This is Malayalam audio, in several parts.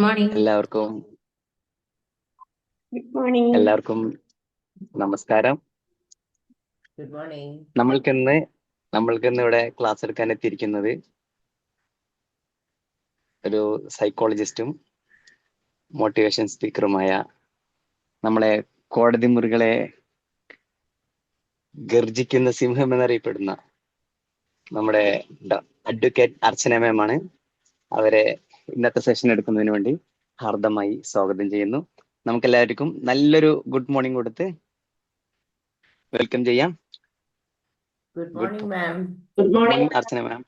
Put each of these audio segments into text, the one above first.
മോർണിംഗ്. എല്ലാവർക്കും ഗുഡ് മോർണിംഗ്. എല്ലാവർക്കും നമസ്കാരം. Good morning. നമ്മൾക്കിന്ന് ഇവിടെ ക്ലാസ് എടുക്കാൻ എത്തിയിരിക്കുന്നത് ഒരു സൈക്കോളജിസ്റ്റും മോട്ടിവേഷൻ സ്പീക്കറുമായ നമ്മളെ കോടതി മുറികളെ ഗർജിക്കുന്ന സിംഹം എന്നറിയപ്പെടുന്ന നമ്മുടെ അഡ്വക്കേറ്റ് അർച്ചന മാമാണ്. അവരെ ഇന്നത്തെ സെഷൻ എടുക്കുന്നതിന് വേണ്ടി ഹാർദമായി സ്വാഗതം ചെയ്യുന്നു. നമുക്കെല്ലാവർക്കും നല്ലൊരു ഗുഡ് മോർണിംഗ് കൊടുത്ത് വെൽക്കം ചെയ്യാം. Good morning ma'am. Good morning. Archana ma'am.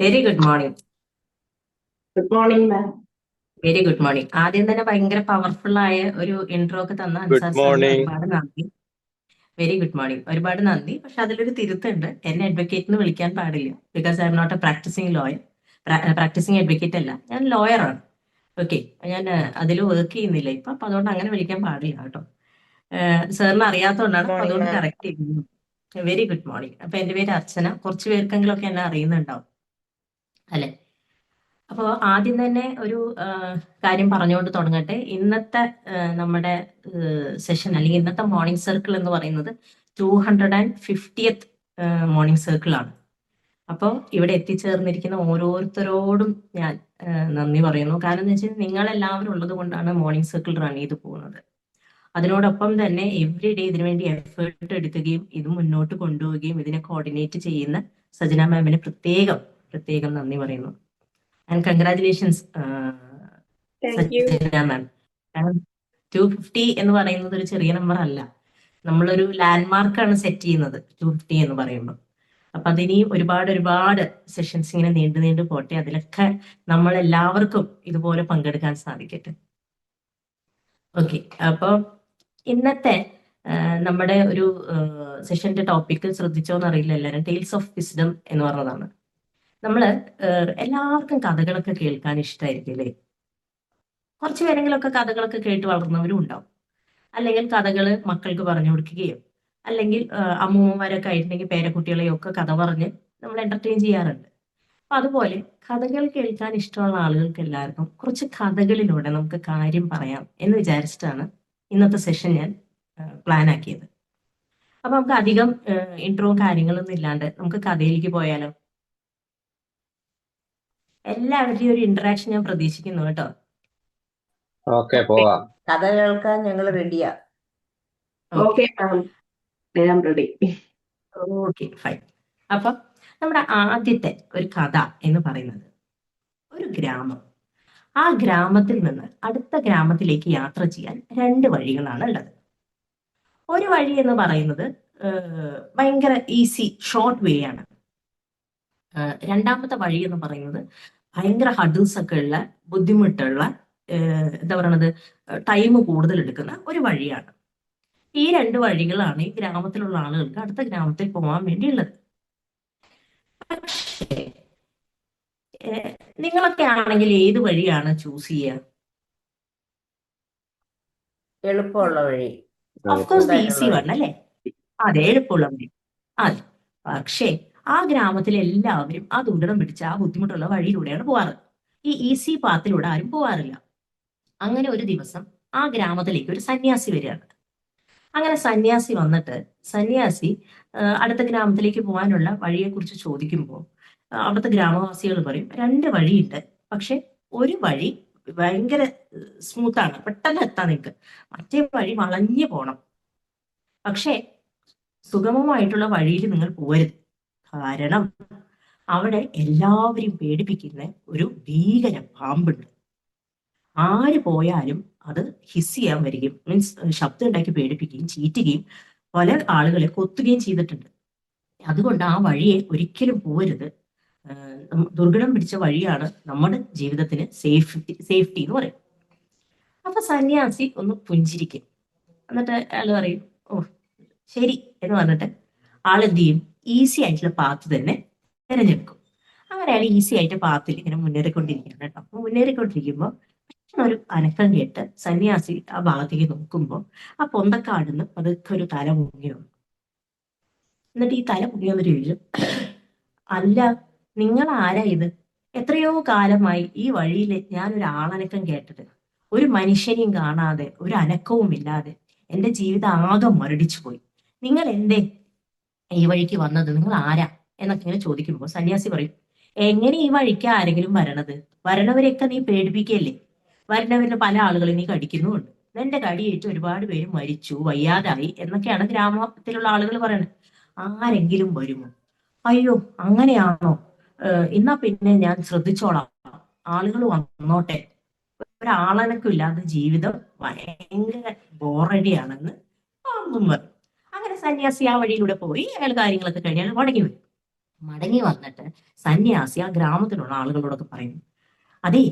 Very good morning. Good morning ma'am. Very good morning. ആദ്യം തന്നെ ഭയങ്കര പവർഫുൾ ആയ ഒരു ഇൻട്രോ ഒക്കെ തന്ന ഗുഡ് അൻസാർ സാറിന് മോർണിംഗ്. ഒരുപാട് നന്ദി. Very good morning. ഒരുപാട് നന്ദി. പക്ഷെ അതിലൊരു തിരുത്തുണ്ട്. എന്നെ അഡ്വക്കേറ്റ് എന്ന് വിളിക്കാൻ പാടില്ല. Because I'm not a practising lawyer. Practising advocate അല്ല, ഞാൻ ലോയറാണ്. ഓക്കെ, ഞാൻ അതിൽ വർക്ക് ചെയ്യുന്നില്ല ഇപ്പൊ. അപ്പൊ അതുകൊണ്ട് അങ്ങനെ വിളിക്കാൻ പാടില്ല കേട്ടോ. സാറിന് അറിയാത്തതുകൊണ്ടാണ്. അപ്പൊ അതുകൊണ്ട് കറക്റ്റ് ചെയ്യുന്നു. Very good morning. അപ്പൊ എന്റെ പേര് അർച്ചന. കുറച്ച് പേർക്കെങ്കിലും ഒക്കെ എന്നെ അറിയുന്നുണ്ടാവും അല്ലെ? അപ്പോൾ ആദ്യം തന്നെ ഒരു കാര്യം പറഞ്ഞുകൊണ്ട് തുടങ്ങട്ടെ. ഇന്നത്തെ നമ്മുടെ സെഷൻ അല്ലെങ്കിൽ ഇന്നത്തെ മോർണിംഗ് സർക്കിൾ എന്ന് പറയുന്നത് 250th മോർണിംഗ് സർക്കിൾ ആണ്. അപ്പോൾ ഇവിടെ എത്തിച്ചേർന്നിരിക്കുന്ന ഓരോരുത്തരോടും ഞാൻ നന്ദി പറയുന്നു. കാരണം എന്ന് വെച്ചാൽ നിങ്ങളെല്ലാവരും ഉള്ളത് കൊണ്ടാണ് മോർണിംഗ് സർക്കിൾ റൺ ചെയ്ത് പോകുന്നത്. അതിനോടൊപ്പം തന്നെ എവറി ഡേ ഇതിനുവേണ്ടി എഫേർട്ട് എടുക്കുകയും ഇത് മുന്നോട്ട് കൊണ്ടുപോവുകയും ഇതിനെ കോർഡിനേറ്റ് ചെയ്യുന്ന സജന മാമിന് പ്രത്യേകം നന്ദി പറയുന്നു. ആൻഡ് കൺഗ്രാറ്റുലേഷൻസ് സജന മാം. 250 എന്ന് പറയുന്നത് ഒരു ചെറിയ നമ്പർ അല്ല. നമ്മളൊരു ലാൻഡ്മാർക്കാണ് സെറ്റ് ചെയ്യുന്നത് 250 എന്ന് പറയുമ്പോൾ. അപ്പൊ അതിനിയും ഒരുപാട് സെഷൻസ് ഇങ്ങനെ നീണ്ടു പോട്ടെ. അതിലൊക്കെ നമ്മൾ എല്ലാവർക്കും ഇതുപോലെ പങ്കെടുക്കാൻ സാധിക്കട്ടെ. ഓക്കെ, അപ്പോൾ ഇന്നത്തെ നമ്മുടെ ഒരു സെഷന്റെ ടോപ്പിക് ശ്രദ്ധിച്ചോന്ന് അറിയില്ല എല്ലാവരും. ടെയിൽസ് ഓഫ് വിസ്ഡം എന്ന് പറഞ്ഞതാണ്. നമ്മള് എല്ലാവർക്കും കഥകളൊക്കെ കേൾക്കാൻ ഇഷ്ടമായിരിക്കും അല്ലേ? കുറച്ചു പേരെങ്കിലൊക്കെ കഥകളൊക്കെ കേട്ട് വളർന്നവരും ഉണ്ടാവും. അല്ലെങ്കിൽ കഥകൾ മക്കൾക്ക് പറഞ്ഞു കൊടുക്കുകയോ അല്ലെങ്കിൽ അമ്മൂമ്മമാരൊക്കെ ആയിട്ടുണ്ടെങ്കിൽ പേരക്കുട്ടികളെയോ ഒക്കെ കഥ പറഞ്ഞ് നമ്മൾ എന്റർടൈൻ ചെയ്യാറുണ്ട്. അപ്പൊ അതുപോലെ കഥകൾ കേൾക്കാൻ ഇഷ്ടമുള്ള ആളുകൾക്ക് എല്ലാവർക്കും കുറച്ച് കഥകളിലൂടെ നമുക്ക് കാര്യം പറയാം എന്ന് വിചാരിച്ചിട്ടാണ് ഇന്നത്തെ സെഷൻ ഞാൻ പ്ലാൻ ആക്കിയത്. അപ്പൊ നമുക്ക് അധികം ഇൻട്രോവും കാര്യങ്ങളൊന്നും ഇല്ലാണ്ട് നമുക്ക് കഥയിലേക്ക് പോയാലോ? എല്ലാവരുടെയും ഒരു ഇന്ററാക്ഷൻ ഞാൻ പ്രതീക്ഷിക്കുന്നു കേട്ടോ. ഓക്കെ, പോവാം. കഥ കേൾക്കാൻ ഞങ്ങൾ റെഡിയാ. Okay ma'am, I am ready. Okay, fine. അപ്പൊ നമ്മുടെ ആദ്യത്തെ ഒരു കഥ എന്ന് പറയുന്നത് ഒരു ഗ്രാമം. ആ ഗ്രാമത്തിൽ നിന്ന് അടുത്ത ഗ്രാമത്തിലേക്ക് യാത്ര ചെയ്യാൻ 2 വഴികളാണ് ഉള്ളത്. ഒരു വഴി എന്ന് പറയുന്നത് ഭയങ്കര ഈസി ഷോർട്ട് വേ ആണ്. രണ്ടാമത്തെ വഴി എന്ന് പറയുന്നത് ഭയങ്കര ഹഡിൽസ് ഒക്കെ ഉള്ള ബുദ്ധിമുട്ടുള്ള എന്താ പറയണത് ടൈം കൂടുതൽ എടുക്കുന്ന ഒരു വഴിയാണ്. ഈ 2 വഴികളാണ് ഈ ഗ്രാമത്തിലുള്ള ആളുകൾക്ക് അടുത്ത ഗ്രാമത്തിൽ പോകാൻ വേണ്ടിയുള്ളത്. പക്ഷേ നിങ്ങളൊക്കെ ആണെങ്കിൽ ഏത് വഴിയാണ് ചൂസ് ചെയ്യുക? എളുപ്പമുള്ള വഴി. ഓഫ്കോഴ്സ് ഈസി വൺ അല്ലേ? അതെ, എളുപ്പമുള്ള വഴി. അതെ. പക്ഷേ ആ ഗ്രാമത്തിലെ എല്ലാവരും ആ ദുരിതം പിടിച്ച ആ ബുദ്ധിമുട്ടുള്ള വഴിയിലൂടെയാണ് പോവാറ്. ഈ ഈസി പാത്തിലൂടെ ആരും പോവാറില്ല. അങ്ങനെ ഒരു ദിവസം ആ ഗ്രാമത്തിലേക്ക് ഒരു സന്യാസി വരികയാണ്. അങ്ങനെ സന്യാസി വന്നിട്ട് സന്യാസി അടുത്ത ഗ്രാമത്തിലേക്ക് പോകാനുള്ള വഴിയെക്കുറിച്ച് ചോദിക്കുമ്പോൾ അവിടുത്തെ ഗ്രാമവാസികൾ പറയും 2 വഴിയുണ്ട്, പക്ഷെ ഒരു വഴി ഭയങ്കര സ്മൂത്താണ്, പെട്ടെന്ന് എത്താൻ നിങ്ങൾക്ക്. മറ്റേ വഴി വളഞ്ഞു പോണം. പക്ഷെ സുഗമമായിട്ടുള്ള വഴിയിൽ നിങ്ങൾ പോകരുത്. കാരണം അവിടെ എല്ലാവരും പേടിപ്പിക്കുന്ന ഒരു ഭീകര പാമ്പുണ്ട്. ആര് പോയാലും അത് ഹിസ് ചെയ്യാൻ വരികയും മീൻസ് ശബ്ദം ഉണ്ടാക്കി പേടിപ്പിക്കുകയും ചീറ്റുകയും പല ആളുകളെ കൊത്തുകയും ചെയ്തിട്ടുണ്ട്. അതുകൊണ്ട് ആ വഴിയെ ഒരിക്കലും പോകരുത്. ദുർഘടം പിടിച്ച വഴിയാണ് നമ്മുടെ ജീവിതത്തിന് സേഫ്റ്റി എന്ന് പറയും. അപ്പൊ സന്യാസി ഒന്ന് പുഞ്ചിരിക്കും. എന്നിട്ട് അയാൾ പറയും ഓ ശരി എന്ന് പറഞ്ഞിട്ട് ആളെന്ത് ചെയ്യും, ഈസി ആയിട്ടുള്ള പാത്ത് തന്നെ തിരഞ്ഞെടുക്കും. അങ്ങനെ അയാൾ ഈസി ആയിട്ട് പാത്തിൽ ഇങ്ങനെ മുന്നേറിക്കൊണ്ടിരിക്കുകയാണ് കേട്ടോ. അപ്പൊ മുന്നേറിക്കൊണ്ടിരിക്കുമ്പോൾ ഒരു അനക്കം കേട്ട് സന്യാസി ആ ഭാഗത്തേക്ക് നോക്കുമ്പോൾ ആ പൊന്തക്കാടുന്ന് പതുക്കെ ഒരു തല പൊങ്ങി വന്നു. എന്നിട്ട് ഈ തല പൊങ്ങി വന്നിട്ട് ചോദിച്ചു, അല്ല നിങ്ങൾ ആരാ ഇത്? എത്രയോ കാലമായി ഈ വഴിയിൽ ഞാനൊരു ആളനക്കം കേട്ടിട്ട് ഒരു മനുഷ്യനെയും കാണാതെ ഒരു അനക്കവും ഇല്ലാതെ എന്റെ ജീവിതം ആകെ മുരടിച്ചു പോയി. നിങ്ങൾ എന്തേ ഈ വഴിക്ക് വന്നത്? നിങ്ങൾ ആരാ എന്നൊക്കെ ഇങ്ങനെ ചോദിക്കുമ്പോൾ സന്യാസി പറയും, എങ്ങനെ ഈ വഴിക്ക് ആരെങ്കിലും വരണത്? വരണവരെയൊക്കെ നീ പേടിപ്പിക്കല്ലേ? വരുന്നവരിൽ പല ആളുകളും നീ കടിക്കുന്നുമുണ്ട്. നിന്റെ കടിയേറ്റ് ഒരുപാട് പേര് മരിച്ചു, വയ്യാതായി എന്നൊക്കെയാണ് ഗ്രാമത്തിലുള്ള ആളുകൾ പറയുന്നത്. ആരെങ്കിലും വരുമോ? അയ്യോ, അങ്ങനെയാണോ? എന്നാ പിന്നെ ഞാൻ ശ്രദ്ധിച്ചോളാം, ആളുകൾ വന്നോട്ടെ. ഒരാളനക്കും ഇല്ലാത്ത ജീവിതം ഭയങ്കര ബോറടിയാണെന്ന് പാമ്പും പറയും. അങ്ങനെ സന്യാസി ആ വഴിയിലൂടെ പോയി അയാൾ കാര്യങ്ങളൊക്കെ കഴിഞ്ഞ് അയാൾ മടങ്ങി വരും. മടങ്ങി വന്നിട്ട് സന്യാസി ആ ഗ്രാമത്തിലുള്ള ആളുകളോടൊക്കെ പറയുന്നു, അതേ,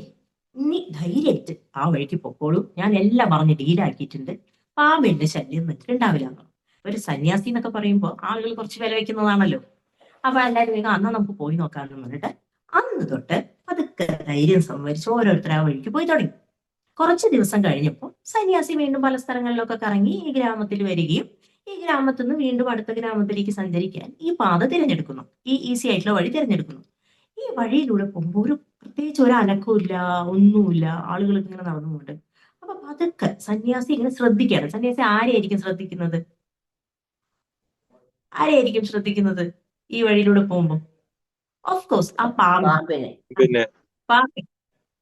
ഇനി ധൈര്യമായിട്ട് ആ വഴിക്ക് പൊക്കോളൂ, ഞാൻ എല്ലാം പറഞ്ഞ് ഡീലാക്കിയിട്ടുണ്ട്, പാമ്പിന്റെ ശല്യം നിങ്ങൾക്ക് ഉണ്ടാവില്ല എന്ന്. ഒരു സന്യാസി എന്നൊക്കെ പറയുമ്പോൾ ആളുകൾ കുറച്ച് വില വെക്കുന്നതാണല്ലോ. അപ്പൊ എല്ലാവരും വേഗം അന്ന് നമുക്ക് പോയി നോക്കാമെന്ന് പറഞ്ഞിട്ട് അന്ന് തൊട്ട് പതുക്കെ ധൈര്യം സംഭരിച്ച് ഓരോരുത്തർ ആ വഴിക്ക് പോയി തുടങ്ങി. കുറച്ച് ദിവസം കഴിഞ്ഞപ്പോൾ സന്യാസി വീണ്ടും പല സ്ഥലങ്ങളിലൊക്കെ കറങ്ങി ഈ ഗ്രാമത്തിൽ വരികയും ഈ ഗ്രാമത്തിൽ നിന്ന് വീണ്ടും അടുത്ത ഗ്രാമത്തിലേക്ക് സഞ്ചരിക്കാൻ ഈ പാത തിരഞ്ഞെടുക്കുന്നു, ഈ ഈസി ആയിട്ടുള്ള വഴി തിരഞ്ഞെടുക്കുന്നു. ഈ വഴിയിലൂടെ പോകുമ്പോൾ പ്രത്യേകിച്ച് ഒരു അനക്കവും ഇല്ല, ഒന്നുമില്ല, ആളുകൾ ഇങ്ങനെ നടന്നുകൊണ്ട്. അപ്പൊ പതുക്കെ സന്യാസി ഇങ്ങനെ ശ്രദ്ധിക്കുകയാണ്. സന്യാസി ആരെയായിരിക്കും ശ്രദ്ധിക്കുന്നത്? ആരെയായിരിക്കും ശ്രദ്ധിക്കുന്നത് ഈ വഴിയിലൂടെ പോകുമ്പോൾ? ഓഫ് കോഴ്സ് ആ പാമ്പിനെ. പാമ്പ്.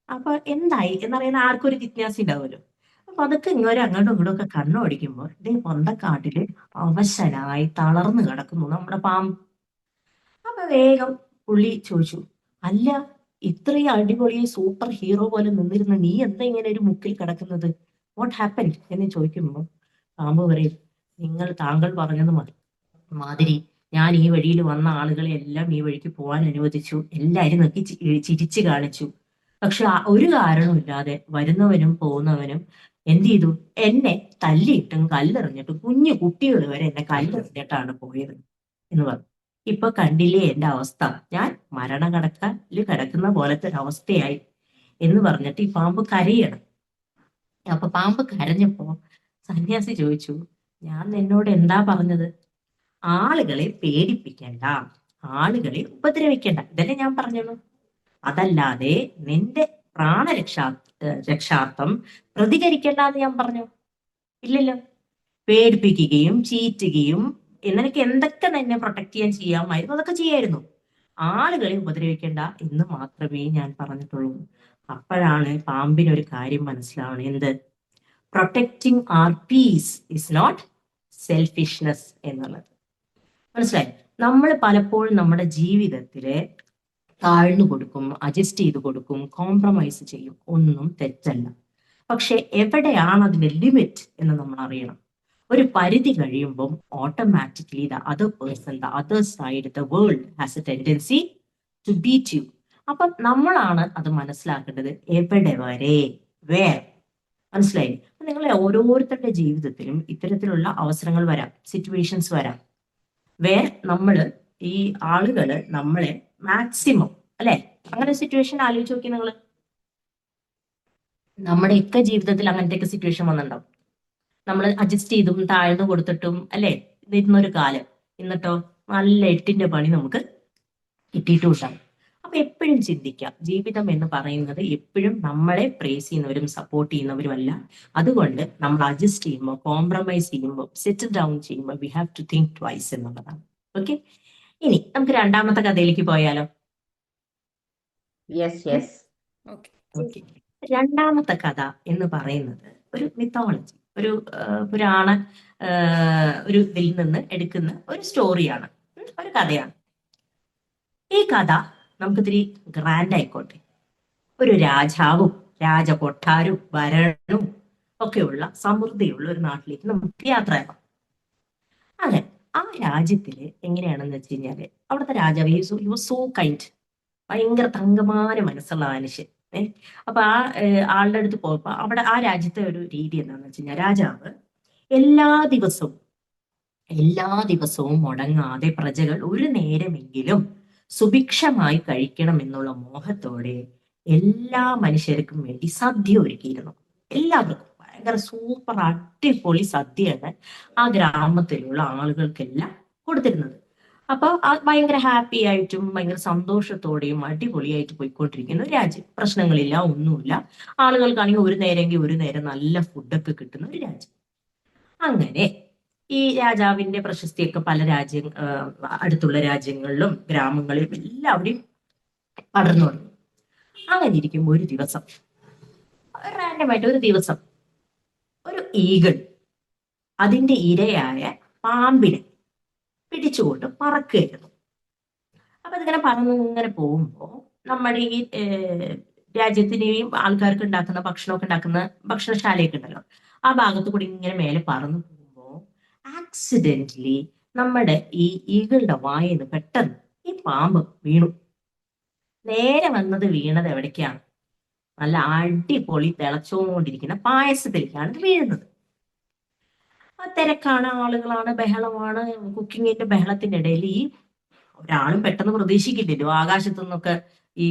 അപ്പൊ എന്തായി എന്നറിയാൻ ആർക്കും ഒരു ജിജ്ഞാസ ഉണ്ടാവുമല്ലോ. അപ്പൊ അതൊക്കെ ഇങ്ങനെ അങ്ങോട്ടും ഇങ്ങോട്ടും ഒക്കെ കണ്ണോടിക്കുമ്പോൾ ഇതേ പൊന്തക്കാട്ടില് അവശനായി തളർന്നു കിടക്കുന്നു നമ്മുടെ പാമ്പ്. അപ്പൊ വേഗം പുള്ളി ചോദിച്ചു, അല്ല, ഇത്രയും അടിപൊളി സൂപ്പർ ഹീറോ പോലെ നിന്നിരുന്ന നീ എന്താ ഇങ്ങനെ ഒരു മുക്കിൽ കിടക്കുന്നത്? വാട്ട് ഹാപ്പൻ എന്ന് ചോദിക്കുമ്പോൾ പാമ്പ് പറയും, താങ്കൾ പറഞ്ഞത് മാതിരി ഞാൻ ഈ വഴിയിൽ വന്ന ആളുകളെ എല്ലാം ഈ വഴിക്ക് പോകാൻ അനുവദിച്ചു, എല്ലാരും നോക്കി ചിരിച്ചു കാണിച്ചു. പക്ഷെ ഒരു കാരണമില്ലാതെ വരുന്നവനും പോകുന്നവനും എന്ത് ചെയ്തു? എന്നെ തല്ലിയിട്ടും കല്ലെറിഞ്ഞിട്ടും കുഞ്ഞു കുട്ടികൾ വരെ എന്നെ കല്ലെറിഞ്ഞിട്ടാണ് പോയത് എന്ന് പറഞ്ഞു. ഇപ്പൊ കണ്ടില്ലേ എന്റെ അവസ്ഥ, ഞാൻ മരണകടക്കല് കിടക്കുന്ന പോലത്തെ ഒരു അവസ്ഥയായി എന്ന് പറഞ്ഞിട്ട് ഈ പാമ്പ് കരയണം. അപ്പൊ പാമ്പ് കരഞ്ഞപ്പോ സന്യാസി ചോദിച്ചു, ഞാൻ നിന്നോട് എന്താ പറഞ്ഞത്? ആളുകളെ പേടിപ്പിക്കണ്ട, ആളുകളെ ഉപദ്രവിക്കണ്ട, ഇതല്ലേ ഞാൻ പറഞ്ഞുള്ളൂ. അതല്ലാതെ നിന്റെ രക്ഷാർത്ഥം പ്രതികരിക്കണ്ട എന്ന് ഞാൻ പറഞ്ഞു ഇല്ലല്ലോ. പേടിപ്പിക്കുകയും ചീറ്റുകയും നിനക്ക് എന്തൊക്കെ നിന്നെ പ്രൊട്ടക്ട് ചെയ്യാമായിരുന്നു അതൊക്കെ ചെയ്യായിരുന്നു. ആളുകളെ ഉപദ്രവിക്കേണ്ട എന്ന് മാത്രമേ ഞാൻ പറഞ്ഞിട്ടുള്ളൂ. അപ്പോഴാണ് പാമ്പിനൊരു കാര്യം മനസ്സിലാവണം. എന്ത്? Protecting our peace is not selfishness എന്നുള്ളത്. മനസ്സിലായി? നമ്മൾ പലപ്പോഴും നമ്മുടെ ജീവിതത്തില് താഴ്ന്നു കൊടുക്കും, അഡ്ജസ്റ്റ് ചെയ്ത് കൊടുക്കും, കോംപ്രമൈസ് ചെയ്യും. ഒന്നും തെറ്റല്ല. പക്ഷെ എവിടെയാണ് അതിന്റെ ലിമിറ്റ് എന്ന് നമ്മൾ അറിയണം. ഒരു പരിധി കഴിയുമ്പം automatically the other person, the other side, the world has a tendency to beat you. അപ്പൊ നമ്മളാണ് അത് മനസ്സിലാക്കേണ്ടത്. എവിടെ വരെ, വേർ. മനസ്സിലായി? നിങ്ങളെ ഓരോരുത്തരുടെ ജീവിതത്തിലും ഇത്തരത്തിലുള്ള അവസരങ്ങൾ വരാം, സിറ്റുവേഷൻസ് വരാം, വേർ നമ്മള് ഈ ആളുകള് നമ്മളെ മാക്സിമം, അല്ലെ, അങ്ങനെ സിറ്റുവേഷൻ ആലോചിച്ച് നോക്കി നിങ്ങള്. നമ്മുടെയൊക്കെ ജീവിതത്തിൽ അങ്ങനത്തെ സിറ്റുവേഷൻ വന്നിട്ടുണ്ടാവും. നമ്മൾ അഡ്ജസ്റ്റ് ചെയ്തും താഴ്ന്നു കൊടുത്തിട്ടും അല്ലെ നിന്നൊരു കാലം. എന്നിട്ടോ നല്ല 8ന്റെ പണി നമുക്ക് കിട്ടിയിട്ടും ഉണ്ടാവും. അപ്പൊ എപ്പോഴും ചിന്തിക്കാം, ജീവിതം എന്ന് പറയുന്നത് എപ്പോഴും നമ്മളെ പ്രേസ് ചെയ്യുന്നവരും സപ്പോർട്ട് ചെയ്യുന്നവരും അല്ല. അതുകൊണ്ട് നമ്മൾ അഡ്ജസ്റ്റ് ചെയ്യുമ്പോൾ, കോംപ്രമൈസ് ചെയ്യുമ്പോൾ, സെറ്റിൽ ഡൗൺ ചെയ്യുമ്പോൾ we have to think twice എന്നുള്ളതാണ്. ഓക്കെ, ഇനി നമുക്ക് രണ്ടാമത്തെ കഥയിലേക്ക് പോയാലോ? Yes yes. ഓക്കെ, രണ്ടാമത്തെ കഥ എന്ന് പറയുന്നത് ഒരു മിത്തോളജി, ഒരു പുരാണ ഒരു ഇതിൽ നിന്ന് എടുക്കുന്ന ഒരു സ്റ്റോറിയാണ്, ഒരു കഥയാണ്. ഈ കഥ നമുക്ക് ഇത്തിരി ഗ്രാൻഡ് ആയിക്കോട്ടെ. ഒരു രാജാവും രാജകൊട്ടാരും ഭരണവും ഒക്കെയുള്ള സമൃദ്ധിയുള്ള ഒരു നാട്ടിലേക്ക് നമുക്ക് യാത്രയാക്കാം. അങ്ങനെ ആ രാജ്യത്തില് എങ്ങനെയാണെന്ന് വെച്ച് കഴിഞ്ഞാല് അവിടുത്തെ രാജാവ് യു വാസ് സോ കൈൻഡ്, ഭയങ്കര തങ്കമാന മനസ്സുള്ള മനുഷ്യൻ. അപ്പൊ ആ ആളുടെ അടുത്ത് പോയപ്പോ അവിടെ ആ രാജ്യത്തെ ഒരു രീതി എന്താണെന്ന് വെച്ച് കഴിഞ്ഞാൽ രാജാവ് എല്ലാ ദിവസവും മുടങ്ങാതെ പ്രജകൾ ഒരു നേരമെങ്കിലും സുഭിക്ഷമായി കഴിക്കണം എന്നുള്ള മോഹത്തോടെ എല്ലാ മനുഷ്യർക്കും വേണ്ടി സദ്യ ഒരുക്കിയിരുന്നു. എല്ലാവർക്കും ഭയങ്കര സൂപ്പർ അടിപൊളി സദ്യയാണ് ആ ഗ്രാമത്തിലുള്ള ആളുകൾക്കെല്ലാം കൊടുത്തിരുന്നത്. അപ്പൊ ഭയങ്കര ഹാപ്പി ആയിട്ടും ഭയങ്കര സന്തോഷത്തോടെയും അടിപൊളിയായിട്ട് പോയിക്കൊണ്ടിരിക്കുന്ന ഒരു രാജ്യം. പ്രശ്നങ്ങളില്ല, ഒന്നുമില്ല. ആളുകൾക്കാണെങ്കിൽ ഒരു നേരമെങ്കിൽ ഒരു നേരം നല്ല ഫുഡൊക്കെ കിട്ടുന്ന ഒരു രാജ്യം. അങ്ങനെ ഈ രാജാവിന്റെ പ്രശസ്തിയൊക്കെ പല അടുത്തുള്ള രാജ്യങ്ങളിലും ഗ്രാമങ്ങളിലും എല്ലാവരും പടർന്നു തുടങ്ങി. അങ്ങനെ ഇരിക്കുമ്പോൾ ഒരു ദിവസം റാൻഡമായിട്ട് ഒരു ദിവസം ഒരു ഈഗിൾ അതിന്റെ ഇരയായ പാമ്പിനെ പിടിച്ചുകൊണ്ട് പറക്കുകയായിരുന്നു. അപ്പൊ അതിങ്ങനെ പറന്ന് ഇങ്ങനെ പോകുമ്പോ നമ്മുടെ ഈ രാജ്യത്തിനെയും ആൾക്കാർക്ക് ഉണ്ടാക്കുന്ന ഭക്ഷണമൊക്കെ ഉണ്ടാക്കുന്ന ഭക്ഷണശാലയൊക്കെ ഉണ്ടല്ലോ, ആ ഭാഗത്ത് കൂടി ഇങ്ങനെ മേലെ പറന്നു പോകുമ്പോ ആക്സിഡന്റലി നമ്മുടെ ഈ ഈഗിളുടെ വായിന്ന് പെട്ടെന്ന് ഈ പാമ്പ് വീണു. നേരെ വന്നത് വീണത് എവിടേക്കാണ്? നല്ല അടിപൊളി തിളച്ചുകൊണ്ടിരിക്കുന്ന പായസത്തിലേക്കാണ് വീഴുന്നത്. ആ തിരക്കാണ്, ആളുകളാണ്, ബഹളമാണ്. കുക്കിങ്ങിന്റെ ബഹളത്തിന്റെ ഇടയിൽ ഈ ഒരാളും പെട്ടെന്ന് പ്രതീക്ഷിക്കില്ലല്ലോ ആകാശത്തു നിന്നൊക്കെ ഈ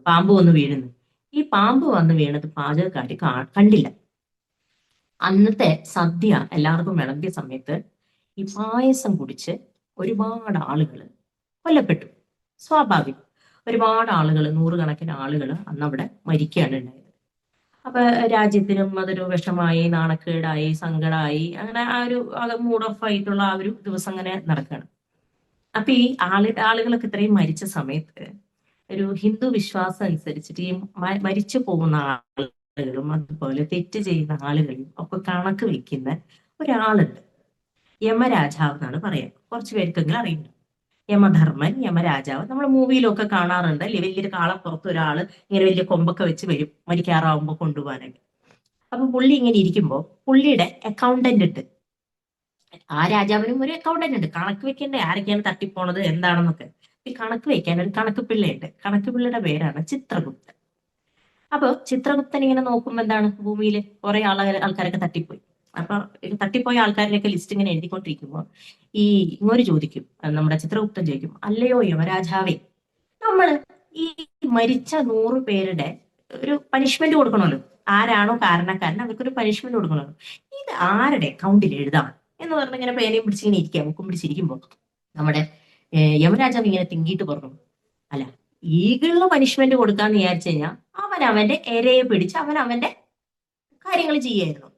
പാമ്പ് വന്ന് വീഴുന്നു. ഈ പാമ്പ് വന്ന് വീണത് പാചകക്കാരി കണ്ടില്ല. അന്നത്തെ സദ്യ എല്ലാവർക്കും വിളമ്പിയ സമയത്ത് ഈ പായസം കുടിച്ച് ഒരുപാട് ആളുകൾ കൊല്ലപ്പെട്ടു. സ്വാഭാവികം. ഒരുപാട് ആളുകൾ, നൂറുകണക്കിന് ആളുകൾ അന്നവിടെ മരിക്കുകയാണ് ഉണ്ടായത്. അപ്പൊ രാജ്യത്തിനും അതൊരു വിഷമായി, നാണക്കേടായി, സങ്കടമായി. അങ്ങനെ ആ ഒരു മൂഡ് ഓഫ് ആയിട്ടുള്ള ആ ഒരു ദിവസം അങ്ങനെ നടക്കുകയാണ്. അപ്പൊ ഈ ആളുകളൊക്കെ ഇത്രയും മരിച്ച സമയത്ത് ഒരു ഹിന്ദു വിശ്വാസം അനുസരിച്ചിട്ട് ഈ മരിച്ചു പോകുന്ന ആളുകളും അതുപോലെ തെറ്റ് ചെയ്യുന്ന ആളുകളും ഒക്കെ കണക്ക് വെക്കുന്ന ഒരാളുണ്ട്. യമരാജാവ് എന്നാണ് പറയാം. കുറച്ചു പേർക്കെങ്കിലും അറിയുന്നു. യമധർമ്മൻ, യമരാജാവ്. നമ്മൾ മൂവിയിലൊക്കെ കാണാറുണ്ട് അല്ലെ? വലിയൊരു കാളപ്പുറത്ത് ഒരാള് ഇങ്ങനെ വലിയ കൊമ്പൊക്കെ വെച്ച് വരും മരിക്കാറാവുമ്പോ കൊണ്ടുപോകാനൊക്കെ. അപ്പൊ പുള്ളി ഇങ്ങനെ ഇരിക്കുമ്പോ പുള്ളിയുടെ അക്കൗണ്ടന്റ് ഉണ്ട്. ആ രാജാവിനും ഒരു അക്കൗണ്ടന്റ് ഉണ്ട്. കണക്ക് വെക്കേണ്ടേ ആരൊക്കെയാണ് തട്ടിപ്പോണത് എന്താണെന്നൊക്കെ. ഈ കണക്ക് വെക്കാൻ ഒരു കണക്ക് പിള്ളയുണ്ട്. കണക്ക് പിള്ളയുടെ പേരാണ് ചിത്രഗുപ്തൻ. അപ്പൊ ചിത്രഗുപ്തൻ ഇങ്ങനെ നോക്കുമ്പോ എന്താണ്, ഭൂമിയിൽ കുറെ ആൾക്കാരൊക്കെ തട്ടിപ്പോയി. അപ്പൊ തട്ടിപ്പോയ ആൾക്കാരുടെയൊക്കെ ലിസ്റ്റ് ഇങ്ങനെ എഴുതിക്കൊണ്ടിരിക്കുമ്പോ ഈ ഇങ്ങോട്ട് ചോദിക്കും, നമ്മുടെ ചിത്രഗുപ്തൻ ചോദിക്കും, അല്ലയോ യമരാജാവേ, നമ്മള് ഈ മരിച്ച 100 പേരുടെ ഒരു പനിഷ്മെന്റ് കൊടുക്കണമല്ലോ. ആരാണോ കാരണക്കാരൻ അവർക്കൊരു പനിഷ്മെന്റ് കൊടുക്കണമല്ലോ. ഇത് ആരുടെ അക്കൗണ്ടിൽ എഴുതാം എന്ന് പറഞ്ഞ് ഇങ്ങനെ പേനയും പിടിച്ചിങ്ങനെ ഇരിക്കുക, ബുക്കും പിടിച്ചിരിക്കുമ്പോ നമ്മുടെ യമരാജാവ് ഇങ്ങനെ തിങ്കിയിട്ട് പറഞ്ഞു, അല്ല, ഈഗിളിന് പനിഷ്മെന്റ് കൊടുക്കാന്ന് വിചാരിച്ചു കഴിഞ്ഞാൽ അവൻ അവന്റെ ഇരയെ പിടിച്ച് അവൻ അവന്റെ കാര്യങ്ങൾ ചെയ്യായിരുന്നു.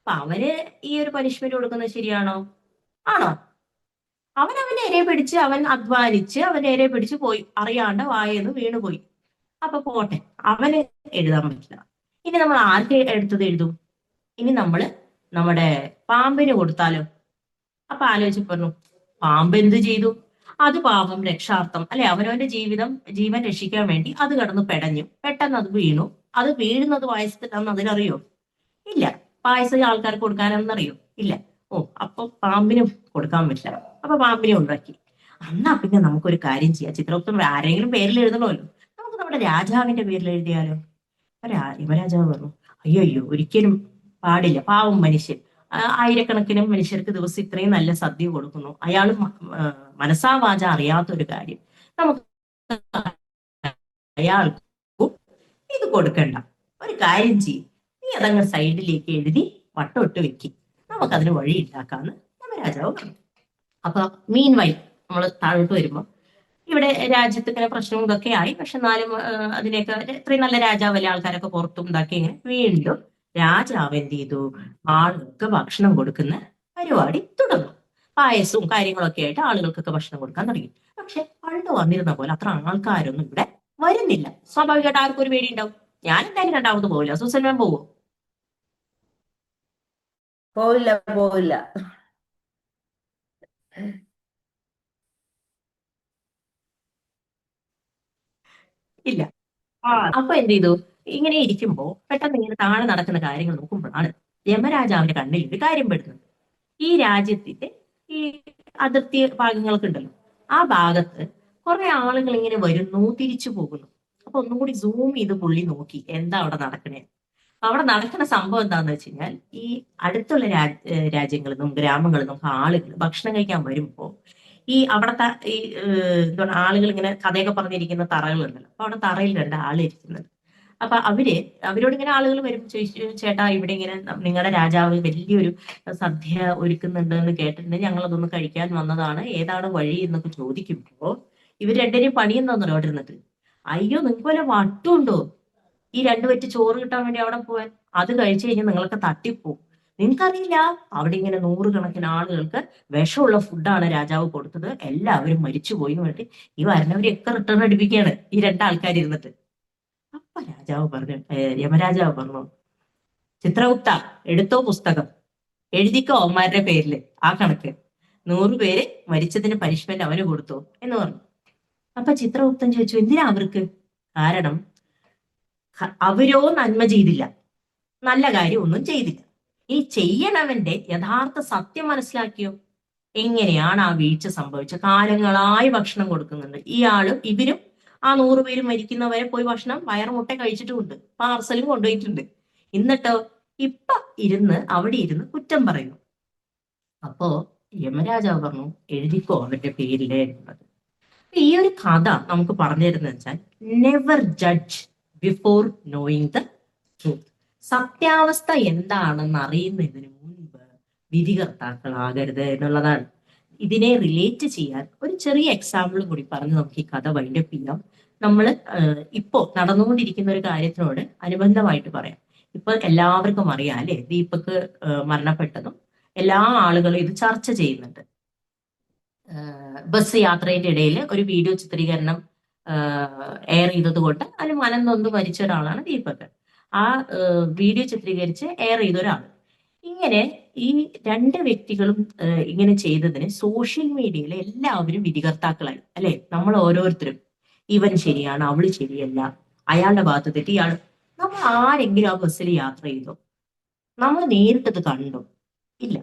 അപ്പൊ അവന് ഈ ഒരു പനിഷ്മെന്റ് കൊടുക്കുന്നത് ശരിയാണോ? ആണോ? അവൻ അവന്റെ ഇരയെ പിടിച്ച് അവൻ അധ്വാനിച്ച് അവന്റെ ഇരയെ പിടിച്ച് പോയി, അറിയാണ്ട് വായെന്ന് വീണുപോയി. അപ്പൊ പോട്ടെ, അവന് എഴുതാൻ പറ്റില്ല. ഇനി നമ്മൾ ആർക്ക് എടുത്തത് എഴുതും? ഇനി നമ്മള് നമ്മുടെ പാമ്പിന് കൊടുത്താലോ? അപ്പൊ ആലോചിച്ച് പറഞ്ഞു, പാമ്പ് എന്ത് ചെയ്തു? അത് പാപം രക്ഷാർത്ഥം അല്ലെ, അവനവന്റെ ജീവൻ രക്ഷിക്കാൻ വേണ്ടി അത് കിടന്ന് പെടഞ്ഞു, പെട്ടെന്ന് അത് വീണു. അത് വീഴുന്നത് പായസത്തിലാണെന്ന് അതിനറിയോ? ഇല്ല. പായസം ആൾക്കാർക്ക് കൊടുക്കാനെന്നറിയോ? ഇല്ല. ഓ, അപ്പൊ പാമ്പിനും കൊടുക്കാൻ പറ്റില്ല. അപ്പൊ പാമ്പിനെ ഉണ്ടാക്കി. എന്നാ പിന്നെ നമുക്കൊരു കാര്യം ചെയ്യാം, ചിത്രഗുപ്തൻ ആരെങ്കിലും പേരിൽ എഴുതണമല്ലോ, നമുക്ക് നമ്മുടെ രാജാവിന്റെ പേരിൽ എഴുതിയാലോ? യുവരാജാവ് പറഞ്ഞു, അയ്യോ ഒരിക്കലും പാടില്ല. പാവം മനുഷ്യൻ, ആയിരക്കണക്കിന് മനുഷ്യർക്ക് ദിവസം ഇത്രയും നല്ല സദ്യ കൊടുക്കുന്നു. അയാൾ മനസാ വാച അറിയാത്തൊരു കാര്യം, നമുക്ക് അയാൾക്ക് ഇത് കൊടുക്കണ്ട. ഒരു കാര്യം ചെയ്യും, നീ അതങ്ങ് സൈഡിലേക്ക് എഴുതി വട്ടമിട്ട് വെക്കും, നമുക്കതിന് വഴി ഉണ്ടാക്കാന്ന് യമരാജാവ് പറഞ്ഞു. അപ്പൊ മീൻ വൈൽ നമ്മൾ താഴോട്ട് വരുമ്പോ ഇവിടെ രാജ്യത്ത് ഇങ്ങനെ പ്രശ്നവും ഇതൊക്കെ ആയി. പക്ഷെ എന്നാലും അതിനെയൊക്കെ ഇത്രയും നല്ല രാജാവല്ലേ, ആൾക്കാരൊക്കെ പുറത്തും ഇതാക്കി. ഇങ്ങനെ വീണ്ടും രാജാവ് എന്ത് ചെയ്തു? ആളുകൾക്ക് ഭക്ഷണം കൊടുക്കുന്ന പരിപാടി തുടർന്നു. പായസവും കാര്യങ്ങളൊക്കെ ആയിട്ട് ആളുകൾക്കൊക്കെ ഭക്ഷണം കൊടുക്കാൻ തുടങ്ങി. പക്ഷെ പണ്ട് വന്നിരുന്ന പോലെ അത്ര ആൾക്കാരൊന്നും ഇവിടെ വരുന്നില്ല. സ്വാഭാവികമായിട്ട് ആർക്കും ഒരു പേടി ഉണ്ടാവും. ഞാൻ എന്തായാലും രണ്ടാമത് പോവില്ല. സൂസൻ മാം പോവോ? പോവില്ല പോവില്ല. ഇല്ല. അപ്പൊ എന്ത് ചെയ്തു? ഇങ്ങനെ ഇരിക്കുമ്പോ പെട്ടെന്ന് ഇങ്ങനെ താഴെ നടക്കുന്ന കാര്യങ്ങൾ നോക്കുമ്പോഴാണ് യമരാജാവിന്റെ കണ്ണിൽ ഒരു കാര്യം പെടുന്നത്. ഈ രാജ്യത്തിന്റെ ഈ അതിർത്തി ഭാഗങ്ങളൊക്കെ ഉണ്ടല്ലോ, ആ ഭാഗത്ത് കുറെ ആളുകൾ ഇങ്ങനെ വരുന്നു, തിരിച്ചു പോകുന്നു. അപ്പൊ ഒന്നും കൂടി സൂം ചെയ്ത് പുള്ളി നോക്കി എന്താ അവിടെ നടക്കണേ. അവിടെ നടക്കുന്ന സംഭവം എന്താന്ന് വെച്ച് കഴിഞ്ഞാൽ, ഈ അടുത്തുള്ള രാജ്യങ്ങളിൽ നിന്നും ഗ്രാമങ്ങളിൽ നിന്നും ആളുകൾ ഭക്ഷണം കഴിക്കാൻ വരുമ്പോ ഈ അവിടത്തെ ഈ എന്താണ് ആളുകൾ ഇങ്ങനെ കഥയൊക്കെ പറഞ്ഞിരിക്കുന്ന തറകളുണ്ടല്ലോ, അപ്പൊ അവിടെ തറയിൽ 2 ആൾ ഇരിക്കുന്നത്. അപ്പൊ അവരോട് ഇങ്ങനെ ആളുകൾ വരും, ചോദിച്ചു, ചേട്ടാ ഇവിടെ ഇങ്ങനെ നിങ്ങളുടെ രാജാവ് വലിയൊരു സദ്യ ഒരുക്കുന്നുണ്ട് എന്ന് കേട്ടിട്ടുണ്ട്, ഞങ്ങൾ അതൊന്ന് കഴിക്കാൻ വന്നതാണ്, ഏതാണ് വഴി എന്നൊക്കെ ചോദിക്കുമ്പോ ഇവർ രണ്ടുപേരും പണിയെന്നോന്നല്ലോ അവിടെ ഇരുന്നിട്ട്. അയ്യോ, നിങ്ങൾക്ക് വല്ല വട്ടുണ്ടോ ഈ രണ്ടു പറ്റി ചോറ് കിട്ടാൻ വേണ്ടി അവിടെ പോവാൻ? അത് കഴിച്ചു കഴിഞ്ഞാൽ നിങ്ങളൊക്കെ തട്ടിപ്പോവും. നിങ്ങൾക്കറിയില്ല, അവിടെ ഇങ്ങനെ നൂറുകണക്കിന് ആളുകൾക്ക് വിഷമുള്ള ഫുഡാണ് രാജാവ് കൊടുത്തത്, എല്ലാവരും മരിച്ചുപോയി എന്ന് പറഞ്ഞിട്ട് ഈ വരുന്നവരെയൊക്കെ റിട്ടേൺ അടിപ്പിക്കുകയാണ് ഈ രണ്ടാൾക്കാരിരുന്നിട്ട്. അപ്പൊ രാജാവ് പറഞ്ഞു, യമരാജാവ് പറഞ്ഞു, ചിത്രഗുപ്ത എടുത്തോ പുസ്തകം, എഴുതിക്കോ അവന്മാരുടെ പേരില് ആ കണക്ക്, 100 പേര് മരിച്ചതിന് പനിഷ്മെന്റ് അവന് കൊടുത്തു എന്ന് പറഞ്ഞു. അപ്പൊ ചിത്രഗുപ്തൻ ചോദിച്ചു, എന്തിനാ അവർക്ക്? കാരണം അവരോ നന്മ ചെയ്തില്ല, നല്ല കാര്യം ഒന്നും ചെയ്തില്ല. ഈ ചെയ്യണവന്റെ യഥാർത്ഥ സത്യം മനസ്സിലാക്കിയോ? എങ്ങനെയാണ് ആ വീഴ്ച സംഭവിച്ചത്? കാലങ്ങളായി ഭക്ഷണം കൊടുക്കുന്നുണ്ട് ഇവരും ആ 100 പേര് മരിക്കുന്നവരെ പോയി ഭക്ഷണം വയറുമുട്ട കഴിച്ചിട്ടുമുണ്ട്, പാർസലും കൊണ്ടുപോയിട്ടുണ്ട്. എന്നിട്ടോ ഇപ്പൊ അവിടെ ഇരുന്ന് കുറ്റം പറയുന്നു. അപ്പോ യമരാജാവ് പറഞ്ഞു, എഴുതിക്കോ അവന്റെ പേരിലെ എന്നുള്ളത്. ഈ ഒരു കഥ നമുക്ക് പറഞ്ഞു തരുന്നത് വെച്ചാൽ, never judge before knowing the truth. സത്യാവസ്ഥ എന്താണെന്ന് അറിയുന്നതിന് മുൻപ് വിധികർത്താക്കളാകരുത് എന്നുള്ളതാണ്. ഇതിനെ റിലേറ്റ് ചെയ്യാൻ ഒരു ചെറിയ എക്സാമ്പിൾ കൂടി പറഞ്ഞ് നമുക്ക് ഈ കഥ വൈൻഡപ്പ് ചെയ്യാം. നമ്മൾ ഇപ്പോ നടന്നുകൊണ്ടിരിക്കുന്ന ഒരു കാര്യത്തിനോട് അനുബന്ധമായിട്ട് പറയാം. ഇപ്പൊ എല്ലാവർക്കും അറിയാം അല്ലെ, ദീപക് മരണപ്പെട്ടതും എല്ലാ ആളുകളും ഇത് ചർച്ച ചെയ്യുന്നുണ്ട്. ബസ് യാത്രയുടെ ഇടയിൽ ഒരു വീഡിയോ ചിത്രീകരണം എയർ ചെയ്തത് കൊണ്ട് അതിൽ മനം നൊന്ത് മരിച്ച ഒരാളാണ് ദീപക്. ആ വീഡിയോ ചിത്രീകരിച്ച് എയർ ചെയ്ത ഒരാൾ. ഇങ്ങനെ ഈ രണ്ട് വ്യക്തികളും ഇങ്ങനെ ചെയ്തതിന് സോഷ്യൽ മീഡിയയിൽ എല്ലാവരും വിധികർത്താക്കളായി അല്ലെ. നമ്മൾ ഓരോരുത്തരും ഇവൻ ശരിയാണ്, അവള് ശരിയല്ല, അയാളുടെ ഭാഗത്ത് തെറ്റി ഇയാൾ. നമ്മൾ ആരെങ്കിലും ആ ബസ്സിൽ യാത്ര ചെയ്തോ? നമ്മൾ നേരിട്ടത് കണ്ടോ? ഇല്ല.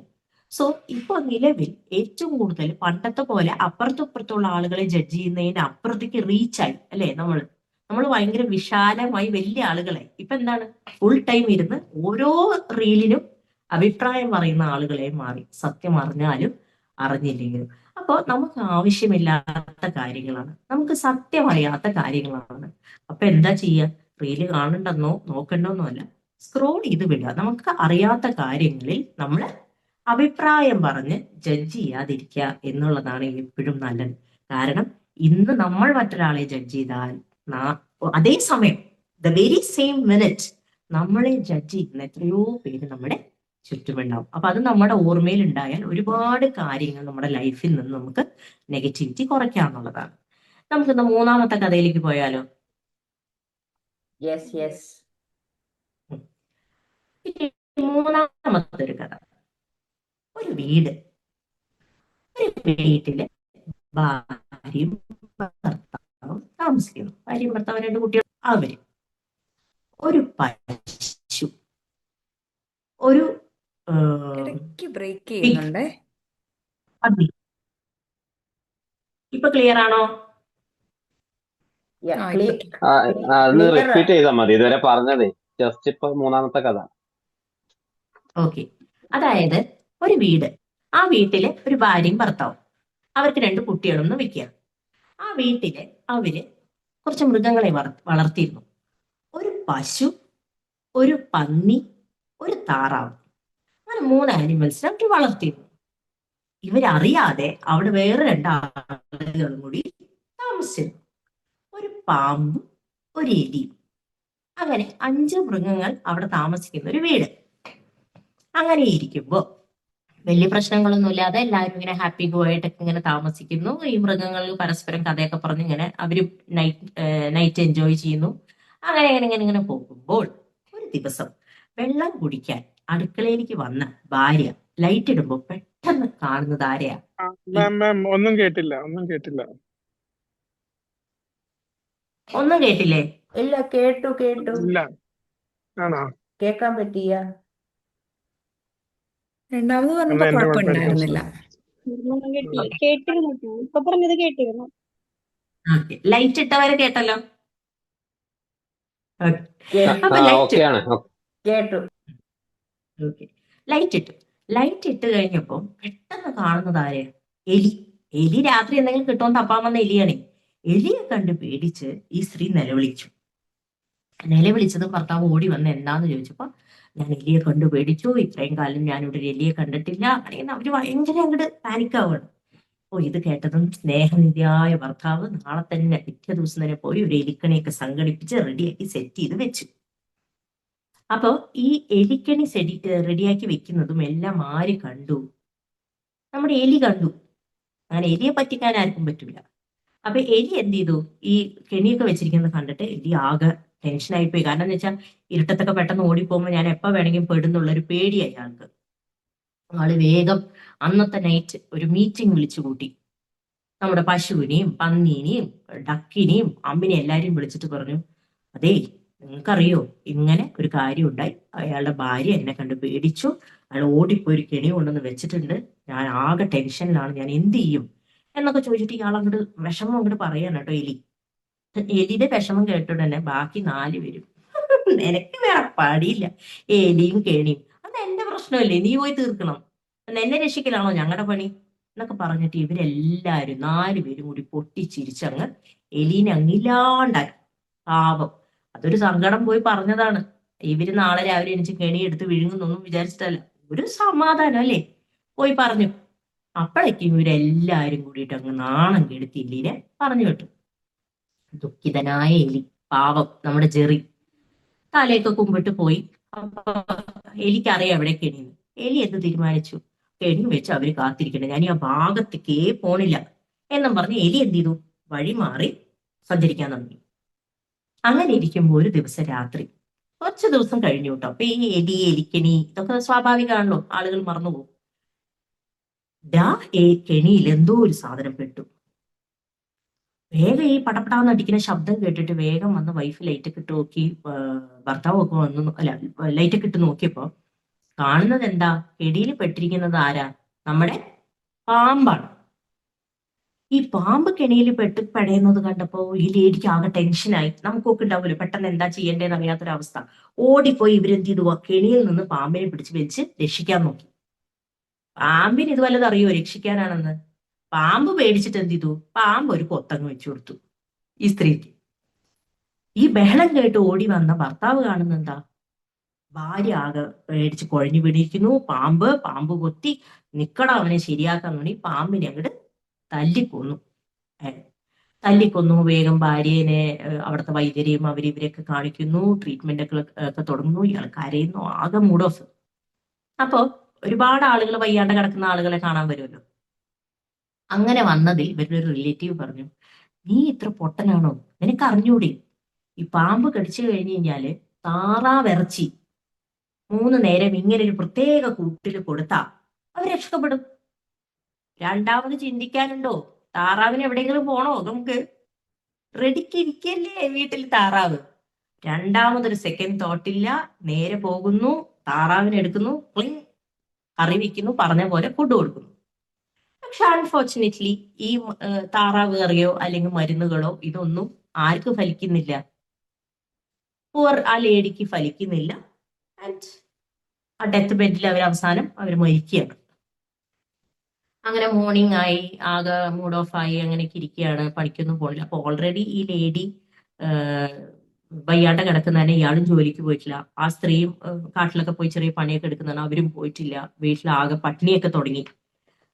സോ ഇപ്പൊ നിലവിൽ ഏറ്റവും കൂടുതൽ പണ്ടത്തെ പോലെ അപ്പുറത്തും ഇപ്പുറത്തുള്ള ആളുകളെ ജഡ്ജ് ചെയ്യുന്നതിന് അപ്പുറത്തേക്ക് റീച്ചായി അല്ലെ. നമ്മൾ ഭയങ്കര വിശാലമായി വലിയ ആളുകളെ. ഇപ്പൊ എന്താണ്, ഫുൾ ടൈം ഇരുന്ന് ഓരോ റീലിലും അഭിപ്രായം പറയുന്ന ആളുകളെ മാറി, സത്യം അറിഞ്ഞാലും അറിഞ്ഞില്ലെങ്കിലും. അപ്പോൾ നമുക്ക് ആവശ്യമില്ലാത്ത കാര്യങ്ങളാണ്, നമുക്ക് സത്യം അറിയാത്ത കാര്യങ്ങളാണ്. അപ്പൊ എന്താ ചെയ്യുക? റീല് കാണണ്ടെന്നോ നോക്കണ്ടെന്നോ അല്ല, സ്ക്രോൾ ചെയ്ത് വിടുക. നമുക്ക് അറിയാത്ത കാര്യങ്ങളിൽ നമ്മൾ അഭിപ്രായം പറഞ്ഞ് ജഡ്ജ് ചെയ്യാതിരിക്കുക എന്നുള്ളതാണ് എപ്പോഴും നല്ലത്. കാരണം ഇന്ന് നമ്മൾ മറ്റൊരാളെ ജഡ്ജ് ചെയ്താൽ അതേ സമയം ദ വെരി സെയിം മിനിറ്റ് നമ്മളെ ജഡ്ജ് ചെയ്യുന്ന എത്രയോ പേര് നമ്മുടെ ചുറ്റുമുണ്ടാവും. അപ്പൊ അത് നമ്മുടെ ഓർമ്മയിൽ ഉണ്ടായാൽ ഒരുപാട് കാര്യങ്ങൾ നമ്മുടെ ലൈഫിൽ നിന്ന് നമുക്ക് നെഗറ്റിവിറ്റി കുറയ്ക്കാന്നുള്ളതാണ്. നമുക്കിന്ന് മൂന്നാമത്തെ കഥയിലേക്ക് പോയാലോ? Yes yes. മൂന്നാമത്തെ ഒരു കഥ, ഒരു വീട്ടില് ഭാര്യയും ഭർത്താവും താമസിക്കുന്നു. ഭാര്യയും ഭർത്താവും 2 കുട്ടികൾ. അവര് ഒരു പശു, ഒരു ബ്രേക്ക് ചെയ്യുന്നുണ്ടേ. പന്നി. ഇപ്പൊ ക്ലിയർ ആണോ? അതൊന്ന് റിപ്പീറ്റ് ചെയ്താൽ മതി, ഇതുവരെ പറഞ്ഞതേ. ജസ്റ്റ് ഇപ്പൊ മൂന്നാമത്തെ കഥ. ഓക്കെ. അതായത് ഒരു വീട്, ആ വീട്ടില് ഒരു ഭാര്യയും ഭർത്താവും, അവർക്ക് 2 കുട്ടികളൊന്നും വെക്കുക. ആ വീട്ടില് അവര് കുറച്ച് മൃഗങ്ങളെ വളർത്തിയിരുന്നു. ഒരു പശു, ഒരു പന്നി, ഒരു താറാവ്. അങ്ങനെ 3 ആനിമൽസിനെ അവർ വളർത്തിയിരുന്നു. ഇവരറിയാതെ അവിടെ വേറെ 2 ആളുകളും കൂടി താമസിച്ചിരുന്നു. ഒരു പാമ്പും ഒരു എലിയും. അങ്ങനെ 5 മൃഗങ്ങൾ അവിടെ താമസിക്കുന്ന ഒരു വീട്. അങ്ങനെ ഇരിക്കുമ്പോ വലിയ പ്രശ്നങ്ങളൊന്നുമില്ലാതെ എല്ലാവരും ഇങ്ങനെ ഹാപ്പി ഗോ ആയിട്ടൊക്കെ ഇങ്ങനെ താമസിക്കുന്നു. ഈ മൃഗങ്ങൾ പരസ്പരം കഥയൊക്കെ പറഞ്ഞ് ഇങ്ങനെ അവര് നൈറ്റ് എൻജോയ് ചെയ്യുന്നു. അങ്ങനെ പോകുമ്പോൾ ഒരു ദിവസം വെള്ളം കുടിക്കാൻ അടുക്കളയിലേക്ക് വന്ന ഭാര്യ ലൈറ്റ് ഇടുമ്പോ പെട്ടെന്ന് കാണുന്നത് ആരെയാ? ഒന്നും കേട്ടില്ല. ഒന്നും കേട്ടില്ലേ? ഇല്ല, കേട്ടു. ഇല്ല. ആണോ? കേക്കാൻ പറ്റിയ. രണ്ടാമത് പറഞ്ഞപ്പോ എന്റെ കുഴപ്പമുണ്ടായിരുന്നില്ല. ഇപ്പൊ പറഞ്ഞത് കേട്ടിരുന്നു. ലൈറ്റ് ഇട്ടവരെ കേട്ടല്ലോ. അപ്പൊ ഓക്കെ ആണ്. കേട്ടു. ലൈറ്റ് ഇട്ട് കഴിഞ്ഞപ്പോ പെട്ടെന്ന് കാണുന്നത് ആരെയാ? എലി രാത്രി എന്തെങ്കിലും കിട്ടുമെന്ന് തപ്പാൻ വന്ന എലിയാണേ. എലിയെ കണ്ട് പേടിച്ച് ഈ സ്ത്രീ നിലവിളിച്ചു. നിലവിളിച്ചതും ഭർത്താവ് ഓടി വന്ന് എന്താന്ന് ചോദിച്ചപ്പോ ഞാൻ എലിയെ കണ്ടു പേടിച്ചു, ഇത്രയും കാലം ഞാനിവിടെ ഒരു എലിയെ കണ്ടിട്ടില്ല. അങ്ങനെ അവര് ഭയങ്കര അങ്ങോട്ട് പാനിക്കാവുകയാണ്. ഓ, ഇത് കേട്ടതും സ്നേഹനിധിയായ ഭർത്താവ് നാളെ തന്നെ പിറ്റേ ദിവസം തന്നെ പോയി ഒരു എലിക്കണിയൊക്കെ സംഘടിപ്പിച്ച് റെഡിയാക്കി സെറ്റ് ചെയ്ത് വെച്ചു. അപ്പൊ ഈ എലിക്കണി റെഡിയാക്കി വെക്കുന്നതും എല്ലാം ആര് കണ്ടു? നമ്മുടെ എലി കണ്ടു. അങ്ങനെ എലിയെ പറ്റിക്കാൻ ആർക്കും പറ്റൂല. അപ്പൊ എലി എന്ത് ചെയ്തു? ഈ കെണിയൊക്കെ വെച്ചിരിക്കുന്നത് കണ്ടിട്ട് എലി ആകെ ടെൻഷനായി പോയി. കാരണം എന്ന് വെച്ചാൽ ഇരുട്ടത്തൊക്കെ പെട്ടെന്ന് ഓടിപ്പോകുമ്പോൾ ഞാൻ എപ്പോ വേണമെങ്കിലും പെടുന്നുള്ള ഒരു പേടിയായി ആൾക്ക്. ആള് വേഗം അന്നത്തെ നൈറ്റ് ഒരു മീറ്റിംഗ് വിളിച്ചു കൂട്ടി. നമ്മുടെ പശുവിനെയും പന്നീനെയും ഡക്കിനെയും അമ്മിനെയും എല്ലാരെയും വിളിച്ചിട്ട് പറഞ്ഞു, അതേ, നിങ്ങൾക്കറിയോ ഇങ്ങനെ ഒരു കാര്യം ഉണ്ടായി, അയാളുടെ ഭാര്യ എന്നെ കണ്ട് പേടിച്ചു, അയാൾ ഓടിപ്പോയി ഒരു കെണി കൊണ്ടുവന്ന് വെച്ചിട്ടുണ്ട്, ഞാൻ ആകെ ടെൻഷനിലാണ്, ഞാൻ എന്ത് ചെയ്യും എന്നൊക്കെ ചോദിച്ചിട്ട് ഇയാൾ അങ്ങോട്ട് വിഷമം അങ്ങോട്ട് പറയാൻ കേട്ടോ എലി. എലിയുടെ വിഷമം കേട്ടിട്ട് തന്നെ ബാക്കി 4 പേരും നിനക്ക് വേറെ പാടിയില്ല, എലിയും കെണിയും അത് എന്റെ പ്രശ്നമല്ലേ, നീ പോയി തീർക്കണം, എന്നെ രക്ഷിക്കലാണോ ഞങ്ങളുടെ പണി എന്നൊക്കെ പറഞ്ഞിട്ട് ഇവരെല്ലാരും 4 പേരും കൂടി പൊട്ടിച്ചിരിച്ചങ്ങ് എലീനെ അങ്ങില്ലാണ്ടാക്കി. പാപം, അതൊരു സങ്കടം പോയി പറഞ്ഞതാണ്. ഇവര് നാളെ രാവിലെ എണീച്ച് കെണിയെടുത്ത് വിഴുങ്ങുന്നൊന്നും വിചാരിച്ചിട്ടല്ല, ഒരു സമാധാനം അല്ലേ, പോയി പറഞ്ഞു. അപ്പോഴേക്കും ഇവരെല്ലാരും കൂടിയിട്ട് അങ്ങ് നാണം കെടുത്തി എലീനെ പറഞ്ഞു വിട്ടു. ദുഃഖിതനായ എലി, പാവം നമ്മുടെ ജെറി, തലയൊക്കെ കുമ്പിട്ട് പോയി. അപ്പൊ എലിക്കറിയാം എവിടെ കെണിന്ന്. എലി എന്ത് തീരുമാനിച്ചു? കെണി വെച്ച് അവര് കാത്തിരിക്കണേ, ഞാൻ ഈ ആ ഭാഗത്തേക്കേ പോണില്ല എന്നും പറഞ്ഞ് എലി എന്ത് ചെയ്തു? വഴി മാറി സഞ്ചരിക്കാൻ തുടങ്ങി. അങ്ങനെ ഇരിക്കുമ്പോൾ ഒരു ദിവസം രാത്രി, കുറച്ച് ദിവസം കഴിഞ്ഞു കേട്ടോ. അപ്പൊ ഈ എലി, എലിക്കെണി ഇതൊക്കെ സ്വാഭാവികമാണല്ലോ, ആളുകൾ മറന്നുപോകും. കെണിയിൽ എന്തോ ഒരു സാധനം പെട്ടു. വേഗം ഈ പടപടാന്ന് അടിക്കുന്ന ശബ്ദം കേട്ടിട്ട് വേഗം വന്ന് വൈഫ് ലൈറ്റൊക്കെ ഇട്ട് നോക്കി. ഭർത്താവ് ഒക്കെ വന്നു, അല്ല, ലൈറ്റൊക്കെ ഇട്ട് നോക്കിയപ്പോ കാണുന്നത് എന്താ? കെണിയിൽ പെട്ടിരിക്കുന്നത് ആരാ? നമ്മുടെ പാമ്പാണ്. ഈ പാമ്പ് കെണിയിൽ പെട്ട് പടയുന്നത് കണ്ടപ്പോ ഈ ലേഡിക്ക് ആകെ ടെൻഷനായി. നമുക്കൊക്കെ ഉണ്ടാവില്ല പെട്ടെന്ന് എന്താ ചെയ്യേണ്ടതെന്ന് അറിയാത്തൊരവസ്ഥ. ഓടിപ്പോയി ഇവരെന്ത് ചെയ്തു? ആ കെണിയിൽ നിന്ന് പാമ്പിനെ പിടിച്ച് വെച്ച് രക്ഷിക്കാൻ നോക്കി. പാമ്പിന് ഇത് വല്ലതും അറിയോ രക്ഷിക്കാനാണെന്ന്? പാമ്പ് പേടിച്ചിട്ട് എന്ത് ചെയ്തു? പാമ്പ് ഒരു കൊത്തങ്ങ് വെച്ചു കൊടുത്തു ഈ സ്ത്രീക്ക്. ഈ ബഹളം കേട്ട് ഓടി വന്ന ഭർത്താവ് കാണുന്ന എന്താ? ഭാര്യ ആകെ പേടിച്ച് കുഴഞ്ഞു വീണിരിക്കുന്നു. പാമ്പ് കൊത്തി, നിക്കട അവനെ ശരിയാക്കാൻ വേണ്ടി പാമ്പിനെ അങ്ങോട്ട് തല്ലിക്കൊന്നു. തല്ലിക്കൊന്നു. വേഗം ഭാര്യനെ അവിടുത്തെ വൈദ്യരെയും ഇവരെയൊക്കെ കാണിക്കുന്നു. ട്രീറ്റ്മെന്റ് ഒക്കെ തുടങ്ങുന്നു. ഇയാൾ കരയുന്നു, ആകെ മൂഡ് ഓഫ്. അപ്പോ ഒരുപാട് ആളുകൾ വയ്യാണ്ട് കിടക്കുന്ന ആളുകളെ കാണാൻ വരുമല്ലോ. അങ്ങനെ വന്നതിൽ ഇവരുടെ ഒരു റിലേറ്റീവ് പറഞ്ഞു, നീ ഇത്ര പൊട്ടനാണോ? നിനക്ക് അറിഞ്ഞൂടെ ഈ പാമ്പ് കടിച്ചു കഴിഞ്ഞു കഴിഞ്ഞാല് താറാവിറച്ചി 3 നേരം ഇങ്ങനെ ഒരു പ്രത്യേക കൂട്ടിൽ കൊടുത്താ അവർ രക്ഷപ്പെടും. രണ്ടാമത് ചിന്തിക്കാനുണ്ടോ? താറാവിന് എവിടെയെങ്കിലും പോണോ? നമുക്ക് റെഡിക്ക് ഇരിക്കല്ലേ വീട്ടിൽ താറാവ്. രണ്ടാമതൊരു സെക്കൻഡ് തോട്ടില്ല, നേരെ പോകുന്നു, താറാവിനെ എടുക്കുന്നു, കറി വെക്കുന്നു, പറഞ്ഞ പോലെ ഫുഡ് കൊടുക്കുന്നു. പക്ഷെ അൺഫോർച്ചുനേറ്റ്ലി ഈ താറാവ് കറിയോ അല്ലെങ്കിൽ മരുന്നുകളോ ഇതൊന്നും ആർക്ക് ഫലിക്കുന്നില്ല? ആ ലേഡിക്ക് ഫലിക്കുന്നില്ല. ആൻഡ് ആ ഡെത്ത് ബെഡിൽ അവസാനം അവർ മരിക്കുകയാണ്. അങ്ങനെ മോർണിംഗ് ആയി, ആകെ മൂഡ് ഓഫ് ആയി, അങ്ങനെയൊക്കെ ഇരിക്കുകയാണ്, പണിക്കൊന്നും പോണില്ല. അപ്പൊ ഓൾറെഡി ഈ ലേഡി വയ്യാണ്ട് കിടക്കുന്നതന്നെ, ഇയാളും ജോലിക്ക് പോയിട്ടില്ല. ആ സ്ത്രീയും കാട്ടിലൊക്കെ പോയി ചെറിയ പണിയൊക്കെ എടുക്കുന്നതാണ്, അവരും പോയിട്ടില്ല. വീട്ടിലാകെ പട്ടിണിയൊക്കെ തുടങ്ങി.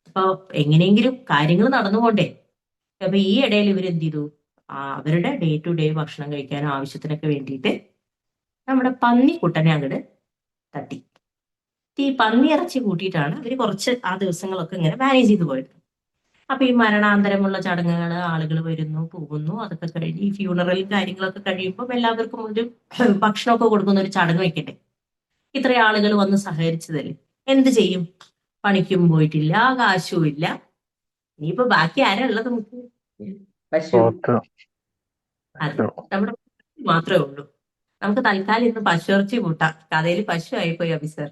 അപ്പൊ എങ്ങനെയെങ്കിലും കാര്യങ്ങൾ നടന്നു പോണ്ടേ. അപ്പൊ ഈ ഇടയിൽ ഇവരെന്ത് ചെയ്തു? അവരുടെ ഡേ ടു ഡേ ഭക്ഷണം കഴിക്കാനും ആവശ്യത്തിനൊക്കെ വേണ്ടിയിട്ട് നമ്മുടെ പന്നിക്കുട്ടനെ അങ്ങോട്ട് തട്ടി. ഈ പന്നി ഇറച്ചി കൂട്ടിയിട്ടാണ് ഇവര് കുറച്ച് ആ ദിവസങ്ങളൊക്കെ ഇങ്ങനെ മാനേജ് ചെയ്തു പോയത്. അപ്പൊ ഈ മരണാന്തരമുള്ള ചടങ്ങുകൾ, ആളുകൾ വരുന്നു പോകുന്നു, അതൊക്കെ കഴിഞ്ഞ് ഈ ഫ്യൂണറലും കാര്യങ്ങളൊക്കെ കഴിയുമ്പോൾ എല്ലാവർക്കും ഒരു ഭക്ഷണമൊക്കെ കൊടുക്കുന്ന ഒരു ചടങ്ങ് വെക്കട്ടെ. ഇത്രയും ആളുകൾ വന്ന് സഹകരിച്ചതല്ലേ, എന്ത് ചെയ്യും? പണിക്കും പോയിട്ടില്ല, കാശും ഇല്ല. ഇനിയിപ്പോ ബാക്കി ആരാ ഉള്ളത് നമുക്ക്? പശു. അതെ, നമ്മുടെ മാത്രമേ ഉള്ളൂ. നമുക്ക് തൽക്കാലം ഇന്ന് പശുയിറച്ചി കൂട്ടാം. കഥയിൽ പശു ആയിപ്പോയി അഭിസർ.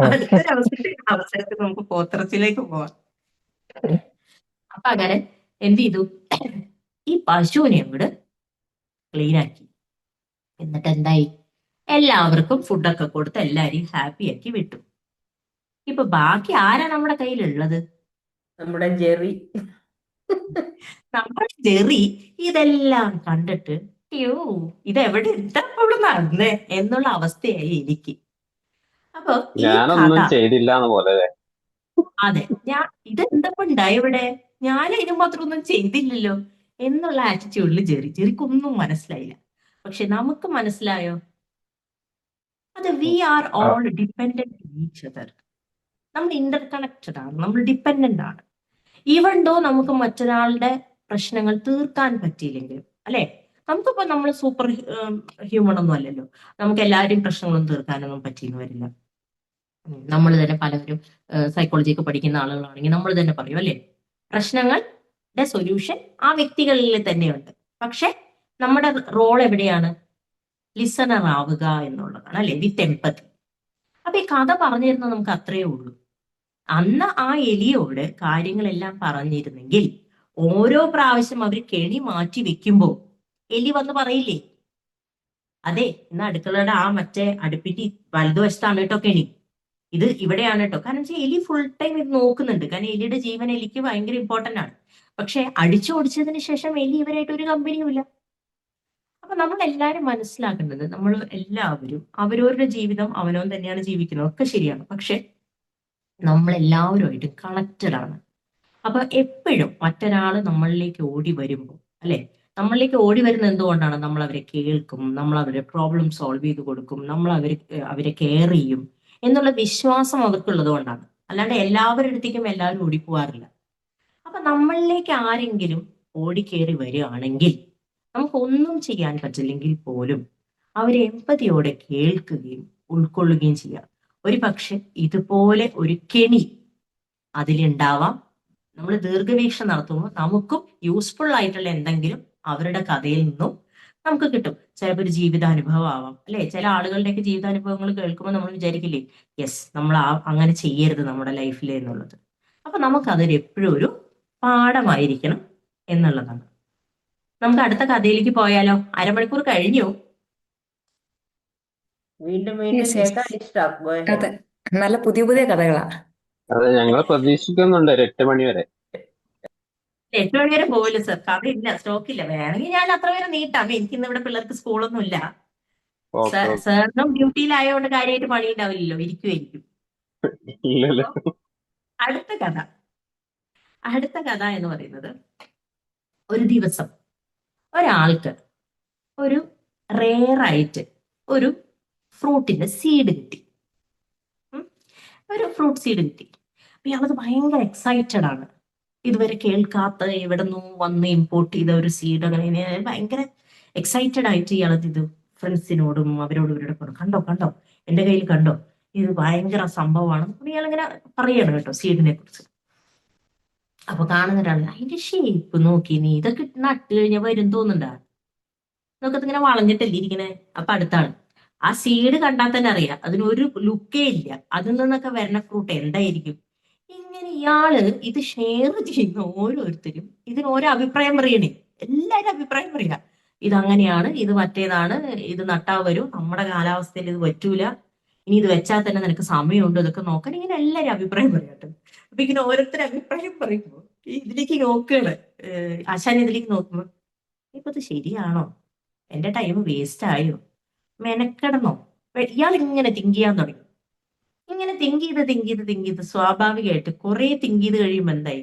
അടുത്തൊരു അവസരത്തിൽ നമുക്ക് പോത്തിറച്ചിയിലേക്ക് പോവാം. അപ്പൊ അങ്ങനെ എന്ത് ചെയ്തു? ഈ പശുവിനെ അങ്ങോട്ട് ക്ലീൻ ആക്കി. എന്നിട്ട് എന്തായി? എല്ലാവർക്കും ഫുഡൊക്കെ കൊടുത്ത് എല്ലാരെയും ഹാപ്പി ആക്കി വിട്ടു. ഇപ്പൊ ബാക്കി ആരാ നമ്മുടെ കയ്യിലുള്ളത്? നമ്മുടെ ജെറി. നമ്മുടെ ജെറി ഇതെല്ലാം കണ്ടിട്ട് അയ്യോ ഇതെവിടെ എന്താ ഇവിടെ നടന്നേ എന്നുള്ള അവസ്ഥയായി എനിക്ക്. അപ്പൊ ഈ കഥ, ഞാനൊന്നും ചെയ്തില്ല എന്ന് പോലെ. അതെ, ഇതെന്താ ഉണ്ടായി ഇവിടെ, ഞാൻ അതിന് മാത്രം ഒന്നും ചെയ്തില്ലല്ലോ എന്നുള്ള ആറ്റിറ്റ്യൂഡിൽ ജെറിക്കൊന്നും മനസ്സിലായില്ല. പക്ഷെ നമുക്ക് മനസ്സിലായോ, അത് we are all dependent each other. നമ്മൾ ഇന്റർ കണക്റ്റഡ് ആണ്, നമ്മൾ ഡിപ്പെൻഡന്റ് ആണ്. ഈവൻ ദോ നമുക്ക് മറ്റൊരാളുടെ പ്രശ്നങ്ങൾ തീർക്കാൻ പറ്റിയില്ലെങ്കിലും, അല്ലെ, നമുക്കിപ്പോ നമ്മൾ സൂപ്പർ ഹ്യൂമൺ ഒന്നും അല്ലല്ലോ, നമുക്ക് എല്ലാവരും പ്രശ്നങ്ങളും തീർക്കാനൊന്നും പറ്റിയെന്ന് വരില്ല. നമ്മൾ തന്നെ പലവരും സൈക്കോളജി ഒക്കെ പഠിക്കുന്ന ആളുകളാണെങ്കിൽ നമ്മൾ തന്നെ പറയും, അല്ലെ, പ്രശ്നങ്ങളുടെ സൊല്യൂഷൻ ആ വ്യക്തികളിൽ തന്നെയുണ്ട്. പക്ഷെ നമ്മുടെ റോൾ എവിടെയാണ്? ലിസണർ ആവുക എന്നുള്ളതാണ്, അല്ലെ, വിത്ത് എംപതി. അപ്പൊ ഈ കഥ പറഞ്ഞു തരുന്നത് നമുക്ക് അത്രയേ ഉള്ളൂ. അന്ന് ആ എലിയോട് കാര്യങ്ങളെല്ലാം പറഞ്ഞിരുന്നെങ്കിൽ ഓരോ പ്രാവശ്യം അവർ കെണി മാറ്റി വെക്കുമ്പോ എലി വന്ന് പറയില്ലേ, അതെ ഇന്ന് അടുക്കളയുടെ ആ മറ്റേ അടുപ്പിന്റെ വലതുവശത്താണ് കേട്ടോ കെണി, ഇത് ഇവിടെയാണ് കേട്ടോ. കാരണം വെച്ചാൽ എലി ഫുൾ ടൈം ഇത് നോക്കുന്നുണ്ട്. കാരണം എലിയുടെ ജീവൻ എലിക്ക് ഭയങ്കര ഇമ്പോർട്ടന്റ് ആണ്. പക്ഷെ അടിച്ചോടിച്ചതിന് ശേഷം എലി ഇവരായിട്ട് ഒരു കമ്പനിയും ഇല്ല. അപ്പൊ നമ്മൾ എല്ലാവരും മനസ്സിലാക്കേണ്ടത്, നമ്മൾ എല്ലാവരും അവരവരുടെ ജീവിതം അവനവൻ തന്നെയാണ് ജീവിക്കുന്നത്, ഒക്കെ ശരിയാണ്. പക്ഷെ നമ്മൾ എല്ലാവരുമായിട്ട് കണക്റ്റഡ് ആണ്. അപ്പൊ എപ്പോഴും മറ്റൊരാള് നമ്മളിലേക്ക് ഓടി വരുമ്പോൾ, അല്ലെ, നമ്മളിലേക്ക് ഓടി വരുന്നത് എന്തുകൊണ്ടാണ്? നമ്മൾ അവരെ കേൾക്കും, നമ്മൾ അവരെ പ്രോബ്ലം സോൾവ് ചെയ്ത് കൊടുക്കും, നമ്മൾ അവരെ കെയർ ചെയ്യും എന്നുള്ള വിശ്വാസം അവർക്കുള്ളത് കൊണ്ടാണ്. അല്ലാണ്ട് എല്ലാവരുടെ അടുത്തേക്കും എല്ലാവരും ഓടിപ്പോവാറില്ല. അപ്പൊ നമ്മളിലേക്ക് ആരെങ്കിലും ഓടിക്കേറി വരികയാണെങ്കിൽ നമുക്കൊന്നും ചെയ്യാൻ പറ്റില്ലെങ്കിൽ പോലും അവരെ എമ്പതിയോടെ കേൾക്കുകയും ഉൾക്കൊള്ളുകയും ചെയ്യുക. ഒരു പക്ഷെ ഇതുപോലെ ഒരു കെണി അതിലുണ്ടാവാം. നമ്മൾ ദീർഘവീക്ഷണം നടത്തുമ്പോൾ നമുക്കും യൂസ്ഫുൾ ആയിട്ടുള്ള എന്തെങ്കിലും അവരുടെ കഥയിൽ നിന്നും നമുക്ക് കിട്ടും. ചിലപ്പോൾ ഒരു ജീവിതാനുഭവം ആവാം, അല്ലെ. ചില ആളുകളുടെയൊക്കെ ജീവിതാനുഭവങ്ങൾ കേൾക്കുമ്പോൾ നമ്മൾ വിചാരിക്കില്ലേ, യെസ്, നമ്മൾ അങ്ങനെ ചെയ്യരുത് നമ്മുടെ ലൈഫിൽ എന്നുള്ളത്. അപ്പൊ നമുക്കതൊരു എപ്പോഴും ഒരു പാഠമായിരിക്കണം എന്നുള്ളതാണ്. നമുക്ക് അടുത്ത കഥയിലേക്ക് പോയാലോ? അരമണിക്കൂർ കഴിഞ്ഞു. വീണ്ടും വീണ്ടും Yes, yes. കേൾക്കാൻ ഇഷ്ടം. കഥ നല്ല പുതിയ പുതിയ കഥകളാ. അത് ഞങ്ങൾ പ്രതീക്ഷിക്കുന്നുണ്ട് ഒരു 8 മണി വരെ. 8 മണി വരെ പോവില്ല സർ, കഥയില്ല, സ്റ്റോക്കില്ല. വേണമെങ്കിൽ ഞാൻ അത്ര വരെ നീട്ടാം. എനിക്കിന്ന് ഇവിടെ പിള്ളേർക്ക് സ്കൂളൊന്നും ഇല്ല. ഓക്കെ സാറിനും ഡ്യൂട്ടിയിലായതുകൊണ്ട് കാര്യമായിട്ട് പണി ഉണ്ടാവില്ലല്ലോ, ഇരിക്കുമായിരിക്കും. ഇല്ലല്ലോ. അടുത്ത കഥ എന്ന് പറയുന്നത്, ഒരു ദിവസം ഒരാൾക്ക് ഒരു റെയറായിട്ട് ഒരു ഫ്രൂട്ടിന്റെ സീഡ് കിട്ടി. ഒരു ഫ്രൂട്ട് സീഡ് കിട്ടി. അപ്പൊ ഇയാളത് ഭയങ്കര എക്സൈറ്റഡ് ആണ്. ഇതുവരെ കേൾക്കാത്ത, എവിടെ നിന്നും വന്ന് ഇമ്പോർട്ട് ചെയ്ത ഒരു സീഡ്, അങ്ങനെ ഭയങ്കര എക്സൈറ്റഡ് ആയിട്ട് ഇയാളത് ഇത് ഫ്രണ്ട്സിനോടും അവരോടും ഇവരോടും പറഞ്ഞു, കണ്ടോ എന്റെ കയ്യിൽ കണ്ടോ, ഇത് ഭയങ്കര സംഭവമാണ്. ഇയാളിങ്ങനെ പറയാണ് കേട്ടോ സീഡിനെ കുറിച്ച്. അപ്പൊ കാണുന്ന ഒരാൾ, അതിന്റെ ഷേപ്പ് നോക്കി, നീ ഇതൊക്കെ നട്ട് കഴിഞ്ഞാൽ വരും തോന്നുന്നുണ്ടാ, നോക്കത്ത് ഇങ്ങനെ വളഞ്ഞിട്ടല്ലേ ഇരിക്കണേ. അപ്പൊ അടുത്താണ്, ആ സീഡ് കണ്ടാൽ തന്നെ അറിയാം അതിനൊരു ലുക്കേ ഇല്ല, അതിൽ നിന്നൊക്കെ വരുന്ന ഫ്രൂട്ട് എന്തായിരിക്കും. ഇങ്ങനെ ഇയാള് ഇത് ഷെയർ ചെയ്യുന്ന ഓരോരുത്തരും ഇതിന് ഓരോ അഭിപ്രായം പറയണേ. എല്ലാരും അഭിപ്രായം പറയാ, ഇത് അങ്ങനെയാണ്, ഇത് മറ്റേതാണ്, ഇത് നട്ടാ വരും, നമ്മുടെ കാലാവസ്ഥയിൽ ഇത് പറ്റൂല, ഇനി ഇത് വെച്ചാൽ തന്നെ നിനക്ക് സമയമുണ്ട്, ഇതൊക്കെ നോക്കാൻ. ഇങ്ങനെ എല്ലാരും അഭിപ്രായം പറയാട്ടെ. അപ്പൊ ഇങ്ങനെ ഓരോരുത്തരും അഭിപ്രായം പറയുമ്പോ ഇതിലേക്ക് നോക്കുകയാണ്, ആശാൻ ഇതിലേക്ക് നോക്കുമ്പോ, ഇപ്പൊ ഇത് ശരിയാണോ, എന്റെ ടൈം വേസ്റ്റ് ആയോ, മെനക്കെടണോ? ഇയാൾ ഇങ്ങനെ തിങ്ക് ചെയ്യാൻ തുടങ്ങി. ഇങ്ങനെ തിങ്ക് ചെയ്ത് സ്വാഭാവികമായിട്ട് കുറെ തിങ്ക് ചെയ്ത് കഴിയുമ്പോ എന്തായി,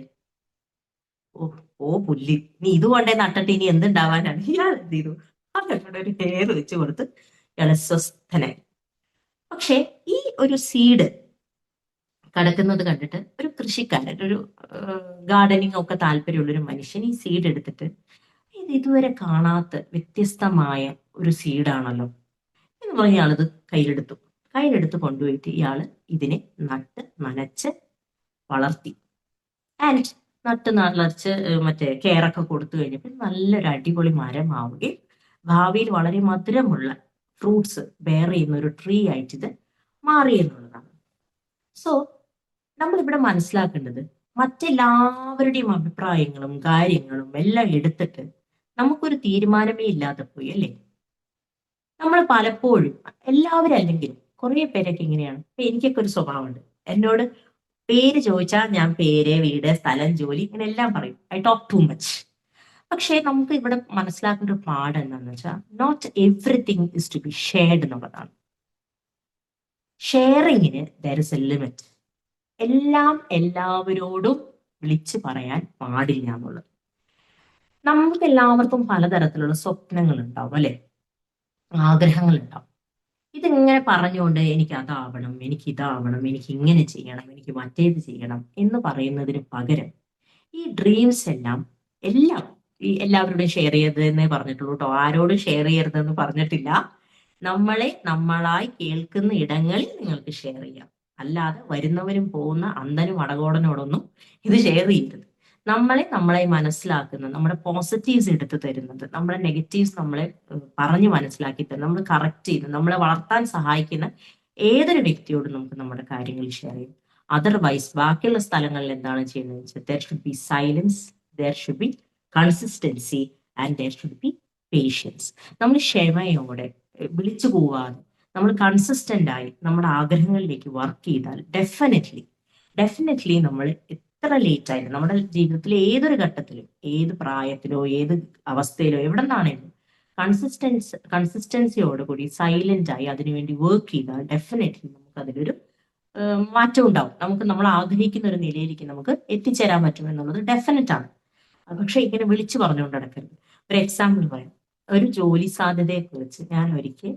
ഓ പുല്ല്, നീ ഇത് കൊണ്ടേ നട്ടിട്ട് ഇനി എന്തുണ്ടാവാനാണ്. ഇയാൾ എന്ത് ചെയ്തു, അതവിടെ ഒരു ഹെയർ വെച്ച് കൊടുത്ത് ഇയാളെ സ്വസ്ഥനായി. പക്ഷെ ഈ ഒരു സീഡ് കിടക്കുന്നത് കണ്ടിട്ട് ഒരു കൃഷിക്കാരൻ, ഒരു ഗാർഡനിങ് ഒക്കെ താല്പര്യമുള്ളൊരു മനുഷ്യൻ ഈ സീഡ് എടുത്തിട്ട്, ഇത് ഇതുവരെ കാണാത്ത വ്യത്യസ്തമായ ഒരു സീഡാണല്ലോ എന്ന് പറഞ്ഞ് ഇയാളിത് കയ്യിലെടുത്ത് കൊണ്ടുപോയിട്ട് ഇയാള് ഇതിനെ നട്ട് നനച്ച് വളർത്തി. ആൻഡ് നട്ട് നനച്ച് മറ്റേ കെയറൊക്കെ കൊടുത്തു കഴിഞ്ഞപ്പോൾ നല്ലൊരു അടിപൊളി മരമാവുകയും ഭാവിയിൽ വളരെ മധുരമുള്ള ഫ്രൂട്ട്സ് ബെയർ ചെയ്യുന്ന ഒരു ട്രീ ആയിട്ട് ഇത് മാറി എന്നുള്ളതാണ്. സോ നമ്മളിവിടെ മനസ്സിലാക്കേണ്ടത്, മറ്റെല്ലാവരുടെയും അഭിപ്രായങ്ങളും കാര്യങ്ങളും എല്ലാം എടുത്തിട്ട് നമുക്കൊരു തീരുമാനമേ ഇല്ലാതെ പോയി, അല്ലേ. നമ്മൾ പലപ്പോഴും, എല്ലാവരും അല്ലെങ്കിലും കുറെ പേരൊക്കെ ഇങ്ങനെയാണ്. ഇപ്പൊ എനിക്കൊക്കെ ഒരു സ്വഭാവമുണ്ട്, എന്നോട് പേര് ചോദിച്ചാൽ ഞാൻ പേര്, വീട്, സ്ഥലം, ജോലി ഇങ്ങനെ എല്ലാം പറയും. I talk too much. പക്ഷേ നമുക്ക് ഇവിടെ മനസ്സിലാക്കേണ്ട ഒരു പാഠം എന്താണെന്ന് വെച്ചാൽ not everything is to be shared എന്നുള്ളതാണ്. ഷെയറിങ്ങിന് ദർ ഇസ് എ ലിമിറ്റ്. എല്ലാം എല്ലാവരോടും വിളിച്ചു പറയാൻ പാടില്ല എന്നുള്ളത്. നമുക്ക് എല്ലാവർക്കും പലതരത്തിലുള്ള സ്വപ്നങ്ങൾ ഉണ്ടാവും അല്ലെ, ആഗ്രഹങ്ങൾ ഉണ്ടാവും. ഇതിങ്ങനെ പറഞ്ഞുകൊണ്ട് എനിക്ക് അതാവണം, എനിക്ക് ഇതാവണം, എനിക്ക് ഇങ്ങനെ ചെയ്യണം, എനിക്ക് മറ്റേത് ചെയ്യണം എന്ന് പറയുന്നതിന് പകരം ഈ ഡ്രീംസ് എല്ലാം ഈ എല്ലാവരോടും ഷെയർ ചെയ്യരുതെന്നേ പറഞ്ഞിട്ടുള്ളൂ കേട്ടോ. ആരോടും ഷെയർ ചെയ്യരുതെന്ന് പറഞ്ഞിട്ടില്ല. നമ്മളായി കേൾക്കുന്ന ഇടങ്ങളിൽ നിങ്ങൾക്ക് ഷെയർ ചെയ്യാം. അല്ലാതെ വരുന്നവരും പോകുന്ന അന്ധനും അടകോടനോടൊന്നും ഇത് ഷെയർ ചെയ്യരുത്. നമ്മളെ മനസ്സിലാക്കുന്ന, നമ്മുടെ പോസിറ്റീവ്സ് എടുത്തു തരുന്നത്, നമ്മുടെ നെഗറ്റീവ്സ് നമ്മളെ പറഞ്ഞ് മനസ്സിലാക്കി തരുന്നത്, നമ്മൾ കറക്റ്റ് ചെയ്യുന്നത്, നമ്മളെ വളർത്താൻ സഹായിക്കുന്ന ഏതൊരു വ്യക്തിയോടും നമുക്ക് നമ്മുടെ കാര്യങ്ങൾ ഷെയർ ചെയ്യും. അതർവൈസ് ബാക്കിയുള്ള സ്ഥലങ്ങളിൽ എന്താണ് ചെയ്യുന്നത് വെച്ചാൽ there should be silence, there should be consistency and there should be patience. നമ്മൾ ക്ഷമയോടെ വിളിച്ചു പോവാതെ നമ്മൾ കൺസിസ്റ്റന്റ് ആയി നമ്മുടെ ആഗ്രഹങ്ങളിലേക്ക് വർക്ക് ചെയ്താൽ ഡെഫിനറ്റ്ലി നമ്മൾ എത്ര ലേറ്റ് ആയാലും നമ്മുടെ ജീവിതത്തിലെ ഏതൊരു ഘട്ടത്തിലും, ഏത് പ്രായത്തിലോ ഏത് അവസ്ഥയിലോ എവിടെ നിന്നാണെങ്കിലും കൺസിസ്റ്റൻസിയോടുകൂടി സൈലന്റ് ആയി അതിനുവേണ്ടി വർക്ക് ചെയ്താൽ ഡെഫിനറ്റ്ലി നമുക്ക് അതിലൊരു മാറ്റം ഉണ്ടാവും. നമ്മൾ ആഗ്രഹിക്കുന്ന ഒരു നിലയിലേക്ക് നമുക്ക് എത്തിച്ചേരാൻ പറ്റും എന്നുള്ളത് ഡെഫിനറ്റ് ആണ്. പക്ഷെ ഇങ്ങനെ വിളിച്ചു പറഞ്ഞുകൊണ്ട് നടക്കരുത്. ഒരു എക്സാമ്പിൾ പറയാം. ഒരു ജോലി സാധ്യതയെ കുറിച്ച് ഞാൻ ഒരിക്കൽ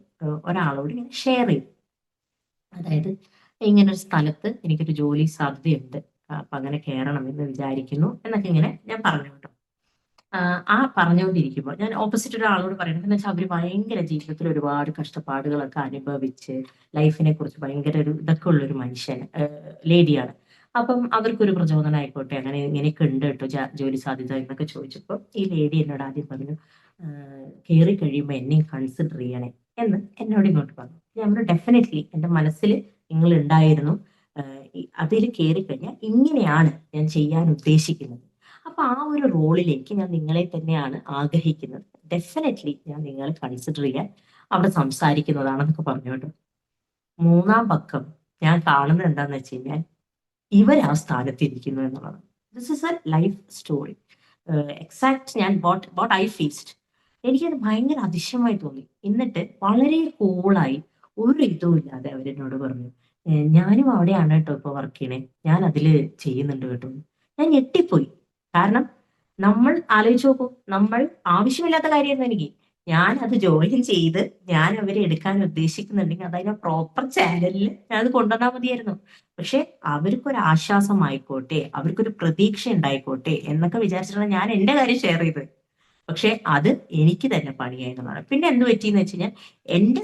ഒരാളോട് ഇങ്ങനെ ഷെയർ ചെയ്തു. അതായത് ഇങ്ങനെ ഒരു സ്ഥലത്ത് എനിക്കൊരു ജോലി സാധ്യതയുണ്ട്, അപ്പൊ അങ്ങനെ കയറണം എന്ന് വിചാരിക്കുന്നു എന്നൊക്കെ ഇങ്ങനെ ഞാൻ പറഞ്ഞു കേട്ടോ. പറഞ്ഞുകൊണ്ടിരിക്കുമ്പോൾ ഞാൻ ഓപ്പോസിറ്റ് ഒരാളോട് പറയുന്നത് എന്ന് വെച്ചാൽ അവര് ഭയങ്കര ജീവിതത്തിൽ ഒരുപാട് കഷ്ടപ്പാടുകളൊക്കെ അനുഭവിച്ച് ലൈഫിനെ കുറിച്ച് ഭയങ്കര ഒരു ഇതൊക്കെ ഉള്ളൊരു മനുഷ്യൻ, ലേഡിയാണ്. അപ്പം അവർക്കൊരു പ്രചോദനം ആയിക്കോട്ടെ, അങ്ങനെ ഇങ്ങനെയൊക്കെ ഉണ്ട് കേട്ടോ ജോലി സാധ്യത എന്നൊക്കെ ചോദിച്ചപ്പോൾ ഈ ലേഡി എന്നോട് ആദ്യം പറഞ്ഞു, കയറി കഴിയുമ്പോൾ എന്നെയും കൺസിഡർ ചെയ്യണേ എന്ന് എന്നോട് ഇങ്ങോട്ട് പറഞ്ഞു. ഞാൻ ഡെഫിനറ്റ്ലി എൻ്റെ മനസ്സിൽ നിങ്ങൾ ഉണ്ടായിരുന്നു, അതിൽ കയറി കഴിഞ്ഞാൽ ഇങ്ങനെയാണ് ഞാൻ ചെയ്യാൻ ഉദ്ദേശിക്കുന്നത്. അപ്പൊ ആ ഒരു റോളിലേക്ക് ഞാൻ നിങ്ങളെ തന്നെയാണ് ആഗ്രഹിക്കുന്നത്. ഡെഫിനറ്റ്ലി ഞാൻ നിങ്ങളെ കൺസിഡർ ചെയ്യാൻ അവിടെ സംസാരിക്കുന്നതാണെന്നൊക്കെ പറഞ്ഞു കേട്ടോ. മൂന്നാം പക്കം ഞാൻ കാണുന്നത് എന്താന്ന് വെച്ച് കഴിഞ്ഞാൽ ഇവർ ആ സ്ഥാനത്ത് ഇരിക്കുന്നു എന്നുള്ളതാണ്. This is A life story. Exact ഞാൻ വാട്ട് ഐ ഫേസ്ഡ്. എനിക്കത് ഭയങ്കര അതിശയമായി തോന്നി. എന്നിട്ട് വളരെ കൂളായി ഒരു ഇതും ഇല്ലാതെ അവരെന്നോട് പറഞ്ഞു, ഞാനും അവിടെയാണ് കേട്ടോ ഇപ്പൊ വർക്ക് ചെയ്യണേ, ഞാൻ അതില് ചെയ്യുന്നുണ്ട് കേട്ടോ. ഞാൻ ഞെട്ടിപ്പോയി. കാരണം നമ്മൾ ആലോചിച്ച് നോക്കൂ, നമ്മൾ ആവശ്യമില്ലാത്ത കാര്യമായിരുന്നു എനിക്ക്. ഞാൻ അത് ജോയിൻ ചെയ്ത് ഞാൻ അവരെ എടുക്കാൻ ഉദ്ദേശിക്കുന്നുണ്ടെങ്കിൽ അതായത് പ്രോപ്പർ ചാനലിൽ ഞാൻ അത് കൊണ്ടുവന്നാൽ മതിയായിരുന്നു. പക്ഷെ അവർക്കൊരു ആശ്വാസമായിക്കോട്ടെ, അവർക്കൊരു പ്രതീക്ഷ ഉണ്ടായിക്കോട്ടെ എന്നൊക്കെ വിചാരിച്ചിട്ടാണ് ഞാൻ എന്റെ കാര്യം ഷെയർ ചെയ്തത്. പക്ഷെ അത് എനിക്ക് തന്നെ പണിയായി എന്നുള്ളതാണ്. പിന്നെ എന്ത് പറ്റിയെന്ന് വെച്ച് കഴിഞ്ഞാൽ എന്റെ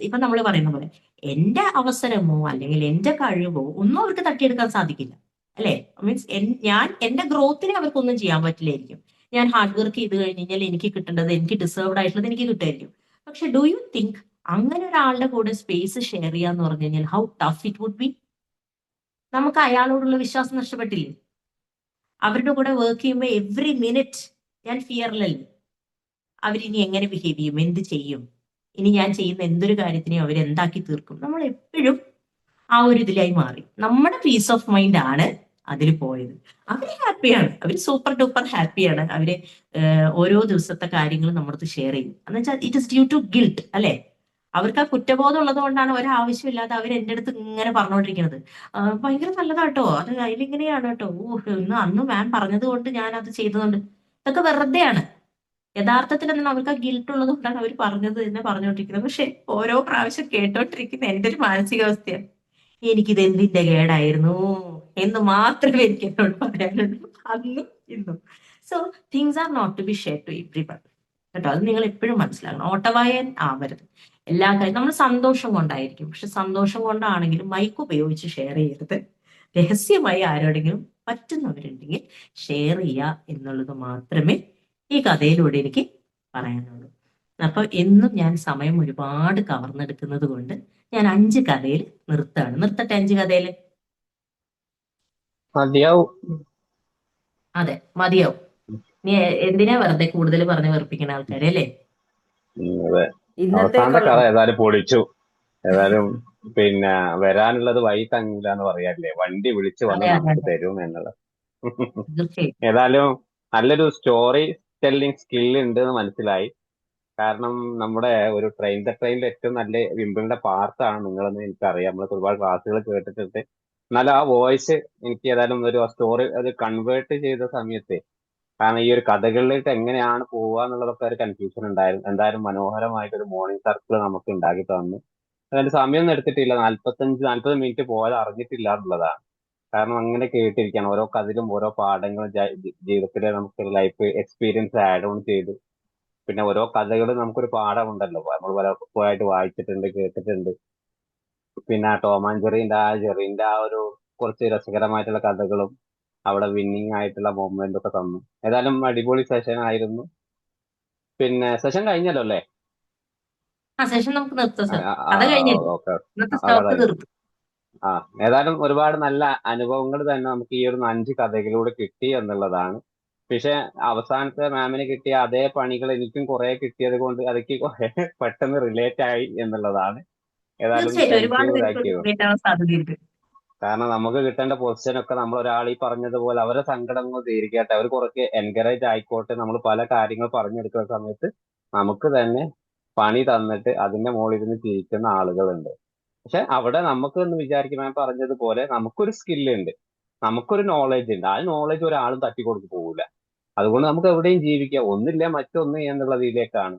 ഇപ്പൊ നമ്മൾ പറയുന്ന പോലെ എന്റെ അവസരമോ അല്ലെങ്കിൽ എന്റെ കഴിവോ ഒന്നും അവർക്ക് തട്ടിയെടുക്കാൻ സാധിക്കില്ല അല്ലെ. മീൻസ് ഞാൻ എന്റെ ഗ്രോത്തിനെ അവർക്കൊന്നും ചെയ്യാൻ പറ്റില്ലായിരിക്കും. ഞാൻ ഹാർഡ് വർക്ക് ചെയ്ത് കഴിഞ്ഞ് കഴിഞ്ഞാൽ എനിക്ക് കിട്ടേണ്ടത്, എനിക്ക് ഡിസേർവ്ഡ് ആയിട്ടുള്ളത് എനിക്ക് കിട്ടുമായിരിക്കും. പക്ഷെ ഡു യു തിങ്ക് അങ്ങനെ ഒരാളുടെ കൂടെ സ്പേസ് ഷെയർ ചെയ്യാന്ന് പറഞ്ഞു കഴിഞ്ഞാൽ how tough it would be. നമുക്ക് അയാളോടുള്ള വിശ്വാസം നഷ്ടപ്പെട്ടില്ലേ? അവരുടെ കൂടെ വർക്ക് ചെയ്യുമ്പോൾ എവറി മിനിറ്റ് ഞാൻ ഫിയറിലല്ലേ. അവരിനി എങ്ങനെ ബിഹേവ് ചെയ്യും, എന്ത് ചെയ്യും, ഇനി ഞാൻ ചെയ്യുന്ന എന്തൊരു കാര്യത്തിനെയും അവരെന്താക്കി തീർക്കും. നമ്മൾ എപ്പോഴും ആ ഒരു ഇതിലായി മാറി. നമ്മുടെ പീസ് ഓഫ് മൈൻഡ് ആണ് അതിൽ പോയത്. അവര് ഹാപ്പിയാണ്, അവര് സൂപ്പർ ഡൂപ്പർ ഹാപ്പിയാണ്. അവര് ഓരോ ദിവസത്തെ കാര്യങ്ങൾ നമ്മളടുത്ത് ഷെയർ ചെയ്യും. എന്ന് വെച്ചാൽ it is due to guilt അല്ലെ. അവർക്ക് ആ കുറ്റബോധം ഉള്ളത് കൊണ്ടാണ് ഒരാവശ്യമില്ലാതെ അവർ എൻ്റെ അടുത്ത് ഇങ്ങനെ പറഞ്ഞുകൊണ്ടിരിക്കുന്നത്. ഭയങ്കര നല്ലതാട്ടോ, അത് അതിലിങ്ങനെയാണ് കേട്ടോ, അന്ന് മാം പറഞ്ഞത് കൊണ്ട് ഞാൻ അത് ചെയ്തതുകൊണ്ട്. ഇതൊക്കെ വെറുതെയാണ്. യഥാർത്ഥത്തിൽ എന്നാൽ അവർക്ക് ആ ഗിൽട്ട് ഉള്ളത് കൊണ്ടാണ് അവർ പറഞ്ഞത് തന്നെ പറഞ്ഞുകൊണ്ടിരിക്കുന്നത്. പക്ഷെ ഓരോ പ്രാവശ്യം കേട്ടോണ്ടിരിക്കുന്ന എൻ്റെ ഒരു മാനസികാവസ്ഥയാണ്, എനിക്കിത് എന്തിന്റെ കേടായിരുന്നു എന്ന് മാത്രമേ എനിക്ക് എന്നോട് പറയാനുള്ളൂ, അന്നും ഇന്നും. So things are not to be share to everybody കേട്ടോ. അത് നിങ്ങൾ എപ്പോഴും മനസ്സിലാക്കണം. ഓട്ടവായൻ ആവരുത്. എല്ലാ കാര്യം നമ്മൾ സന്തോഷം കൊണ്ടായിരിക്കും, പക്ഷെ സന്തോഷം കൊണ്ടാണെങ്കിലും മൈക്ക് ഉപയോഗിച്ച് ഷെയർ ചെയ്യരുത്. രഹസ്യമായി ആരോടെങ്കിലും പറ്റുന്നവരുണ്ടെങ്കിൽ ഷെയർ ചെയ്യുക എന്നുള്ളത് മാത്രമേ ഈ കഥയിലൂടെ എനിക്ക് പറയാനുള്ളൂ. അപ്പൊ എന്നും ഞാൻ സമയം ഒരുപാട് കവർന്നെടുക്കുന്നത് കൊണ്ട് ഞാൻ 5 കഥയിൽ നിർത്തട്ടെ 5 കഥയില്? മതിയാവും. അതെ, മതിയാവും. നീ എന്തിനാ വെറുതെ കൂടുതൽ പറഞ്ഞ് വെറുപ്പിക്കുന്ന ആൾക്കാരെ അല്ലേ? അതെ, അവസാനത്തെ കഥ ഏതായാലും പൊളിച്ചു. ഏതായാലും പിന്നെ വരാനുള്ളത് വഴി തങ്ങില്ല എന്ന് പറയാല്ലേ, വണ്ടി വിളിച്ചു വന്ന് അതെ അതെ നമുക്ക് അതെ, തരും എന്നുള്ളത്. തീർച്ചയായും. ഏതായാലും നല്ലൊരു സ്റ്റോറി ടെല്ലിംഗ് സ്കിൽ ഉണ്ട് എന്ന് മനസ്സിലായി. കാരണം നമ്മുടെ ഒരു ട്രെയിനിന്റെ ഏറ്റവും നല്ല വിമ്പിളിന്റെ പാർട്ടാണ് നിങ്ങളെന്ന് എനിക്കറിയാം. നമ്മൾ ഒരുപാട് ക്ലാസ്സുകൾ കേട്ടിട്ടുണ്ട്. എന്നാൽ ആ വോയിസ് എനിക്ക് ഏതായാലും ഒരു സ്റ്റോറി അത് കൺവേർട്ട് ചെയ്ത സമയത്ത്, കാരണം ഈ ഒരു കഥകളിലേക്ക് എങ്ങനെയാണ് പോവുക എന്നുള്ളതൊക്കെ ഒരു കൺഫ്യൂഷൻ ഉണ്ടായിരുന്നു. എന്തായാലും മനോഹരമായിട്ട് ഒരു മോർണിംഗ് സർക്കിൾ നമുക്ക് ഉണ്ടാക്കി തന്നു. അതിന്റെ സമയമൊന്നും എടുത്തിട്ടില്ല, 40 മിനിറ്റ് പോയത് അറിഞ്ഞിട്ടില്ല എന്നുള്ളതാണ്. കാരണം അങ്ങനെ കേട്ടിരിക്കണം, ഓരോ കഥയിലും ഓരോ പാഠങ്ങളും ജീവിതത്തിലെ നമുക്ക് ലൈഫ് എക്സ്പീരിയൻസ് ആഡ് ഓൺ ചെയ്തു. പിന്നെ ഓരോ കഥകളും നമുക്കൊരു പാഠമുണ്ടല്ലോ, നമ്മൾ പലപ്പോഴായിട്ട് വായിച്ചിട്ടുണ്ട്, കേട്ടിട്ടുണ്ട്. പിന്നെ ആ ടോം ആൻഡ് ജെറിന്റെ ആ ഒരു കുറച്ച് രസകരമായിട്ടുള്ള കഥകളും അവിടെ വിന്നിങ് ആയിട്ടുള്ള മൊമെന്റ് ഒക്കെ തന്നു. ഏതായാലും അടിപൊളി സെഷൻ ആയിരുന്നു. പിന്നെ സെഷൻ കഴിഞ്ഞല്ലോ അല്ലേ? ആ സെഷൻ നമുക്ക് നിർത്താം സർ, കഥ കഴിഞ്ഞല്ലോ, ഓക്കെ. ഇന്നത്തെ സ്റ്റോക്ക് തീർത്തു. ആ ഏതായാലും ഒരുപാട് നല്ല അനുഭവങ്ങൾ തന്നെ നമുക്ക് ഈ ഒരു 5 കഥകളിലൂടെ കിട്ടി എന്നുള്ളതാണ്. പക്ഷെ അവസാനത്തെ മാമിന് കിട്ടിയ അതേ പണികൾ എനിക്കും കുറെ കിട്ടിയത് കൊണ്ട് അതൊക്കെ കുറെ പെട്ടെന്ന് റിലേറ്റ് ആയി എന്നുള്ളതാണ്. ഏതായാലും തീർച്ചയായിട്ടും താങ്ക് ഒരുപാട് യു, പേർക്ക് താങ്ക് യു. റിലേറ്റ് ആവാൻ സാധ്യതയുണ്ട്. കാരണം നമുക്ക് കിട്ടേണ്ട പൊസിഷൻ ഒക്കെ നമ്മൾ ഒരാൾ ഈ പറഞ്ഞതുപോലെ അവരെ സങ്കടങ്ങൾ തീരിക്കട്ടെ, അവർ കുറച്ച് എൻകറേജ് ആയിക്കോട്ടെ. നമ്മൾ പല കാര്യങ്ങൾ പറഞ്ഞെടുക്കുന്ന സമയത്ത് നമുക്ക് തന്നെ പണി തന്നിട്ട് അതിന്റെ മുകളിൽ ഇരുന്ന് ചിരിക്കുന്ന ആളുകളുണ്ട്. പക്ഷെ അവിടെ നമുക്ക് എന്ന് വിചാരിക്കും, ഞാൻ പറഞ്ഞതുപോലെ നമുക്കൊരു സ്കില്ല് ഉണ്ട്, നമുക്കൊരു നോളജ് ഉണ്ട്. ആ നോളജ് ഒരാളും തട്ടിക്കൊടുത്ത് പോകില്ല. അതുകൊണ്ട് നമുക്ക് എവിടെയും ജീവിക്കാം, ഒന്നില്ല മറ്റൊന്ന് എന്നുള്ളതിലേക്കാണ്.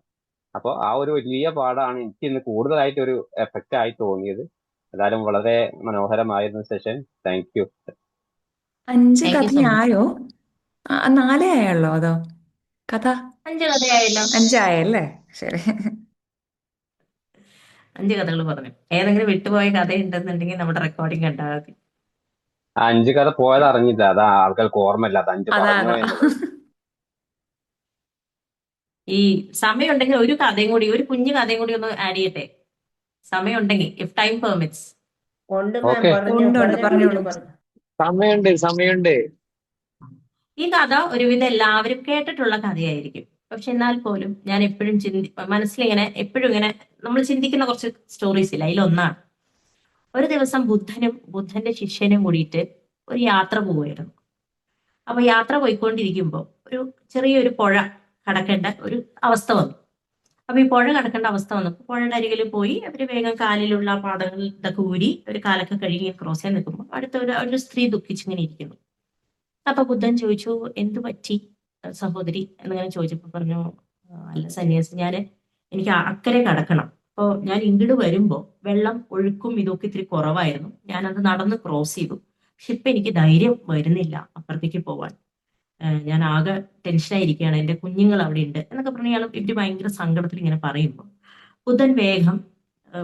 അപ്പോൾ ആ ഒരു വലിയ പാഠമാണ് എനിക്ക് ഇന്ന് കൂടുതലായിട്ട് ഒരു എഫക്റ്റ് ആയി തോന്നിയത്. ഏതായാലും വളരെ മനോഹരമായിരുന്നു session. Thank you. 5 thank you so much. കഥയായോ? 4 ആയുള്ളോ അതോ കഥ? 5 കഥയായല്ലോ. 5 ആയല്ലേ? ശരി. 5 കഥകൾ പറഞ്ഞു. ഏതെങ്കിലും വിട്ടുപോയ കഥ ഉണ്ടെന്നുണ്ടെങ്കിൽ നമ്മുടെ റെക്കോർഡിംഗ് കണ്ടാൽ മതി. 5 കഥ പോയത് അറിഞ്ഞില്ല, അതാ ആൾക്കാർക്ക് ഓർമ്മയില്ല, അത് 5 അതാ പറഞ്ഞോ അതാ. എന്നുള്ളത്. ഈ സമയം ഉണ്ടെങ്കിൽ ഒരു കഥയും കൂടി, ഒരു കുഞ്ഞു കഥയും കൂടി ഒന്ന് ആഡ് ചെയ്യട്ടെ, സമയം ഉണ്ടെങ്കിൽ, ഇഫ് ടൈം പെർമിറ്റ്സ്. ഉണ്ട് മാം, ഓക്കെ. ഉണ്ട് പറഞ്ഞോളൂ. സമയമുണ്ട്. ഈ കഥ ഒരുവിധം എല്ലാവരും കേട്ടിട്ടുള്ള കഥയായിരിക്കും. പക്ഷെ എന്നാൽ പോലും ഞാൻ എപ്പോഴും മനസ്സിലിങ്ങനെ എപ്പോഴും ഇങ്ങനെ നമ്മൾ ചിന്തിക്കുന്ന കുറച്ച് സ്റ്റോറീസ് ഇല്ല, അതിലൊന്നാണ്. ഒരു ദിവസം ബുദ്ധനും ബുദ്ധന്റെ ശിഷ്യനും കൂടിയിട്ട് ഒരു യാത്ര പോവുമായിരുന്നു. അപ്പൊ യാത്ര പോയിക്കൊണ്ടിരിക്കുമ്പോൾ ഒരു ചെറിയൊരു പുഴ കടക്കേണ്ട ഒരു അവസ്ഥ വന്നു. അപ്പൊ ഈ പുഴ കടക്കേണ്ട അവസ്ഥ വന്നപ്പോൾ പുഴയുടെ അരികിൽ പോയി അവര് വേഗം കാലിലുള്ള പാദങ്ങൾ ഇതൊക്കെ ഊരി ഒരു കാലൊക്കെ കഴുകി ക്രോസ് ചെയ്യാൻ നിൽക്കുമ്പോൾ അടുത്ത ഒരു സ്ത്രീ ദുഃഖിച്ചിങ്ങനെ ഇരിക്കുന്നു. അപ്പൊ ബുദ്ധൻ ചോദിച്ചു, എന്തു പറ്റി സഹോദരി എന്നിങ്ങനെ ചോദിച്ചപ്പോ പറഞ്ഞു, അല്ല സന്യാസി, എനിക്ക് അക്കരെ കടക്കണം. അപ്പോ ഞാൻ ഇങ്ങോട്ട് വരുമ്പോ വെള്ളം ഒഴുക്കും ഇതൊക്കെ ഇത്തിരി കുറവായിരുന്നു, ഞാനത് നടന്ന് ക്രോസ് ചെയ്തു. പക്ഷെ ഇപ്പൊ എനിക്ക് ധൈര്യം വരുന്നില്ല അപ്പുറത്തേക്ക് പോവാൻ. ഞാൻ ആകെ ടെൻഷനായിരിക്കുകയാണ്, എന്റെ കുഞ്ഞുങ്ങൾ അവിടെ ഉണ്ട് എന്നൊക്കെ പറഞ്ഞ് ഇവര് ഭയങ്കര സങ്കടത്തിൽ ഇങ്ങനെ പറയുമ്പോൾ ബുദ്ധൻ വേഗം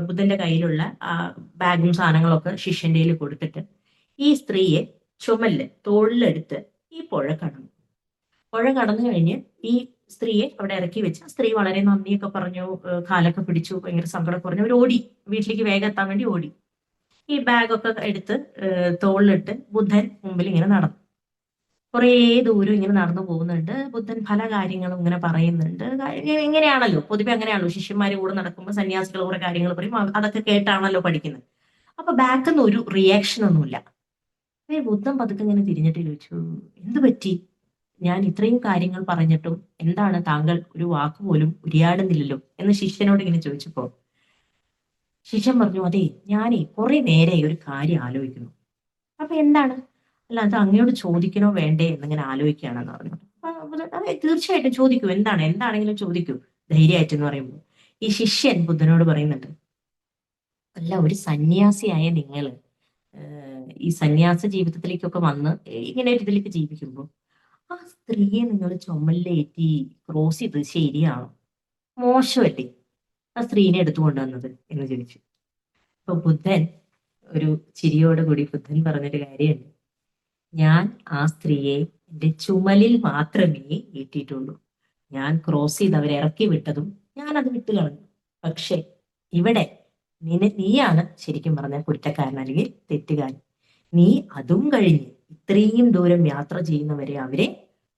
ബുദ്ധന്റെ കയ്യിലുള്ള ബാഗും സാധനങ്ങളൊക്കെ ശിഷ്യന്റെ കയ്യിൽ കൊടുത്തിട്ട് ഈ സ്ത്രീയെ തോളിലെടുത്ത് ഈ പുഴ കടന്നു കഴിഞ്ഞ് ഈ സ്ത്രീയെ അവിടെ ഇറക്കി വെച്ച് സ്ത്രീ വളരെ നന്ദിയൊക്കെ പറഞ്ഞു, കാലൊക്കെ പിടിച്ചു, ഭയങ്കര സങ്കടം പറഞ്ഞു. അവർ ഓടി, വീട്ടിലേക്ക് വേഗം എത്താൻ വേണ്ടി ഓടി. ഈ ബാഗൊക്കെ എടുത്ത് തോളിലിട്ട് ബുദ്ധൻ മുമ്പിൽ ഇങ്ങനെ നടന്നു. കുറേ ദൂരം ഇങ്ങനെ നടന്നു പോകുന്നുണ്ട്. ബുദ്ധൻ പല കാര്യങ്ങളും ഇങ്ങനെ പറയുന്നുണ്ട്. ഇങ്ങനെയാണല്ലോ പൊതുവെ, അങ്ങനെയാണല്ലോ ശിഷ്യന്മാര് കൂടെ നടക്കുമ്പോൾ സന്യാസികൾ കുറെ കാര്യങ്ങൾ പറയും, അതൊക്കെ കേട്ടാണല്ലോ പഠിക്കുന്നത്. അപ്പൊ ബാക്കിൽ നിന്ന് ഒരു റിയാക്ഷൻ ഒന്നുമില്ല. ബുദ്ധൻ പതുക്കെ ഇങ്ങനെ തിരിഞ്ഞിട്ട് ചോദിച്ചു, എന്ത് പറ്റി? ഞാൻ ഇത്രയും കാര്യങ്ങൾ പറഞ്ഞിട്ടും എന്താണ് താങ്കൾ ഒരു വാക്ക് പോലും ഉരിയാടുന്നില്ലല്ലോ എന്ന് ശിഷ്യനോട് ഇങ്ങനെ ചോദിച്ചപ്പോ ശിഷ്യൻ പറഞ്ഞു, അതെ, ഞാനേ കുറെ നേരെ ഒരു കാര്യം ആലോചിക്കുന്നു. അപ്പൊ എന്താണ്? അല്ല, അത് അങ്ങയോട് ചോദിക്കണോ വേണ്ടേ എന്നിങ്ങനെ ആലോചിക്കുകയാണെന്ന് പറഞ്ഞു. അതെ, തീർച്ചയായിട്ടും ചോദിക്കൂ, എന്താണെങ്കിലും ചോദിക്കൂ ധൈര്യമായിട്ടെന്ന് പറയുമ്പോൾ ഈ ശിഷ്യൻ ബുദ്ധനോട് പറയുന്നുണ്ട്, അല്ല, ഒരു സന്യാസിയായ നിങ്ങൾ ഈ സന്യാസ ജീവിതത്തിലേക്കൊക്കെ വന്ന് ഇങ്ങനെ ഒരു ഇതിലേക്ക് ജീവിക്കുമ്പോൾ ആ സ്ത്രീയെ നിങ്ങൾ ചുമലിലേറ്റി ക്രോസ് ചെയ്ത് ശരിയാണോ? മോശമല്ലേ ആ സ്ത്രീനെ എടുത്തു കൊണ്ടുവന്നത് എന്ന് ചോദിച്ചു. അപ്പൊ ബുദ്ധൻ ഒരു ചിരിയോടുകൂടി ബുദ്ധൻ പറഞ്ഞൊരു കാര്യമുണ്ട്, ഞാൻ ആ സ്ത്രീയെ എന്റെ ചുമലിൽ മാത്രമേ ഏറ്റിട്ടുള്ളൂ. ഞാൻ ക്രോസ് ചെയ്ത് അവരെ ഇറക്കി വിട്ടതും ഞാൻ അത് വിട്ടുകളഞ്ഞു. പക്ഷെ ഇവിടെ നീയാണ് ശരിക്കും പറഞ്ഞ കുറ്റക്കാരൻ അല്ലെങ്കിൽ തെറ്റുകാരൻ. നീ അതും കഴിഞ്ഞ് ഇത്രയും ദൂരം യാത്ര ചെയ്യുന്നവരെ അവരെ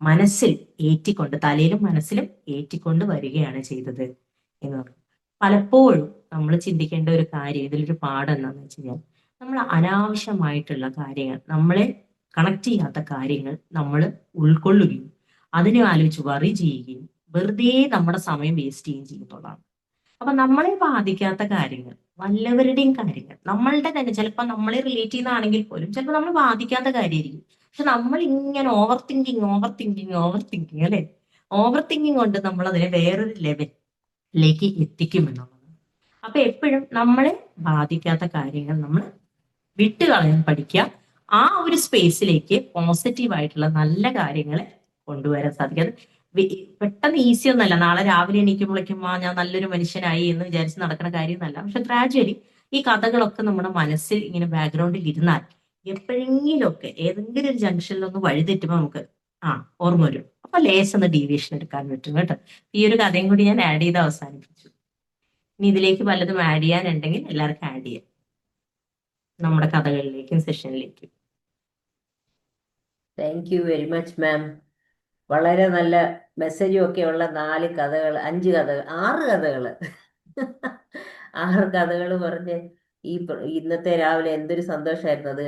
മനസ്സിൽ ഏറ്റിക്കൊണ്ട്, തലയിലും മനസ്സിലും ഏറ്റിക്കൊണ്ട് വരികയാണ് ചെയ്തത് എന്ന് പറഞ്ഞു. പലപ്പോഴും നമ്മൾ ചിന്തിക്കേണ്ട ഒരു കാര്യം, ഇതിലൊരു പാഠം എന്താണെന്ന് വെച്ച് കഴിഞ്ഞാൽ, നമ്മൾ അനാവശ്യമായിട്ടുള്ള കാര്യങ്ങൾ, നമ്മളെ കണക്ട് ചെയ്യാത്ത കാര്യങ്ങൾ നമ്മൾ ഉൾക്കൊള്ളുകയും അതിനെ ആലോചിച്ച് വറി ചെയ്യുകയും വെറുതെ നമ്മുടെ സമയം വേസ്റ്റ് ചെയ്യുകയും ചെയ്യുന്നുള്ളതാണ്. അപ്പൊ നമ്മളെ ബാധിക്കാത്ത കാര്യങ്ങൾ, വല്ലവരുടെയും കാര്യങ്ങൾ, നമ്മളുടെ തന്നെ ചിലപ്പോൾ നമ്മളെ റിലേറ്റ് ചെയ്യുന്നതാണെങ്കിൽ പോലും ചിലപ്പോൾ നമ്മൾ ബാധിക്കാത്ത കാര്യമായിരിക്കും. പക്ഷെ നമ്മൾ ഇങ്ങനെ ഓവർ തിങ്കിങ് അല്ലെ, ഓവർ തിങ്കിങ് കൊണ്ട് നമ്മൾ അതിനെ വേറൊരു ലെവലിലേക്ക് എത്തിക്കും എന്നുള്ളത്. അപ്പൊ എപ്പോഴും നമ്മളെ ബാധിക്കാത്ത കാര്യങ്ങൾ നമ്മൾ വിട്ടുകളയാൻ പഠിക്കുക. ആ ഒരു സ്പേസിലേക്ക് പോസിറ്റീവായിട്ടുള്ള നല്ല കാര്യങ്ങളെ കൊണ്ടുവരാൻ സാധിക്കും. അത് പെട്ടെന്ന് ഈസി ഒന്നല്ല. നാളെ രാവിലെ എണീക്കുമ്പോഴേക്കും ഞാൻ നല്ലൊരു മനുഷ്യനായി എന്ന് വിചാരിച്ച് നടക്കുന്ന കാര്യമൊന്നല്ല. പക്ഷെ ഗ്രാജുവലി ഈ കഥകളൊക്കെ നമ്മുടെ മനസ്സിൽ ഇങ്ങനെ ബാക്ക്ഗ്രൗണ്ടിൽ ഇരുന്നാൽ എപ്പോഴെങ്കിലുമൊക്കെ ഏതെങ്കിലും ഒരു ജംഗ്ഷനിലൊന്ന് വഴിതെറ്റുമ്പോൾ നമുക്ക് ഓർമ്മ വരും. അപ്പൊ ലേശൊന്ന് ഡീവിയേഷൻ എടുക്കാൻ പറ്റും കേട്ടോ. ഈ ഒരു കഥയും കൂടി ഞാൻ ആഡ് ചെയ്ത് അവസാനിപ്പിച്ചു. ഇനി ഇതിലേക്ക് പലതും ആഡ് ചെയ്യാനുണ്ടെങ്കിൽ എല്ലാവർക്കും ആഡ് ചെയ്യാം നമ്മുടെ കഥകളിലേക്കും സെഷനിലേക്കും. Thank you very much ma'am. വളരെ നല്ല മെസ്സേജും ഒക്കെ ഉള്ള 4 കഥകൾ, 5 കഥകൾ, 6 കഥകൾ 6 കഥകൾ പറഞ്ഞ് ഇന്നത്തെ രാവിലെ എന്തൊരു സന്തോഷമായിരുന്നു. അത്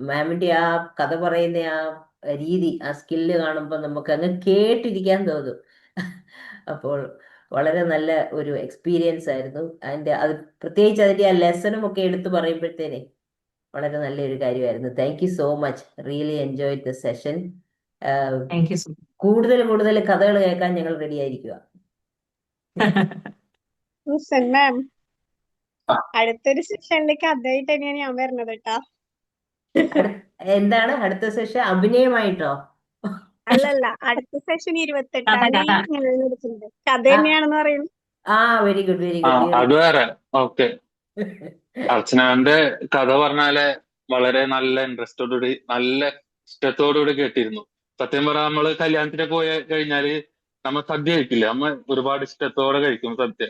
മാമിന്റെ ആ കഥ പറയുന്ന ആ രീതി, ആ സ്കില്ല് കാണുമ്പോൾ നമുക്ക് അങ്ങ് കേട്ടിരിക്കാൻ തോന്നും. അപ്പോൾ വളരെ നല്ല ഒരു എക്സ്പീരിയൻസ് ആയിരുന്നു. അത് പ്രത്യേകിച്ച് അതിന്റെ ആ ലെസണും ഒക്കെ എടുത്തു പറയുമ്പോഴത്തേനെ വളരെ നല്ലൊരു കാര്യമായിരുന്നു. Thank you so much. Really enjoy the session. Thank you so much. കൂടുതൽ കഥകൾ കേൾക്കാൻ ഞങ്ങൾ റെഡി ആയിരിക്കുക. മാം അടുത്തൊരു സെഷനിലേക്ക് അതായിട്ട് തന്നെയാണ് ഞാൻ വരുന്നത് കേട്ടാ. എന്താണ് അടുത്ത സെഷൻ? അഭിനയമായിട്ടോ? അല്ലല്ല, അടുത്ത സെഷൻ 28-ാം കഥ തീയതി എടുക്കുന്നത്. കഥ തന്നെയാണെന്ന് പറയുന്നു. വെരി ഗുഡ്, വെരി ആ ഗുഡ്. അത് വേറെ. ഓക്കെ. അർച്ചനാന്റെ കഥ പറഞ്ഞാല് വളരെ നല്ല ഇൻട്രസ്റ്റോടുകൂടി, നല്ല ഇഷ്ടത്തോടുകൂടി കേട്ടിരുന്നു. സത്യം പറഞ്ഞാൽ നമ്മള് കല്യാണത്തിന് പോയി കഴിഞ്ഞാല് നമ്മൾ സദ്യ കഴിക്കില്ല, നമ്മൾ ഒരുപാട് ഇഷ്ടത്തോടെ കഴിക്കും സദ്യ.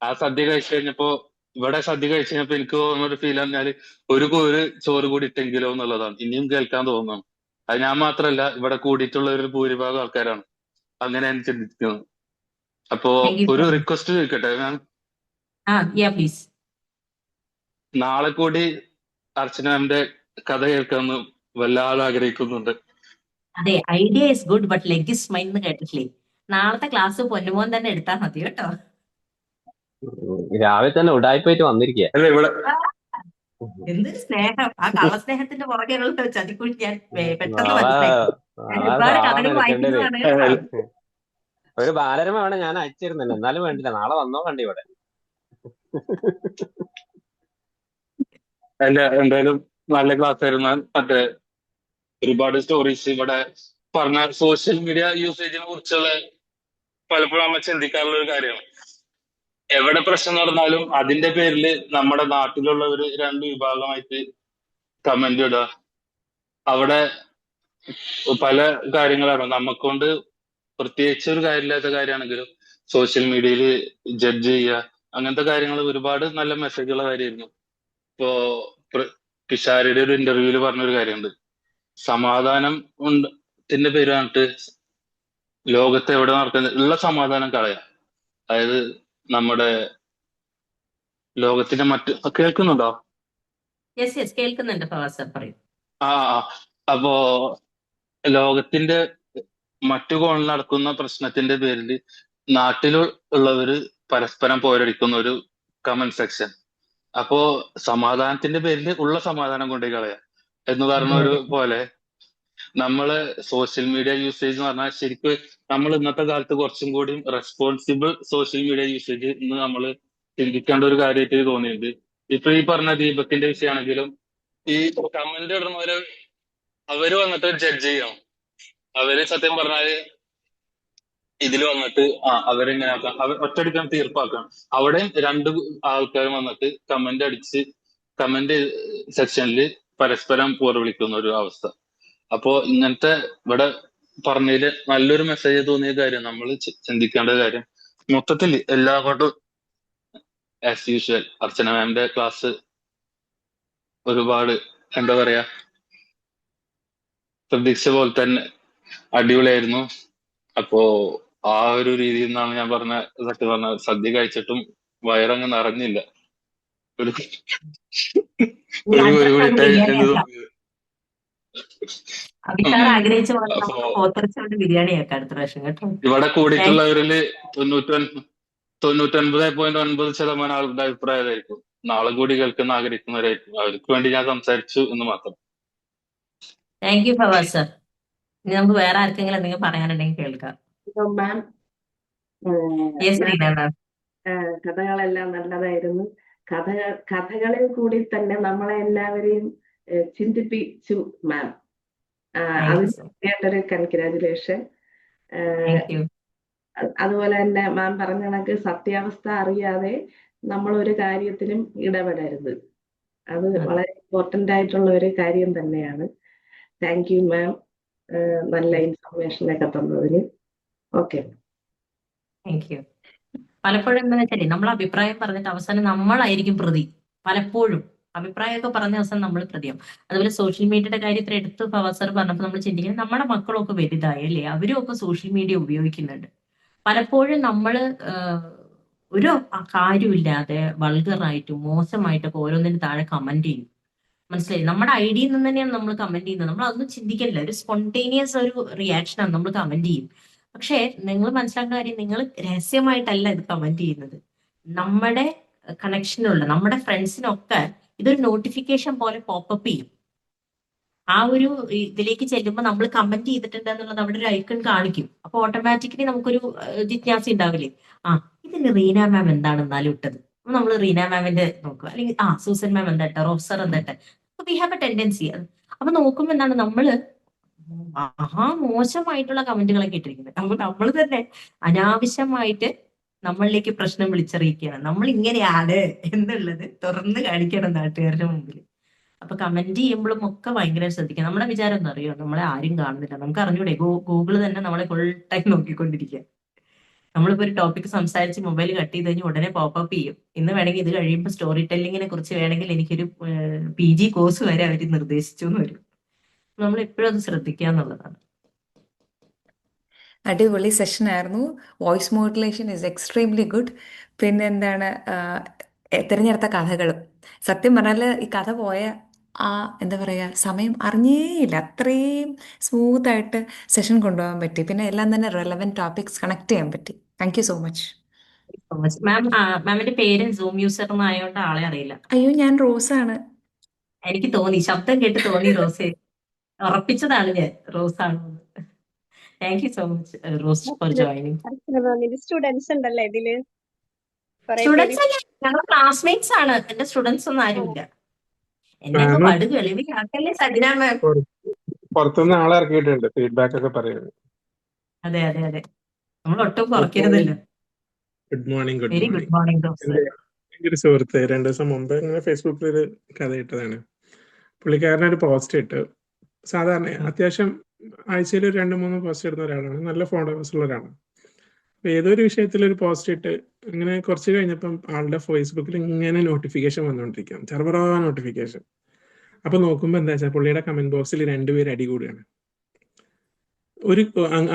ആ സദ്യ കഴിച്ചു കഴിഞ്ഞപ്പോ, ഇവിടെ സദ്യ കഴിച്ചു കഴിഞ്ഞപ്പോ എനിക്ക് തോന്നുന്ന ഒരു ഫീൽ പറഞ്ഞാല് ഒരു ചോറ് കൂടി ഇട്ടെങ്കിലോ എന്നുള്ളതാണ്. ഇനിയും കേൾക്കാൻ തോന്നുന്നു. അത് ഞാൻ മാത്രല്ല, ഇവിടെ കൂടിയിട്ടുള്ള ഒരു ഭൂരിഭാഗം ആൾക്കാരാണ് അങ്ങനെയാണ് ചിന്തിക്കുന്നത്. അപ്പോ താങ്ക് യു ഒരു സോ മച്ച്. റിക്വസ്റ്റ് ചോദിക്കട്ടെ ഞാൻ? പ്ലീസ്. നാളെ കൂടി അർച്ചനാന്റെ കഥ കേൾക്കാമെന്ന് വല്ലാതെ ആഗ്രഹിക്കുന്നുണ്ട്. അതെ, idea is good but leg is mine എന്ന് കേട്ടിട്ടില്ലേ? നാളത്തെ ക്ലാസ് പൊന്നുമോൻ തന്നെ എടുത്താൽ മതി കേട്ടോ. രാവിലെ തന്നെ ഉടായിപ്പോയിട്ട് വന്നിരിക്കുക. അല്ല, ഇവിടെ എന്തൊരു സ്നേഹം! ആ കള്ളസ്നേഹത്തിന്റെ പുറകെയുള്ള ചതിക്കുഴി ഞാൻ പെട്ടെന്ന് നാളെ മനസ്സിലായി. ഞാൻ നാളെ ഒരുപാട് സാറാണ് കഥകൾ എടുക്കേണ്ടത്. വായിക്കുന്നതാണ്. ഒരു ബാലരമ വേണം ഞാൻ അയച്ചിരുന്നില്ല, എന്നാലും വേണ്ടില്ല, നാളെ വന്നോ കണ്ടി ഇവിടെ. അല്ല, എന്തായാലും നല്ല ക്ലാസ് ആയിരുന്നു. മറ്റേ ഒരുപാട് സ്റ്റോറീസ് ഇവിടെ പറഞ്ഞ സോഷ്യൽ മീഡിയ യൂസേജിനെ കുറിച്ചുള്ള പലപ്പോഴും നമ്മൾ ചിന്തിക്കാറുള്ള ഒരു കാര്യമാണ്. എവിടെ പ്രശ്നം നടന്നാലും അതിന്റെ പേരിൽ നമ്മുടെ നാട്ടിലുള്ള ഒരു 2 വിഭാഗമായിട്ട് കമന്റ് ഇടുക. അവിടെ പല കാര്യങ്ങളാണ് നമുക്കൊണ്ട് പ്രത്യേകിച്ച് ഒരു കാര്യമില്ലാത്ത കാര്യമാണെങ്കിലും സോഷ്യൽ മീഡിയയിൽ ജഡ്ജ് ചെയ്യുക, അങ്ങനത്തെ കാര്യങ്ങൾ ഒരുപാട് നല്ല മെസ്സേജുള്ള കാര്യമായിരുന്നു. ഇപ്പോ പിഷാരിയുടെ ഒരു ഇന്റർവ്യൂവിൽ പറഞ്ഞൊരു കാര്യമുണ്ട്, സമാധാനം ത്തിന്റെ പേര് പറഞ്ഞിട്ട് ലോകത്ത് എവിടെ നടക്കുന്നത് ഉള്ള സമാധാനം കളയാം. അതായത് നമ്മുടെ ലോകത്തിന്റെ കേൾക്കുന്നുണ്ടോ? യെസ് കേൾക്കുന്നുണ്ട് ഫവാസ് പറയൂ. ആ അപ്പോ ലോകത്തിന്റെ മറ്റു കോണിൽ നടക്കുന്ന പ്രശ്നത്തിന്റെ പേരിൽ നാട്ടിലുള്ളവര് പരസ്പരം പോരടിക്കുന്ന ഒരു കമന്റ് സെക്ഷൻ. അപ്പോ സമാധാനത്തിന്റെ പേരിൽ ഉള്ള സമാധാനം കൊണ്ടേ കളയാം എന്ന് പറഞ്ഞ ഒരു പോലെ നമ്മള് സോഷ്യൽ മീഡിയ യൂസേജ് എന്ന് പറഞ്ഞാൽ ശരിക്കും നമ്മൾ ഇന്നത്തെ കാലത്ത് കുറച്ചും കൂടി റെസ്പോൺസിബിൾ സോഷ്യൽ മീഡിയ യൂസേജ് ഇന്ന് നമ്മൾ ചിന്തിക്കേണ്ട ഒരു കാര്യമായിട്ട് തോന്നിയിട്ടുണ്ട്. ഇപ്പൊ ഈ പറഞ്ഞ ദീപകിന്റെ വിഷയമാണെങ്കിലും ഈ കമന്റ് ഇടുന്നവര് അവര് വന്നിട്ട് ജഡ്ജ് ചെയ്യണം. അവര് സത്യം പറഞ്ഞാല് ഇതിൽ വന്നിട്ട് അവരെങ്ങനെ ആക്കാം, ഒറ്റയടിക്കാൻ തീർപ്പാക്കണം. അവിടെ 2 ആൾക്കാരും വന്നിട്ട് കമന്റ് സെക്ഷനിൽ പരസ്പരം പോർവിളിക്കുന്ന ഒരു അവസ്ഥ. അപ്പോ ഇങ്ങനത്തെ ഇവിടെ പറഞ്ഞതില് നല്ലൊരു മെസ്സേജ് തോന്നിയ കാര്യം, നമ്മൾ ചിന്തിക്കേണ്ട കാര്യം മൊത്തത്തിൽ എല്ലാവരും ആസ് യൂഷ്വൽ അർച്ചന മാമിന്റെ ക്ലാസ് ഒരുപാട് എന്താ പറയാ പ്രതീക്ഷ പോലെ തന്നെ അടിപൊളിയായിരുന്നു. അപ്പോ ആ ഒരു രീതിയിൽ നിന്നാണ് ഞാൻ സത്യം പറഞ്ഞ സദ്യ കഴിച്ചിട്ടും വയറങ്ങ് നിറഞ്ഞില്ല. ഒരു ഒരു കൂടി അഭിഷാർ ആഗ്രഹിച്ച പോലെ അപ്പോ നമുക്ക് പോത്തിറച്ചോണ്ട് ബിരിയാണി ആക്കാം അടുത്ത പ്രാവശ്യം കേട്ടോ. ഇവിടെ താങ്ക് കൂടിയിട്ടുള്ളവരില് 99.9% ആളുകളുടെ അഭിപ്രായമായിരിക്കും നാളെ കൂടി കേൾക്കുന്ന ആഗ്രഹിക്കുന്നവരായിരിക്കും. അവർക്ക് വേണ്ടി ഞാൻ സംസാരിച്ചു എന്ന് മാത്രം. You Fawaz sir. ഇനി നമുക്ക് വേറെ ആർക്കെങ്കിലും എന്തെങ്കിലും പറയാനുണ്ടെങ്കിൽ കേൾക്കാം. Ma'am yes Reena ma'am. കഥകളെല്ലാം നല്ലതായിരുന്നു. കഥകളിൽ കൂടി തന്നെ നമ്മളെ എല്ലാവരെയും ചിന്തിപ്പിച്ചു മാം. Thank you sir. അതിന് കൺഗ്രാജുലേഷൻ. Thank you. അതുപോലെ തന്നെ മാം പറഞ്ഞ കണക്ക് സത്യാവസ്ഥ അറിയാതെ നമ്മൾ ഒരു കാര്യത്തിലും ഇടപെടരുത്. അത് വളരെ ഇമ്പോർട്ടന്റ് ആയിട്ടുള്ള ഒരു കാര്യം തന്നെയാണ്. താങ്ക് യു മാം, നല്ല ഇൻഫർമേഷൻ ഒക്കെ തന്നതിന്. Okay, thank U. പലപ്പോഴും എന്താണെന്ന് വെച്ചാൽ നമ്മൾ അഭിപ്രായം പറഞ്ഞിട്ട് അവസാനം നമ്മളായിരിക്കും പ്രതി. പലപ്പോഴും അഭിപ്രായമൊക്കെ പറഞ്ഞ അവസാനം നമ്മൾ പ്രതിയാവും. അതുപോലെ സോഷ്യൽ മീഡിയയുടെ കാര്യത്തിൽ എടുത്ത് ഫവാസ് സർ പറഞ്ഞപ്പോൾ നമ്മൾ ചിന്തിക്കുന്നത് നമ്മുടെ മക്കളൊക്കെ വലുതായി അല്ലേ, അവരും ഒക്കെ സോഷ്യൽ മീഡിയ ഉപയോഗിക്കുന്നുണ്ട്. പലപ്പോഴും നമ്മൾ ഒരു കാര്യമില്ലാതെ വൾഗറായിട്ടും മോശമായിട്ടൊക്കെ ഓരോന്നിന് താഴെ കമന്റ് ചെയ്യും. മനസ്സിലായി? നമ്മുടെ ഐഡിയയിൽ നിന്ന് തന്നെയാണ് നമ്മൾ കമന്റ് ചെയ്യുന്നത്. നമ്മൾ അതൊന്നും ചിന്തിക്കില്ല, ഒരു സ്പോണ്ടേനിയസ് ഒരു റിയാക്ഷനാണ് നമ്മൾ കമന്റ് ചെയ്യും. പക്ഷേ നിങ്ങൾ മനസ്സിലാക്കുന്ന കാര്യം, നിങ്ങൾ രഹസ്യമായിട്ടല്ല ഇത് കമന്റ് ചെയ്യുന്നത്. നമ്മുടെ കണക്ഷനുള്ള നമ്മുടെ ഫ്രണ്ട്സിനൊക്കെ ഇതൊരു നോട്ടിഫിക്കേഷൻ പോലെ പോപ്പപ്പ് ചെയ്യും. ആ ഒരു ഇതിലേക്ക് ചെല്ലുമ്പോൾ നമ്മൾ കമന്റ് ചെയ്തിട്ടുണ്ട് എന്നുള്ളത് അവിടെ ഒരു ഐക്കൺ കാണിക്കും. അപ്പൊ ഓട്ടോമാറ്റിക്കലി നമുക്കൊരു ജിജ്ഞാസ ഉണ്ടാവില്ലേ, ഇതിന് റീന മാം എന്താണ് എന്നാലും ഇട്ടത്. അപ്പൊ നമ്മൾ റീന മാമിന്റെ നോക്കുക, അല്ലെങ്കിൽ സൂസൻ മാം എന്താ ഇട്ട, റോഫ്സർ എന്താ ഇട്ട. We have A tendency. അപ്പൊ നോക്കുമ്പോൾ എന്താണ്, നമ്മള് മോശമായിട്ടുള്ള കമന്റുകളൊക്കെ ഇട്ടിരിക്കുന്നത്. അപ്പൊ നമ്മൾ തന്നെ അനാവശ്യമായിട്ട് നമ്മളിലേക്ക് പ്രശ്നം വിളിച്ചറിയിക്കുകയാണ്. നമ്മൾ ഇങ്ങനെയാണ് എന്നുള്ളത് തുറന്ന് കാണിക്കണം നാട്ടുകാരുടെ മുമ്പിൽ. അപ്പൊ കമന്റ് ചെയ്യുമ്പോഴും ഒക്കെ ഭയങ്കര ശ്രദ്ധിക്കുക. നമ്മുടെ വിചാരം എന്താ അറിയോ, നമ്മളെ ആരും കാണുന്നില്ല. നമുക്ക് അറിഞ്ഞൂടെ, ഗൂഗിള് തന്നെ നമ്മളെ ഫുൾ ടൈം നോക്കിക്കൊണ്ടിരിക്കുക. നമ്മളിപ്പോ ഒരു ടോപ്പിക് സംസാരിച്ച് മൊബൈൽ കട്ട് ചെയ്ത് കഴിഞ്ഞാൽ ഉടനെ പോപ്പപ്പ് ചെയ്യും. ഇന്ന് വേണമെങ്കിൽ ഇത് കഴിയുമ്പോൾ സ്റ്റോറി ടെല്ലിങ്ങിനെ കുറിച്ച് വേണമെങ്കിൽ എനിക്കൊരു PG കോഴ്സ് വരെ അവർ നിർദ്ദേശിച്ചു എന്ന് വരും. നമ്മൾ എപ്പോഴും അത് ശ്രദ്ധിക്കുക എന്നുള്ളതാണ്. അടിപൊളി സെഷൻ ആയിരുന്നു. Voice modulation is extremely good. പിന്നെ എന്താണ് തിരഞ്ഞെടുത്ത കഥകളും, സത്യം പറഞ്ഞാൽ ഈ കഥ പോയ എന്താ പറയുക, സമയം അറിഞ്ഞേയില്ല. അത്രയും സ്മൂത്തായിട്ട് സെഷൻ കൊണ്ടുപോകാൻ പറ്റി. പിന്നെ എല്ലാം തന്നെ റെലവൻറ്റ് ടോപ്പിക്സ് കണക്ട് ചെയ്യാൻ പറ്റി. Thank you so much. മാമിന്റെ പേര് സൂം യൂസർ എന്നായോണ്ട് ആളെ അറിയില്ല. അയ്യോ, ഞാൻ റോസാണ്. എനിക്ക് തോന്നി, ശബ്ദം കേട്ട് തോന്നി റോസേ. ഉറപ്പിച്ചതാണ് ഞാൻ റോസാണ്. Thank you so much Rose for joining. Students ഉണ്ടല്ലേ ഇതില്? സ്റ്റുഡൻസ് അല്ല, ഞങ്ങൾ ക്ലാസ്മേറ്റ്സ് ആണ്. എന്റെ സ്റ്റുഡൻസ് ഒന്നും ആരുമില്ല. എന്നെ പട് കളിവിലാക്കല്ലേ സജിന മാം. പുറത്തുനിന്ന് ആളെ ഇറക്കിയിട്ടുണ്ട്, ഫീഡ്ബാക്ക് ഒക്കെ പറയുന്നത്. അതെ അതെ അതെ, നമ്മൾ ഒട്ടും കുറയ്ക്കരുതല്ലോ. Good morning. Very good morning doctor. എൻ്റെ ഒരു സുഹൃത്ത് 2 ദിവസം മുമ്പ് ഇങ്ങനെ ഫേസ്ബുക്കിൽ ഒരു കഥ ഇട്ടതാണ്. പുള്ളിക്കാരനൊരു പോസ്റ്റ് ഇട്ട്, സാധാരണ അത്യാവശ്യം ആഴ്ചയിൽ ഒരു 2-3 പോസ്റ്റ് ഇടുന്ന ഒരാളാണ്, നല്ല ഫോളോവേഴ്സ് ഉള്ള ഒരാളാണ്. അപ്പൊ ഏതൊരു വിഷയത്തിൽ ഒരു പോസ്റ്റ് ഇട്ട് അങ്ങനെ കുറച്ച് കഴിഞ്ഞപ്പം ആളുടെ ഫേസ്ബുക്കിൽ ഇങ്ങനെ നോട്ടിഫിക്കേഷൻ വന്നുകൊണ്ടിരിക്കാം, ചെറുപറ നോട്ടിഫിക്കേഷൻ. അപ്പൊ നോക്കുമ്പോ എന്താ വെച്ചാൽ പുള്ളിയുടെ കമന്റ് ബോക്സിൽ 2 പേര് അടികൂടുകയാണ്. ഒരു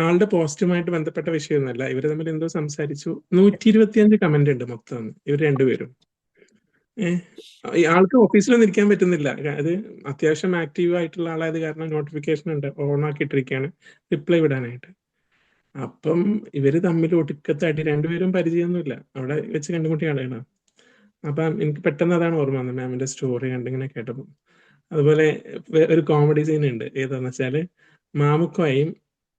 ആളുടെ പോസ്റ്റുമായിട്ട് ബന്ധപ്പെട്ട വിഷയമൊന്നുമല്ല, ഇവര് തമ്മിൽ എന്തോ സംസാരിച്ചു. 125 കമന്റ് ഉണ്ട് മൊത്തം, ഇവർ 2 പേരും. ആൾക്ക് ഓഫീസിലൊന്നും ഇരിക്കാൻ പറ്റുന്നില്ല. അത് അത്യാവശ്യം ആക്റ്റീവ് ആയിട്ടുള്ള ആളായത് കാരണം നോട്ടിഫിക്കേഷൻ ഉണ്ട്, ഓൺ ആക്കിയിട്ടിരിക്കുകയാണ് റിപ്ലൈ വിടാനായിട്ട്. അപ്പം ഇവര് തമ്മിൽ ഒടുക്കത്തെ അടി. 2 പേരും പരിചയമൊന്നുമില്ല, അവിടെ വെച്ച് കണ്ടുമുട്ടിയ ആളാണ്. അപ്പം എനിക്ക് പെട്ടെന്ന് അതാണ് ഓർമ്മ വന്നത് മാമിന്റെ സ്റ്റോറി കണ്ടിങ്ങനെ കേട്ടപ്പോൾ. അതുപോലെ ഒരു കോമഡി സീൻ ഉണ്ട്, ഏതാന്ന് വെച്ചാല് മാമുക്കോയും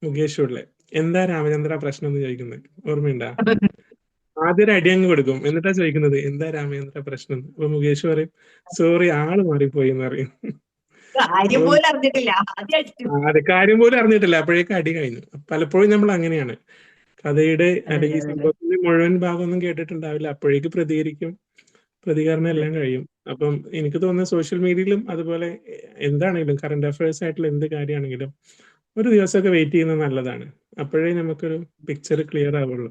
മുകേഷും ഉള്ള എന്താ രാമചന്ദ്ര പ്രശ്നം എന്ന് ചോദിക്കുന്നത് ഓർമ്മയുണ്ടാ? ആദ്യം ഒരു അടി അങ്ങ് കൊടുക്കും, എന്നിട്ടാ ചോദിക്കുന്നത് എന്താ രാമചന്ദ്ര പ്രശ്നം. അപ്പൊ മുകേഷ് പറയും സോറി ആള് മാറിപ്പോയി എന്ന് പറയും. അതെ, കാര്യം പോലും അറിഞ്ഞിട്ടില്ല, അപ്പോഴേക്കും അടി കഴിഞ്ഞു. പലപ്പോഴും നമ്മൾ അങ്ങനെയാണ്, കഥയുടെ അല്ലെങ്കിൽ സംഭവത്തിന്റെ മുഴുവൻ ഭാഗമൊന്നും കേട്ടിട്ടുണ്ടാവില്ല, അപ്പോഴേക്ക് പ്രതികരിക്കും, പ്രതികരണം എല്ലാം കഴിയും. അപ്പം എനിക്ക് തോന്നുന്നത് സോഷ്യൽ മീഡിയയിലും അതുപോലെ എന്താണെങ്കിലും കറണ്ട് അഫയേഴ്സ് ആയിട്ടുള്ള എന്ത് കാര്യമാണെങ്കിലും ഒരു ദിവസമൊക്കെ വെയിറ്റ് ചെയ്യുന്നത് നല്ലതാണ്. അപ്പോഴേ നമുക്കൊരു പിക്ചർ ക്ലിയർ ആവുള്ളൂ.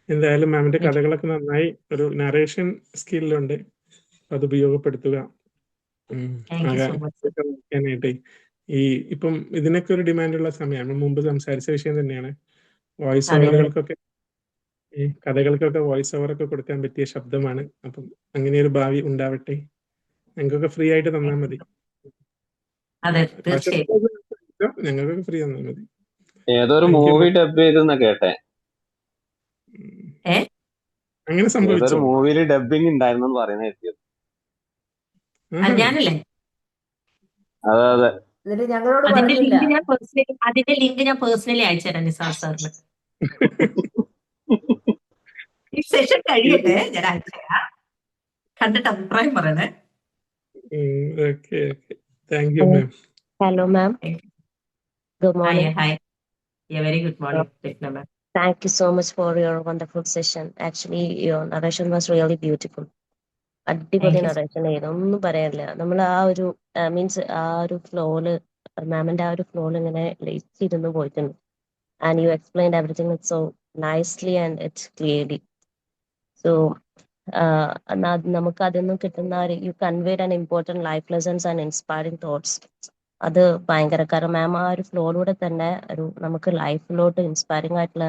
എന്തായാലും മാമിന്റെ കഥകളൊക്കെ നന്നായി, ഒരു നറേഷൻ സ്കില്ലുണ്ട്, അത് ഉപയോഗപ്പെടുത്തുക. നോക്കാനായിട്ട് ഈ ഇപ്പം ഇതിനൊക്കെ ഒരു ഡിമാൻഡുള്ള സമയമാണ്. മുമ്പ് സംസാരിച്ച വിഷയം തന്നെയാണ്, വോയിസ് ഓവറുകൾക്കൊക്കെ, ഈ കഥകൾക്കൊക്കെ വോയിസ് ഓവർ ഒക്കെ കൊടുക്കാൻ പറ്റിയ ശബ്ദമാണ്. അപ്പം അങ്ങനെ ഒരു ഭാവി ഉണ്ടാവട്ടെ. ഞങ്ങൾക്കൊക്കെ ഫ്രീ ആയിട്ട് തന്നാൽ മതി. ഞങ്ങൾക്കൊക്കെ ഫ്രീ തന്നാൽ മതി. ഏതൊരു thank you movie ma'am. Dub ചെയ്തെന്ന് കേട്ടെ. ഏ അങ്ങനെ ഏതൊരു സംഭവിച്ചോ? മൂവിയിൽ ഡബിങ് ഉണ്ടായിരുന്നു പറയുന്നത് കേട്ടു. ആഹാ. ഞാനല്ലേ അതെ അതെ. എന്നിട്ട് ഞങ്ങളോട് അതിന്റെ പറഞ്ഞില്ല. ലിങ്ക് ഞാൻ പേഴ്സണലി അയച്ചുതരാം നിസാർ സാറിന്. ഈ സെഷൻ കഴിയട്ടെ, ഞാൻ അയച്ചുതരാം. കണ്ടിട്ട് അഭിപ്രായം പറയണേ. Okay okay. Thank you ma'am. Hello, ma'am. Good hi morning. Hi. Very good Uh, morning Ratna ma'am. Thank you so much for your wonderful session. Actually, your narration was really beautiful. അടിപൊളി താങ്ക് യു. നറേഷൻ ആയിരുന്നു, ഒന്നും പറയാനില്ല. നമ്മൾ ആ ഒരു മീൻസ് ആ ഒരു ഫ്ലോയില്, മാമിന്റെ ആ ഒരു ഫ്ലോയിൽ ഇങ്ങനെ ലയിച്ചിരുന്ന് പോയിട്ടുണ്ട്. And you explained everything so nicely and it's clearly. So നമുക്ക് അതിൽ നിന്ന് കിട്ടുന്ന you conveyed an important life lessons and inspiring thoughts. അത് ഭയങ്കര, കാരണം മാം ആ ഒരു ഫ്ലോയിലൂടെ തന്നെ നമുക്ക് ലൈഫിലോട്ട് ഇൻസ്പയറിംഗ് ആയിട്ടുള്ള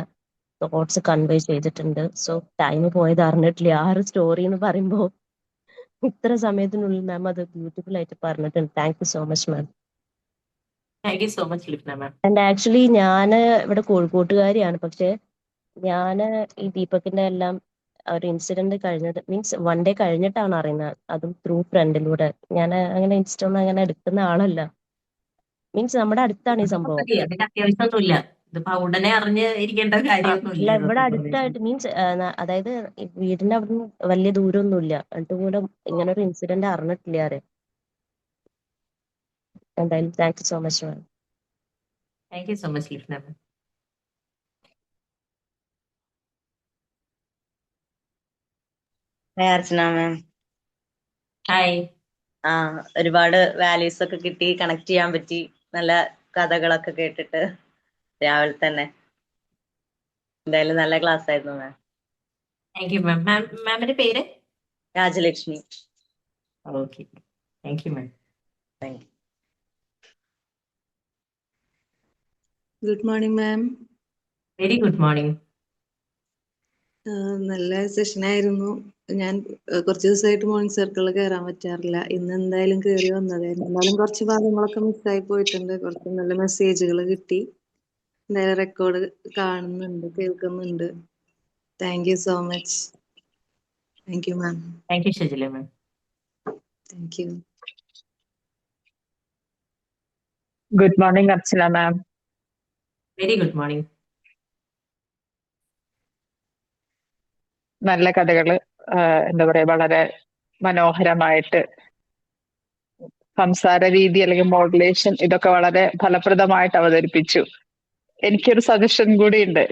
തോട്ട്സ് കൺവേ ചെയ്തിട്ടുണ്ട്. സോ ടൈം പോയത് അറിഞ്ഞിട്ടില്ല. ആ ഒരു സ്റ്റോറി എന്ന് പറയുമ്പോൾ ഇത്ര സമയത്തിനുള്ളിൽ മാം അത് ബ്യൂട്ടിഫുൾ ആയിട്ട് പറഞ്ഞിട്ടുണ്ട്. Thank you so much ma'am. Thank you so much Lipna ma'am. And actually ഞാൻ ഇവിടെ കോഴിക്കോട്ടുകാരിയാണ്, പക്ഷെ ഞാൻ ഈ ദീപകിന്റെ എല്ലാം ഒരു ഇൻസിഡന്റ് കഴിഞ്ഞത് മീൻസ് 1 ഡേ കഴിഞ്ഞിട്ടാണ് അറിയുന്നത്, അതും ത്രൂ ഫ്രണ്ടിലൂടെ. ഞാൻ അങ്ങനെ ഇൻസ്റ്റ ഒന്നും അങ്ങനെ എടുക്കുന്ന ആളല്ല, മീൻസ് നമ്മുടെ അടുത്താണ് ഈ സംഭവം. മതി, അതിന്റെ അത്യാവശ്യമൊന്നുമില്ല. ഇതിപ്പോ ഉടനെ അറിഞ്ഞ് ഇരിക്കേണ്ട കാര്യമൊന്നുമില്ല അല്ല, ഇവിടെ ഇതൊക്കെ അടുത്തായിട്ട് മീൻസ് അതായത് ഈ വീടിന്റെ അവിടുന്ന് വലിയ ദൂരമൊന്നുമില്ല, എന്നിട്ട് കൂടെ ഇങ്ങനെ ഒരു ഇൻസിഡന്റ് അറിഞ്ഞിട്ടില്ല അറിയാം. എന്തായാലും thank you so much ma'am. Thank you so much Lipna ma'am. Hi Archana ma'am. Hi. ഒരുപാട് വാല്യൂസ് ഒക്കെ കിട്ടി, കണക്ട് ചെയ്യാൻ പറ്റി. നല്ല കഥകളൊക്കെ കേട്ടിട്ട് രാവിലെ തന്നെ. എന്തായാലും നല്ല ക്ലാസ് ആയിരുന്നു മാം. Thank you ma'am. മാമിന്റെ പേര്? Rajalakshmi. Okay, thank you ma'am. Thank you. Good morning ma'am. Very good morning. നല്ല സെഷനായിരുന്നു. ഞാൻ കുറച്ച് ദിവസമായിട്ട് മോർണിംഗ് സർക്കിളിൽ കയറാൻ പറ്റാറില്ല. ഇന്ന് എന്തായാലും കയറി വന്നതായിരുന്നു. എന്നാലും കുറച്ച് ഭാഗങ്ങളൊക്കെ മിസ്സായി പോയിട്ടുണ്ട്. കുറച്ച് നല്ല മെസ്സേജുകൾ കിട്ടി. എന്തായാലും റെക്കോർഡ് കാണുന്നുണ്ട്, കേൾക്കുന്നുണ്ട്. Thank you so much. Thank you ma'am. Thank U Shajila ma'am. Thank you. Good morning Archana ma'am. Very good morning. നല്ല കഥകള്, എന്താ പറയാ, വളരെ മനോഹരമായിട്ട് സംസാര രീതി അല്ലെങ്കിൽ മോഡുലേഷൻ ഇതൊക്കെ വളരെ ഫലപ്രദമായിട്ട് അവതരിപ്പിച്ചു. എനിക്കൊരു സജഷൻ കൂടിയുണ്ട്.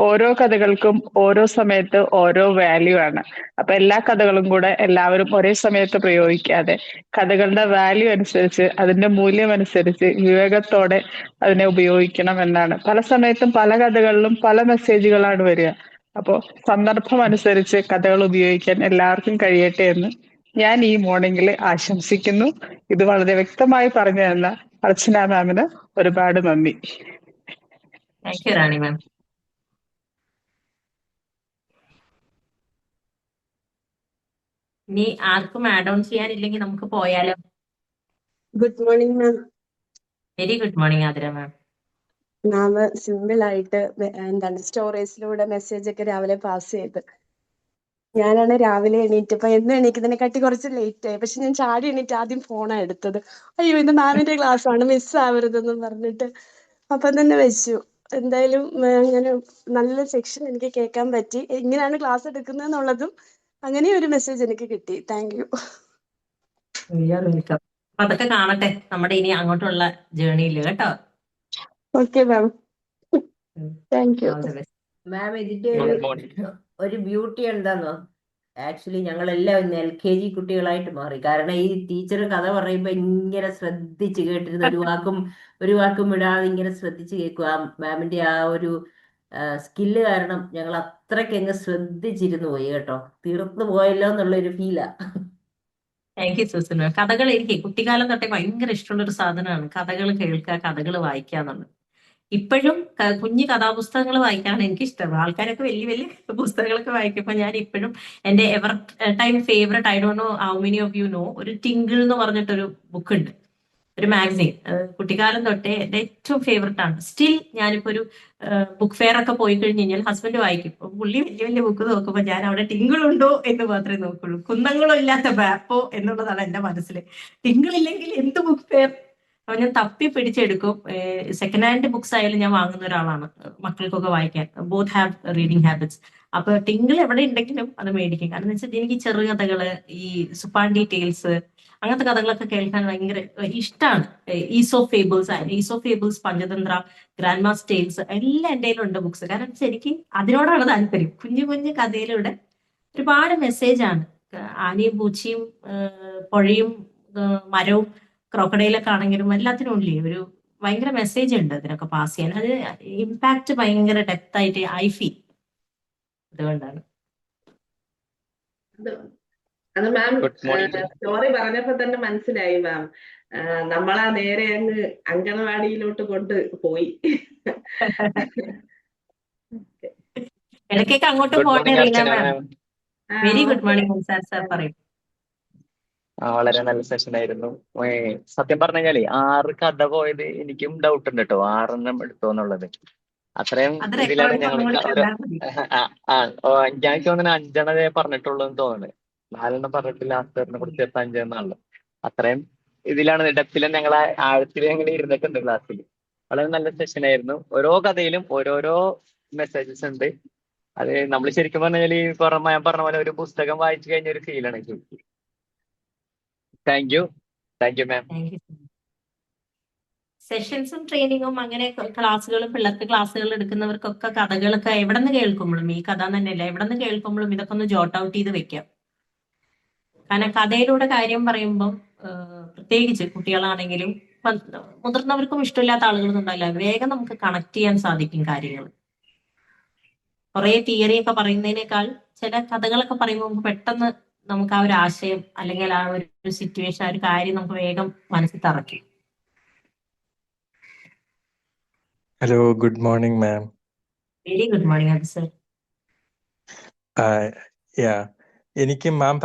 ഓരോ കഥകൾക്കും ഓരോ സമയത്ത് ഓരോ വാല്യൂ ആണ്. അപ്പൊ എല്ലാ കഥകളും കൂടെ എല്ലാവരും ഒരേ സമയത്ത് പ്രയോഗിക്കാതെ കഥകളുടെ വാല്യൂ അനുസരിച്ച്, അതിന്റെ മൂല്യം അനുസരിച്ച് വിവേകത്തോടെ അതിനെ ഉപയോഗിക്കണം എന്നാണ്. പല സമയത്തും പല കഥകളിലും പല മെസ്സേജുകളാണ് വരിക. അപ്പോൾ സന്ദർഭം അനുസരിച്ച് കഥകൾ ഉപയോഗിക്കാൻ എല്ലാവർക്കും കഴിയട്ടെ എന്ന് ഞാൻ ഈ മോർണിംഗിൽ ആശംസിക്കുന്നു. ഇത് വളരെ വ്യക്തമായി പറഞ്ഞു തന്ന അർച്ചന മാമിന് ഒരുപാട് നന്ദി. Thank you Rani ma'am. ഇനി ആർക്കും ആഡ് ഓൺ ചെയ്യാനില്ലെങ്കിൽ നമുക്ക് പോയാലോ? Good morning ma'am. Very good morning Athira ma'am. Ma'am simple ആയിട്ട് എന്താണ് സ്റ്റോറീസിലൂടെ മെസ്സേജ് ഒക്കെ രാവിലെ പാസ് ചെയ്ത്, ഞാനാണ് രാവിലെ എണീറ്റപ്പോ എന്ന് എണീക്കുന്നതിനെക്കാട്ടി കുറച്ച് ലേറ്റ് ആയി. പക്ഷെ ഞാൻ ചാടി എണീറ്റ് ആദ്യം ഫോണാണ് എടുത്തത്. അയ്യോ, ഇത് മാമിന്റെ ക്ലാസ് ആണ്, മിസ് ആവരുതെന്ന് പറഞ്ഞിട്ട് അപ്പം തന്നെ വെച്ചു. എന്തായാലും അങ്ങനെ നല്ല സെക്ഷൻ എനിക്ക് കേൾക്കാൻ പറ്റി. എങ്ങനെയാണ് ക്ലാസ് എടുക്കുന്നത് എന്നുള്ളതും അങ്ങനെ ഒരു മെസ്സേജ് എനിക്ക് കിട്ടി. Thank you. വെൽക്കം. അപ്പൊ അതൊക്കെ കാണട്ടെ നമ്മുടെ ഇനി അങ്ങോട്ടുള്ള ജേർണിയിൽ കേട്ടോ. Okay ma'am, thank you. All the best. Ma'am, ഇതിന്റെ ഒരു ബ്യൂട്ടി എന്താന്നോ, ആക്ച്വലി ഞങ്ങളെല്ലാം ഇന്ന് LKG കുട്ടികളായിട്ട് മാറി. കാരണം ഈ ടീച്ചർ കഥ പറയുമ്പോ ഇങ്ങനെ ശ്രദ്ധിച്ച് കേട്ടിരുന്ന ഒരു വാക്കും വിടാതെ ഇങ്ങനെ ശ്രദ്ധിച്ച് കേൾക്കും. ആ മാമിന്റെ ആ ഒരു സ്കില്ല് കാരണം ഞങ്ങൾ അത്രയ്ക്ക് അങ്ങ് ശ്രദ്ധിച്ചിരുന്നു പോയി കേട്ടോ. തീർന്നു പോയല്ലോ എന്നുള്ള ഒരു ഫീലാ. താങ്ക് യു സുസൻ മാം. കഥകൾ എനിക്ക് കുട്ടിക്കാലം തൊട്ടേ ഭയങ്കര ഇഷ്ടമുള്ള ഒരു സാധനമാണ് കഥകൾ കേൾക്കുക, കഥകൾ വായിക്കുക എന്നുള്ളത്. ഇപ്പോഴും കുഞ്ഞു കഥാപുസ്തകങ്ങൾ വായിക്കാനാണ് എനിക്കിഷ്ടം. ആൾക്കാരൊക്കെ വലിയ വലിയ പുസ്തകങ്ങളൊക്കെ വായിക്കുമ്പോൾ ഞാൻ ഇപ്പോഴും എന്റെ ever time favourite, I don't know how many of you know, ഒരു ടിങ്കിൾ എന്ന് പറഞ്ഞിട്ടൊരു ബുക്ക് ഉണ്ട്. ഒരു മാഗസിൻ. കുട്ടിക്കാലം തൊട്ടേ എന്റെ ഏറ്റവും ഫേവററ്റ് ആണ്. സ്റ്റിൽ ഞാനിപ്പോ ഒരു ബുക്ക് ഫെയർ ഒക്കെ പോയി കഴിഞ്ഞ് കഴിഞ്ഞാൽ ഹസ്ബൻഡ് വായിക്കും. അപ്പൊ പുള്ളി വലിയ വലിയ ബുക്ക് നോക്കുമ്പോൾ ഞാൻ അവിടെ ടിങ്കിളുണ്ടോ എന്ന് മാത്രമേ നോക്കുള്ളൂ. കുന്നങ്ങളോ ഇല്ലാത്ത ബാപ്പോ എന്നുള്ളതാണ് എന്റെ മനസ്സിൽ. ടിങ്കിളില്ലെങ്കിൽ എന്ത് ബുക്ക് ഫെയർ? അപ്പൊ ഞാൻ തപ്പി പിടിച്ചെടുക്കും. സെക്കൻഡ് ഹാൻഡ് ബുക്സ് ആയാലും ഞാൻ വാങ്ങുന്ന ഒരാളാണ്, മക്കൾക്കൊക്കെ വായിക്കാൻ. Both have reading habits. അപ്പൊ ടിങ്കിൾ എവിടെ ഉണ്ടെങ്കിലും അത് മേടിക്കും. കാരണം എന്ന് വെച്ചാൽ എനിക്ക് ചെറുകഥകള്, ഈ സുപ്പാണ്ടി ടേൽസ്, അങ്ങനത്തെ കഥകളൊക്കെ കേൾക്കാൻ ഭയങ്കര ഇഷ്ടമാണ്. Aesop fables, Panchatantra, grandma's tales എല്ലാം എൻ്റെ കയ്യിലുണ്ട് ബുക്സ്. കാരണം ശരിക്കും അതിനോടാണ് താല്പര്യം. കുഞ്ഞു കുഞ്ഞു കഥയിലൂടെ ഒരുപാട് മെസ്സേജാണ്. ആനയും പൂച്ചയും പുഴയും മരവും ക്രോക്കഡൈലൊക്കെ ആണെങ്കിലും എല്ലാത്തിനും ഉള്ളിൽ ഒരു ഭയങ്കര മെസ്സേജ് ഉണ്ട് അതിനൊക്കെ പാസ് ചെയ്യാൻ. അത് ഇമ്പാക്ട് ഭയങ്കര ഡെപ്ത് ആയിട്ട് ഐ ഫീൽ. അതുകൊണ്ടാണ്. അത് മാം ഗുഡ് മോർണിംഗ്. സ്റ്റോറി പറഞ്ഞപ്പോ തന്നെ മനസ്സിലായി മാം. നമ്മളാ നേരെ അങ്ങ് അങ്കണവാടിയിലോട്ട് കൊണ്ട് പോയി. ഇടയ്ക്കൊക്കെ അങ്ങോട്ട് ഗുഡ് പോകട്ടെ morning Reena Archana ma'am. Ma'am. Very good okay morning sir പറയും. വളരെ നല്ല സെഷൻ ആയിരുന്നു. സത്യം പറഞ്ഞു കഴിഞ്ഞാല് 6 കഥ പോയത് എനിക്കും ഡൗട്ട് ഉണ്ട് കേട്ടോ, 6 എടുത്തോന്നുള്ളത്. അത്രയും അത് ഇതിലാണ് റെക്കോർഡിംഗ് ഞങ്ങൾ ഒന്നും കൂടി ഓരോ കണ്ടാൽ മതി. എനിക്ക് തോന്നുന്നു 5 പറഞ്ഞിട്ടുള്ളൂ എന്ന് തോന്നുന്നു. 4 പറഞ്ഞിട്ട് ലാസ്റ്റ് കൂടി ചേർത്ത് 5 എന്നാണല്ലോ. അത്രയും ഇതിലാണ് ഡെപ്തിലും ഞങ്ങൾ ആഴത്തിൽ ഞങ്ങൾ ഇരുന്നിട്ടുണ്ട് ക്ലാസ്സിൽ. വളരെ നല്ല സെഷൻ ആയിരുന്നു. ഓരോ കഥയിലും ഓരോരോ മെസ്സേജസ് ഉണ്ട്. അത് നമ്മൾ ശരിക്കും പറഞ്ഞാൽ ഈ ഞാൻ പറഞ്ഞ പോലെ ഒരു പുസ്തകം വായിച്ചു കഴിഞ്ഞ ഒരു ഫീലാണ് ശരിക്കും. Thank you ma'am. Thank you. സെഷൻസും ട്രെയിനിങ്ങും അങ്ങനെ ക്ലാസ്സുകളും പിള്ളേർക്ക് ക്ലാസ്സുകൾ എടുക്കുന്നവർക്കൊക്കെ കഥകളൊക്കെ എവിടെ നിന്ന് കേൾക്കുമ്പോഴും, ഈ കഥ തന്നെയല്ല, എവിടെ നിന്ന് കേൾക്കുമ്പോഴും ഇതൊക്കെ ഒന്ന് ജോട്ട് ഔട്ട് ചെയ്ത് വെക്കാം. കാരണം കഥയിലൂടെ കാര്യം പറയുമ്പം പ്രത്യേകിച്ച് കുട്ടികളാണെങ്കിലും മുതിർന്നവർക്കും ഇഷ്ടമില്ലാത്ത ആളുകളൊന്നും ഉണ്ടാവില്ല. വേഗം നമുക്ക് കണക്ട് ചെയ്യാൻ സാധിക്കും കാര്യങ്ങൾ. കുറെ തിയറി ഒക്കെ പറയുന്നതിനേക്കാൾ ചില കഥകളൊക്കെ പറയുമ്പോൾ നമുക്ക് പെട്ടെന്ന് നമുക്ക് ആ ഒരു ആശയം അല്ലെങ്കിൽ ആ ഒരു സിറ്റുവേഷൻ, ആ ഒരു കാര്യം നമുക്ക് വേഗം മനസ്സിൽ തറയ്ക്കും. Hello, good morning ma'am. Very good morning അത് സർ. യാ എനിക്ക് മാം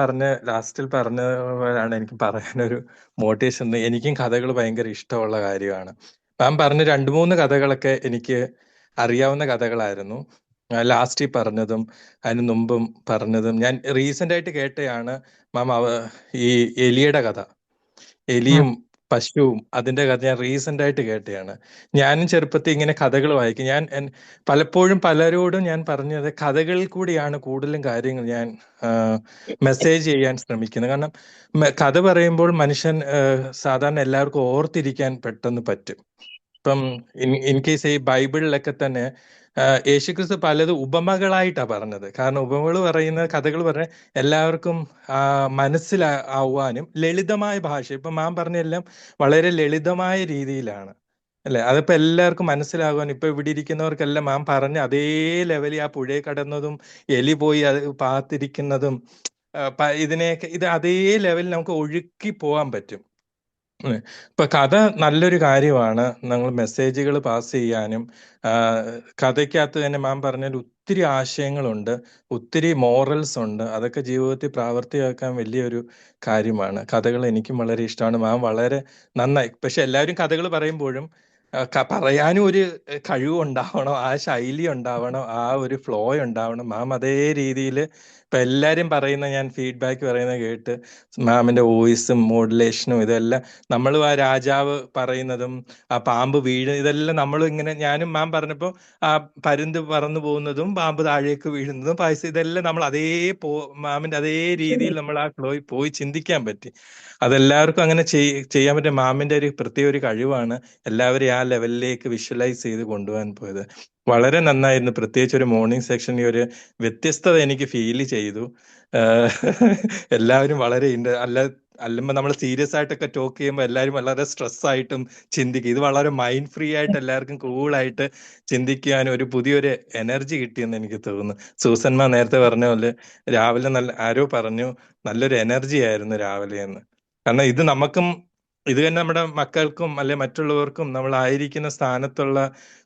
ലാസ്റ്റിൽ പറഞ്ഞതാണ് എനിക്ക് പറയാനൊരു മോട്ടിവേഷൻ. എനിക്കും കഥകൾ ഭയങ്കര ഇഷ്ടമുള്ള കാര്യമാണ്. മാം പറഞ്ഞ 2-3 കഥകളൊക്കെ എനിക്ക് അറിയാവുന്ന കഥകളായിരുന്നു. ലാസ്റ്റ് പറഞ്ഞതും അതിന് മുമ്പും പറഞ്ഞതും ഞാൻ റീസെന്റ് ആയിട്ട് കേട്ടയാണ് മാം. ഈ എലിയുടെ കഥ, എലിയും പശുവും, അതിന്റെ കഥ ഞാൻ റീസെന്റ് ആയിട്ട് കേട്ടതാണ്. ഞാനും ചെറുപ്പത്തിൽ ഇങ്ങനെ കഥകൾ വായിക്കും. ഞാൻ പലപ്പോഴും പലരോടും ഞാൻ പറഞ്ഞത് കഥകളിൽ കൂടിയാണ് കൂടുതലും കാര്യങ്ങൾ ഞാൻ മെസ്സേജ് ചെയ്യാൻ ശ്രമിക്കുന്നത്. കാരണം കഥ പറയുമ്പോൾ മനുഷ്യൻ സാധാരണ എല്ലാവർക്കും ഓർത്തിരിക്കാൻ പെട്ടെന്ന് പറ്റും. ഇപ്പം ഇൻ കേസ് ഈ ബൈബിളിലൊക്കെ തന്നെ യേശുക്രിസ്തു പലതും ഉപമകളായിട്ടാണ് പറഞ്ഞത്. കാരണം ഉപമകൾ പറയുന്ന കഥകൾ പറഞ്ഞ എല്ലാവർക്കും മനസ്സിലാവാനും ലളിതമായ ഭാഷ. ഇപ്പൊ മാം പറഞ്ഞെല്ലാം വളരെ ലളിതമായ രീതിയിലാണ് അല്ലെ. അതിപ്പോ എല്ലാവർക്കും മനസ്സിലാകാൻ ഇപ്പൊ ഇവിടെ ഇരിക്കുന്നവർക്കെല്ലാം മാം പറഞ്ഞ അതേ ലെവലിൽ ആ പുഴയെ കടന്നതും എലി പോയി അത് പാത്തിരിക്കുന്നതും ഇതിനെയൊക്കെ ഇത് അതേ ലെവലിൽ നമുക്ക് ഒഴുക്കി പോകാൻ പറ്റും. ഇപ്പൊ കഥ നല്ലൊരു കാര്യമാണ്. നമ്മൾ മെസ്സേജുകൾ പാസ് ചെയ്യാനും കഥയ്ക്കകത്ത് തന്നെ മാം പറഞ്ഞാൽ ഒത്തിരി ആശയങ്ങളുണ്ട്, ഒത്തിരി മോറൽസ് ഉണ്ട്. അതൊക്കെ ജീവിതത്തിൽ പ്രാവർത്തികമാക്കാൻ വലിയൊരു കാര്യമാണ്. കഥകൾ എനിക്കും വളരെ ഇഷ്ടമാണ്. മാം വളരെ നന്നായി. പക്ഷെ എല്ലാവരും കഥകൾ പറയുമ്പോഴും പറയാനും ഒരു കഴിവ് ഉണ്ടാവണം, ആ ശൈലി ഉണ്ടാവണം, ആ ഒരു ഫ്ലോ ഉണ്ടാവണം. മാം അതേ രീതിയിൽ ഇപ്പൊ എല്ലാരും പറയുന്ന, ഞാൻ ഫീഡ്ബാക്ക് പറയുന്നത് കേട്ട് മാമിന്റെ വോയിസും മോഡുലേഷനും ഇതെല്ലാം നമ്മളും ആ രാജാവ് പറയുന്നതും ആ പാമ്പ് ഇതെല്ലാം നമ്മളും ഇങ്ങനെ, ഞാനും മാം പറഞ്ഞപ്പോ ആ പരുന്ത് പറന്നു പോകുന്നതും പാമ്പ് താഴേക്ക് വീഴുന്നതും പായസം, ഇതെല്ലാം നമ്മൾ മാമിന്റെ അതേ രീതിയിൽ നമ്മൾ ആ ഫ്ലോയിൽ പോയി ചിന്തിക്കാൻ പറ്റി. അതെല്ലാവർക്കും അങ്ങനെ ചെയ്യാൻ പറ്റിയ മാമിന്റെ ഒരു പ്രത്യേക ഒരു കഴിവാണ്. എല്ലാവരെയും ആ ലെവലിലേക്ക് വിഷ്വലൈസ് ചെയ്ത് കൊണ്ടുപോകാൻ പോയത് വളരെ നന്നായിരുന്നു. പ്രത്യേകിച്ച് ഒരു മോർണിംഗ് സെക്ഷനിൽ ഒരു വ്യത്യസ്തത എനിക്ക് ഫീൽ ചെയ്തു. എല്ലാവരും വളരെ അല്ലുമ്പോൾ നമ്മൾ സീരിയസ് ആയിട്ടൊക്കെ ടോക്ക് ചെയ്യുമ്പോൾ എല്ലാവരും വളരെ സ്ട്രെസ് ആയിട്ടും ചിന്തിക്കും. ഇത് വളരെ മൈൻഡ് ഫ്രീ ആയിട്ട് എല്ലാവർക്കും കൂളായിട്ട് ചിന്തിക്കാനും ഒരു പുതിയൊരു എനർജി കിട്ടിയെന്ന് എനിക്ക് തോന്നുന്നു. സൂസന്മാ നേരത്തെ പറഞ്ഞ പോലെ രാവിലെ ആരോ പറഞ്ഞു നല്ലൊരു എനർജി ആയിരുന്നു രാവിലെ എന്ന്. കാരണം ഇത് നമുക്കും ഇത് തന്നെ നമ്മുടെ മക്കൾക്കും അല്ലെ മറ്റുള്ളവർക്കും നമ്മൾ ആയിരിക്കുന്ന സ്ഥാനത്തുള്ള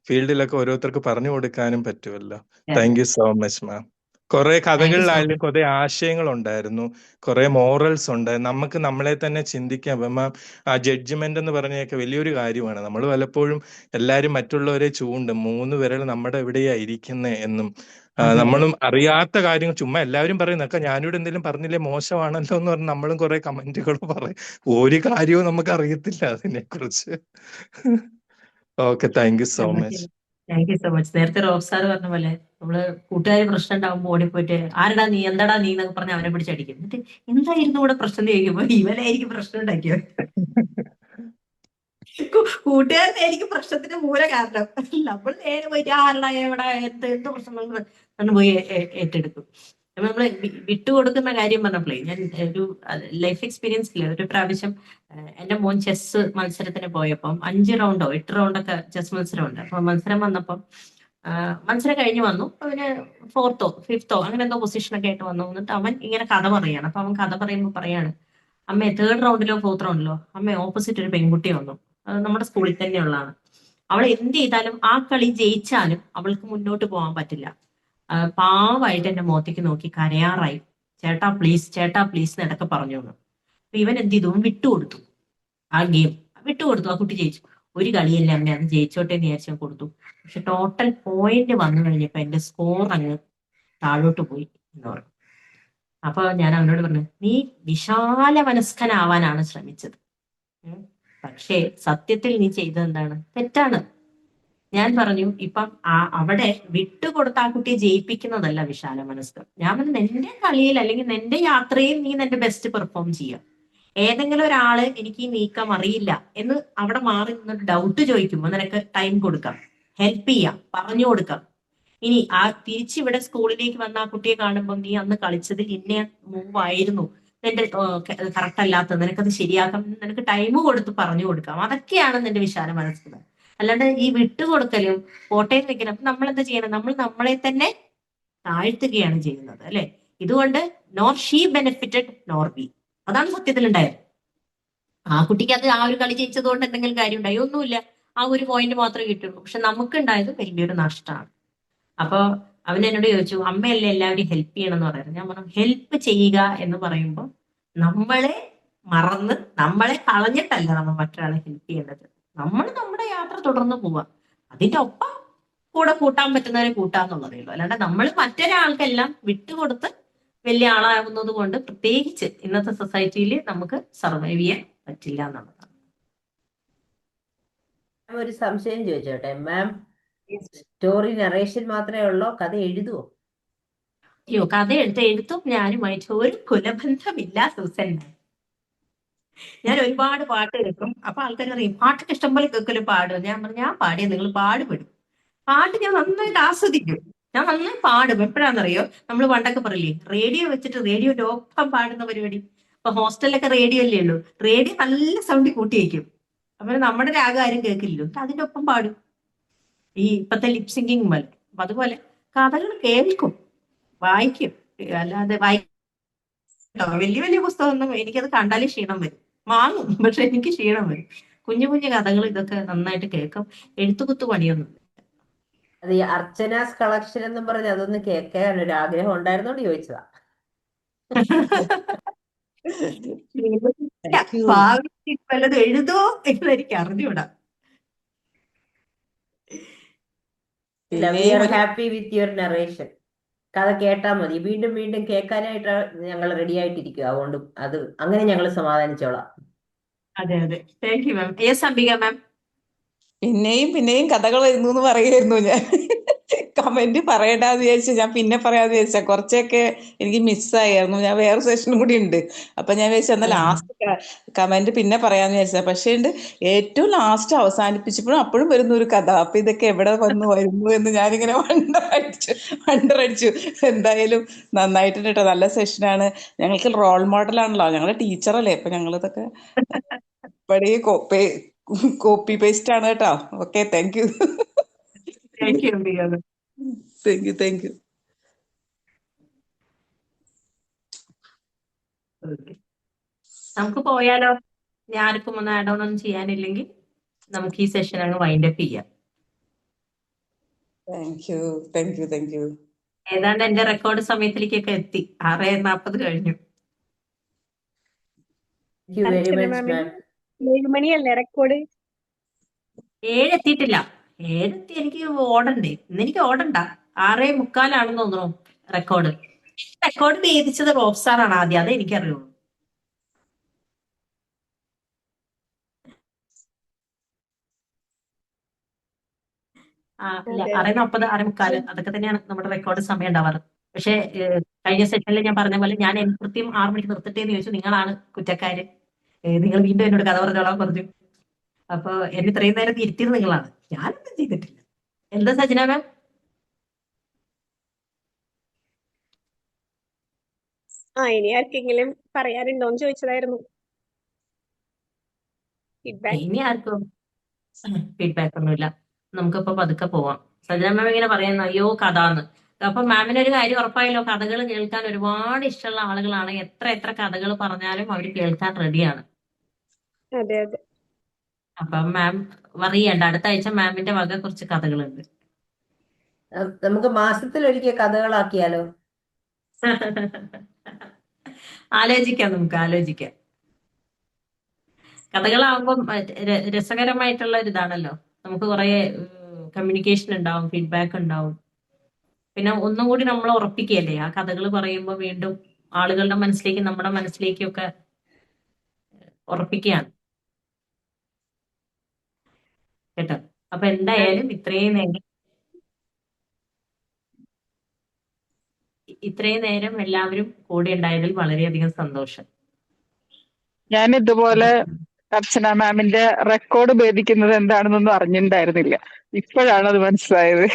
ഫീൽഡിലൊക്കെ ഓരോരുത്തർക്ക് പറഞ്ഞു കൊടുക്കാനും പറ്റുമല്ലോ. താങ്ക് യു സോ മച്ച് മാം. കുറെ താങ്ക് യു സോ കഥകളിലായാലും കുറെ ആശയങ്ങൾ ഉണ്ടായിരുന്നു, കുറെ മോറൽസ് ഉണ്ട്. നമുക്ക് നമ്മളെ തന്നെ ചിന്തിക്കാം. മാം, ആ ജഡ്ജ്മെന്റ് എന്ന് പറഞ്ഞൊക്കെ വലിയൊരു കാര്യമാണ്. നമ്മൾ പലപ്പോഴും എല്ലാരും മറ്റുള്ളവരെ ചൂണ്ടും, 3 വിരൽ നമ്മുടെ എവിടെയാ ഇരിക്കുന്നേ എന്നും. അതെ അതെ നമ്മളും അറിയാത്ത കാര്യങ്ങൾ ചുമ്മാ എല്ലാവരും പറയുന്നൊക്കെ ഞാനിവിടെ എന്തെങ്കിലും പറഞ്ഞില്ലേ മോശമാണല്ലോ എന്ന് പറഞ്ഞ് നമ്മളും കുറെ കമന്റുകൾ പറയും. ഒരു കാര്യവും നമുക്ക് അറിയത്തില്ല അതിനെ കുറിച്ച്. Okay, thank you so much. Thank you so much. നേരത്തെ റോബ് സാർ പറഞ്ഞ പോലെ നമ്മള് കൂട്ടുകാർ പ്രശ്നം ഉണ്ടാകുമ്പോൾ ഓടിപ്പോയിട്ട് ആരടാ നീ, എന്താടാ നീ എന്നൊക്കെ പറഞ്ഞ് അവനെ പിടിച്ചടിക്കും. എന്നിട്ട് എന്തായിരുന്നു ഇവിടെ പ്രശ്നം എന്ന് ചോദിക്കുമ്പോ ഇവനായിരിക്കും പ്രശ്നം ഉണ്ടാക്കിയത്. കൂട്ടുകാരനായിരിക്കും പ്രശ്നത്തിന്റെ മൂല കാരണം. നമ്മൾ നേരെ പോയിട്ട് ആരടാ എവിടെ എന്ത് പ്രശ്നം എന്ന് പോയി ഏറ്റെടുക്കും. അപ്പൊ നമ്മള് വിട്ടുകൊടുക്കുന്ന കാര്യം പറഞ്ഞപ്പോഴേ ഞാൻ ഒരു ലൈഫ് എക്സ്പീരിയൻസ് ഇല്ല. ഒരു പ്രാവശ്യം എന്റെ മോൻ ചെസ് മത്സരത്തിന് പോയപ്പം 5 റൗണ്ടോ 8 റൗണ്ടൊക്കെ ചെസ് മത്സരമുണ്ട്. അപ്പൊ മത്സരം വന്നപ്പം മത്സരം കഴിഞ്ഞ് വന്നു. അവന് 4th-ഓ 5th-ഓ അങ്ങനെ എന്തോ പൊസിഷനൊക്കെ ആയിട്ട് വന്നു. എന്നിട്ട് അവൻ ഇങ്ങനെ കഥ പറയാണ്. അപ്പൊ അവൻ കഥ പറയുമ്പോൾ പറയാണ്, അമ്മേ 3rd റൗണ്ടിലോ 4th റൗണ്ടിലോ അമ്മ ഓപ്പോസിറ്റ് ഒരു പെൺകുട്ടി വന്നു. അത് നമ്മുടെ സ്കൂളിൽ തന്നെയുള്ളതാണ്. അവൾ എന്ത് ചെയ്താലും ആ കളി ജയിച്ചാലും അവൾക്ക് മുന്നോട്ട് പോകാൻ പറ്റില്ല. പാവമായിട്ട് എന്റെ മുഖത്തേക്ക് നോക്കി കരയാറായി. ചേട്ടാ പ്ലീസ് എന്നൊക്കെ പറഞ്ഞു എന്ന്. അപ്പൊ ഇവൻ എന്ത് ചെയ്തു, വിട്ടുകൊടുത്തു. ആ ഗെയിം വിട്ടുകൊടുത്തു. ആ കുട്ടി ജയിച്ചു. ഒരു കളിയല്ലേ അമ്മ, അത് ജയിച്ചോട്ടെ എന്ന് വിചാരിച്ചു ഞാൻ കൊടുത്തു. പക്ഷെ ടോട്ടൽ പോയിന്റ് വന്നു കഴിഞ്ഞപ്പോ എന്റെ സ്കോർ അങ്ങ് താഴോട്ട് പോയി എന്ന് പറഞ്ഞു. അപ്പൊ ഞാൻ അവനോട് പറഞ്ഞു, നീ വിശാല മനസ്കനാവാനാണ് ശ്രമിച്ചത്, പക്ഷേ സത്യത്തിൽ നീ ചെയ്തത് എന്താണ്? തെറ്റാണ്. ഞാൻ പറഞ്ഞു, ഇപ്പം അവിടെ വിട്ടുകൊടുത്ത ആ കുട്ടിയെ ജയിപ്പിക്കുന്നതല്ല വിശാല മനസ്കർ. ഞാൻ പറഞ്ഞു, നിന്റെ കളിയിൽ അല്ലെങ്കിൽ നിന്റെ യാത്രയിൽ നീ നിന്റെ ബെസ്റ്റ് പെർഫോം ചെയ്യുക. ഏതെങ്കിലും ഒരാള് എനിക്ക് ഈ നീക്കം അറിയില്ല എന്ന് അവിടെ മാറി നിന്നൊരു ഡൗട്ട് ചോദിക്കുമ്പോൾ നിനക്ക് ടൈം കൊടുക്കാം, ഹെൽപ്പ് ചെയ്യാം, പറഞ്ഞു കൊടുക്കാം. ഇനി ആ തിരിച്ചിവിടെ സ്കൂളിലേക്ക് വന്ന ആ കുട്ടിയെ കാണുമ്പോൾ നീ അന്ന് കളിച്ചതിൽ ഇന്ന മൂവ് ആയിരുന്നു നിന്റെ കറക്റ്റ് അല്ലാത്തത്, നിനക്കത് ശരിയാക്കാം, നിനക്ക് ടൈം കൊടുത്ത് പറഞ്ഞു കൊടുക്കാം. അതൊക്കെയാണ് നിന്റെ വിശാല മനസ്കത. അല്ലാണ്ട് ഈ വിട്ടുകൊടുക്കലും കോട്ടയം വെക്കലും. അപ്പൊ നമ്മൾ എന്താ ചെയ്യണം? നമ്മൾ നമ്മളെ തന്നെ താഴ്ത്തുകയാണ് ചെയ്യുന്നത്, അല്ലെ? ഇതുകൊണ്ട് nor she benefited nor B. അതാണ് സത്യത്തിൽ ഉണ്ടായത്. ആ കുട്ടിക്ക് അത് ആ ഒരു കളി ജയിച്ചത് കൊണ്ട് എന്തെങ്കിലും കാര്യം ഉണ്ടായി? ഒന്നുമില്ല. ആ ഒരു പോയിന്റ് മാത്രമേ കിട്ടുള്ളൂ. പക്ഷെ നമുക്ക് ഉണ്ടായത് വലിയൊരു നഷ്ടമാണ്. അപ്പൊ അവൻ എന്നോട് ചോദിച്ചു, അമ്മയല്ലേ എല്ലാവരും ഹെൽപ്പ് ചെയ്യണം എന്ന് പറയുന്നത്. ഞാൻ പറഞ്ഞു, ഹെൽപ്പ് ചെയ്യുക എന്ന് പറയുമ്പോൾ നമ്മളെ മറന്ന് നമ്മളെ കളഞ്ഞിട്ടല്ല നമ്മൾ മറ്റൊരാളെ ഹെൽപ്പ് ചെയ്യേണ്ടത്. നമ്മൾ നമ്മുടെ യാത്ര തുടർന്ന് പോവാ. അതിന്റെ ഒപ്പം കൂടെ കൂട്ടാൻ പറ്റുന്നവരെ കൂട്ടാന്നുള്ളതേ ഉള്ളൂ. അല്ലാണ്ട് നമ്മൾ മറ്റൊരാൾക്കെല്ലാം വിട്ടുകൊടുത്ത് വലിയ ആളാകുന്നത് കൊണ്ട് പ്രത്യേകിച്ച് ഇന്നത്തെ സൊസൈറ്റിയിൽ നമുക്ക് സർവൈവ് ചെയ്യാൻ പറ്റില്ല എന്നുള്ളതാണ്. ഒരു സംശയം ചോദിച്ചോട്ടെ മാം, സ്റ്റോറി നറേഷൻ മാത്രമേ ഉള്ളോ, കഥ എഴുതുവോ? അയ്യോ, കഥ എഴുത്തും ഞാനുമായിട്ട് ഒരു കുലബന്ധമില്ല സൂസൻ. ഞാൻ ഒരുപാട് പാട്ട് കേൾക്കും. അപ്പൊ ആൾക്കാർ പറയും, പാട്ടൊക്കെ ഇഷ്ടംപോലെ കേൾക്കലും പാടും. ഞാൻ പറഞ്ഞു, ഞാൻ പാടിയ നിങ്ങൾ പാടുപെടും. പാട്ട് ഞാൻ നന്നായിട്ട് ആസ്വദിക്കും, ഞാൻ നന്നായി പാടും. എപ്പോഴാണെന്നറിയോ, നമ്മൾ പണ്ടൊക്കെ പറയില്ലേ, റേഡിയോ വെച്ചിട്ട് റേഡിയോന്റെ ഒപ്പം പാടുന്ന പരിപാടി. അപ്പൊ ഹോസ്റ്റലിലൊക്കെ റേഡിയോ അല്ലേ ഉള്ളൂ. റേഡിയോ നല്ല സൗണ്ടിൽ കൂട്ടി വയ്ക്കും. അപ്പൊ നമ്മുടെ രാഗം ആരും കേൾക്കില്ലല്ലോ, അതിന്റെ ഒപ്പം പാടും. ഈ ഇപ്പത്തെ ലിപ് സിംഗിങ് പോലെ. അപ്പൊ അതുപോലെ കഥകൾ കേൾക്കും, വായിക്കും. അല്ലാതെ വലിയ വലിയ പുസ്തകമൊന്നും എനിക്കത് കണ്ടാലേ ക്ഷീണം വരും. വാങ്ങും, പക്ഷെ എനിക്ക് ക്ഷീണം വരും. കുഞ്ഞു കുഞ്ഞു കഥകൾ ഇതൊക്കെ നന്നായിട്ട് കേൾക്കും. എഴുത്തുകുത്തു പണിയൊന്നും. അത് ഈ അർച്ചനാസ് കളക്ഷൻ എന്നും പറഞ്ഞ് അതൊന്ന് കേൾക്കാൻ ഒരു ആഗ്രഹം ഉണ്ടായിരുന്നോണ്ട് ചോദിച്ചതാ. വല്ലതും എഴുതോ എന്ന് എനിക്ക് അറിഞ്ഞൂടാ. We are happy with your narration. കഥ കേട്ടാൽ മതി, വീണ്ടും വീണ്ടും കേൾക്കാനായിട്ട് ഞങ്ങൾ റെഡി ആയിട്ടിരിക്കുക. അതുകൊണ്ട് അത് അങ്ങനെ ഞങ്ങൾ സമാധാനിച്ചോളാം. അതെ അതെ, thank you ma'am. Yes Ambika ma'am. പിന്നെയും കഥകൾ വരുന്നു എന്ന് പറയായിരുന്നു ഞാൻ. കമന്റ് പറയണ്ടാന്ന് വിചാരിച്ചു, ഞാൻ പിന്നെ പറയാന്ന് വിചാരിച്ച കുറച്ചൊക്കെ എനിക്ക് മിസ്സായിരുന്നു. ഞാൻ വേറെ സെഷനും കൂടി ഉണ്ട്. അപ്പൊ ഞാൻ വിചാരിച്ചു എന്നാൽ ലാസ്റ്റ് കമന്റ് പിന്നെ പറയാന്ന് വിചാരിച്ച. പക്ഷേ ഏറ്റവും ലാസ്റ്റ് അവസാനിപ്പിച്ചപ്പോഴും അപ്പോഴും വരുന്ന ഒരു കഥ. അപ്പൊ ഇതൊക്കെ എവിടെ വരുന്നു എന്ന് ഞാനിങ്ങനെ വണ്ടറടിച്ചു. എന്തായാലും നന്നായിട്ടുണ്ട് കേട്ടോ, നല്ല സെഷനാണ്. ഞങ്ങൾക്ക് റോൾ മോഡലാണല്ലോ, ഞങ്ങളുടെ ടീച്ചറല്ലേ. അപ്പൊ ഞങ്ങളിതൊക്കെ കോപ്പി പേസ്റ്റ് ആണ് കേട്ടോ. Okay, thank U. Thank you Ambika ma'am. Thank U. നമുക്ക് പോയാലോ? ഞാനിപ്പം ഒന്ന് ആഡ് ഓൺ ഒന്നും ചെയ്യാനില്ലെങ്കിൽ നമുക്ക് ഈ സെഷൻ അങ്ങ് വൈൻഡ് അപ്പ് ചെയ്യാം. Thank you. ഏതാണ്ട് എന്റെ റെക്കോർഡ് സമയത്തിലേക്കൊക്കെ എത്തി. 6:40 കഴിഞ്ഞു. Thank you very Archana much മാമിന് മാം. 7 മണിയല്ലേ റെക്കോർഡ്? 7 എത്തിയിട്ടില്ല. 7 എത്തി എനിക്ക് ഓടണ്ടേ? ഇന്ന് എനിക്ക് ഓടണ്ട. 6:45 തോന്നുന്നു റെക്കോർഡ്. റെക്കോർഡ് ഭേദിച്ചത് റോഫ് സാറാണ് ആദ്യം, അതേ എനിക്കറിയുള്ളൂ. ഇല്ല, അതെ 6:40, 6:45 അതൊക്കെ തന്നെയാണ് നമ്മുടെ റെക്കോർഡ് സമയം ഉണ്ടാവാറ്. പക്ഷെ കഴിഞ്ഞ സെഷനിൽ ഞാൻ പറഞ്ഞ പോലെ ഞാൻ കൃത്യം 6 മണിക്ക് നിർത്തട്ടെ എന്ന് ചോദിച്ചു. നിങ്ങളാണ് കുറ്റക്കാര്. നിങ്ങൾ വീണ്ടും എന്നോട് കഥ പറഞ്ഞോളാൻ പറഞ്ഞു. അപ്പൊ എന്നെ ഇത്രയും നേരം ഇരുത്തിയത് നിങ്ങളാണ്, ഞാനൊന്നും ചെയ്തിട്ടില്ല. എന്താ സജന മാം? ഇനി ആർക്കെങ്കിലും പറയാനുണ്ടോന്ന് ചോദിച്ചതായിരുന്നു. ഫീഡ്ബാക്ക്. ഇനി ആർക്കും ഫീഡ്ബാക്ക് ഒന്നുമില്ല. നമുക്കിപ്പോ പതുക്കെ പോവാം. സജന മാം ഇങ്ങനെ പറയുന്നു അയ്യോ കഥാന്ന്. അപ്പൊ മാമിന് ഒരു കാര്യം ഉറപ്പായല്ലോ, കഥകൾ കേൾക്കാൻ ഒരുപാട് ഇഷ്ടമുള്ള ആളുകളാണ്. എത്ര കഥകൾ പറഞ്ഞാലും അവർ കേൾക്കാൻ റെഡിയാണ്. അതെ അതെ. അപ്പൊ മാം വറി ചെയ്യണ്ട, അടുത്ത ആഴ്ച മാമിന്റെ വക കുറച്ച് കഥകളുണ്ട്. നമുക്ക് മാസത്തിലൊരിക്കൽ കഥകളാക്കിയാലോ? ആലോചിക്കാം, നമുക്ക് ആലോചിക്കാം. കഥകളാകുമ്പോൾ രസകരമായിട്ടുള്ള ഒരു ഇതാണല്ലോ. നമുക്ക് കുറെ കമ്മ്യൂണിക്കേഷൻ ഉണ്ടാവും, ഫീഡ്ബാക്ക് ഉണ്ടാവും. പിന്നെ ഒന്നും കൂടി നമ്മൾ ഉറപ്പിക്കുകയല്ലേ ആ കഥകൾ പറയുമ്പോൾ, വീണ്ടും ആളുകളുടെ മനസ്സിലേക്ക് നമ്മുടെ മനസ്സിലേക്കും ഒക്കെ ഉറപ്പിക്കുകയാണ് കേട്ടോ. അപ്പൊ എന്തായാലും ഇത്രയും നേരം എല്ലാവരും കൂടെ ഉണ്ടായതിൽ വളരെയധികം സന്തോഷം. ഞാൻ ഇതുപോലെ അർച്ചന മാമിന്റെ റെക്കോർഡ് ഭേദിക്കുന്നത് എന്താണെന്നൊന്നും അറിഞ്ഞിട്ടുണ്ടായിരുന്നില്ല. ഇപ്പോഴാണ് അത് മനസ്സിലായത്.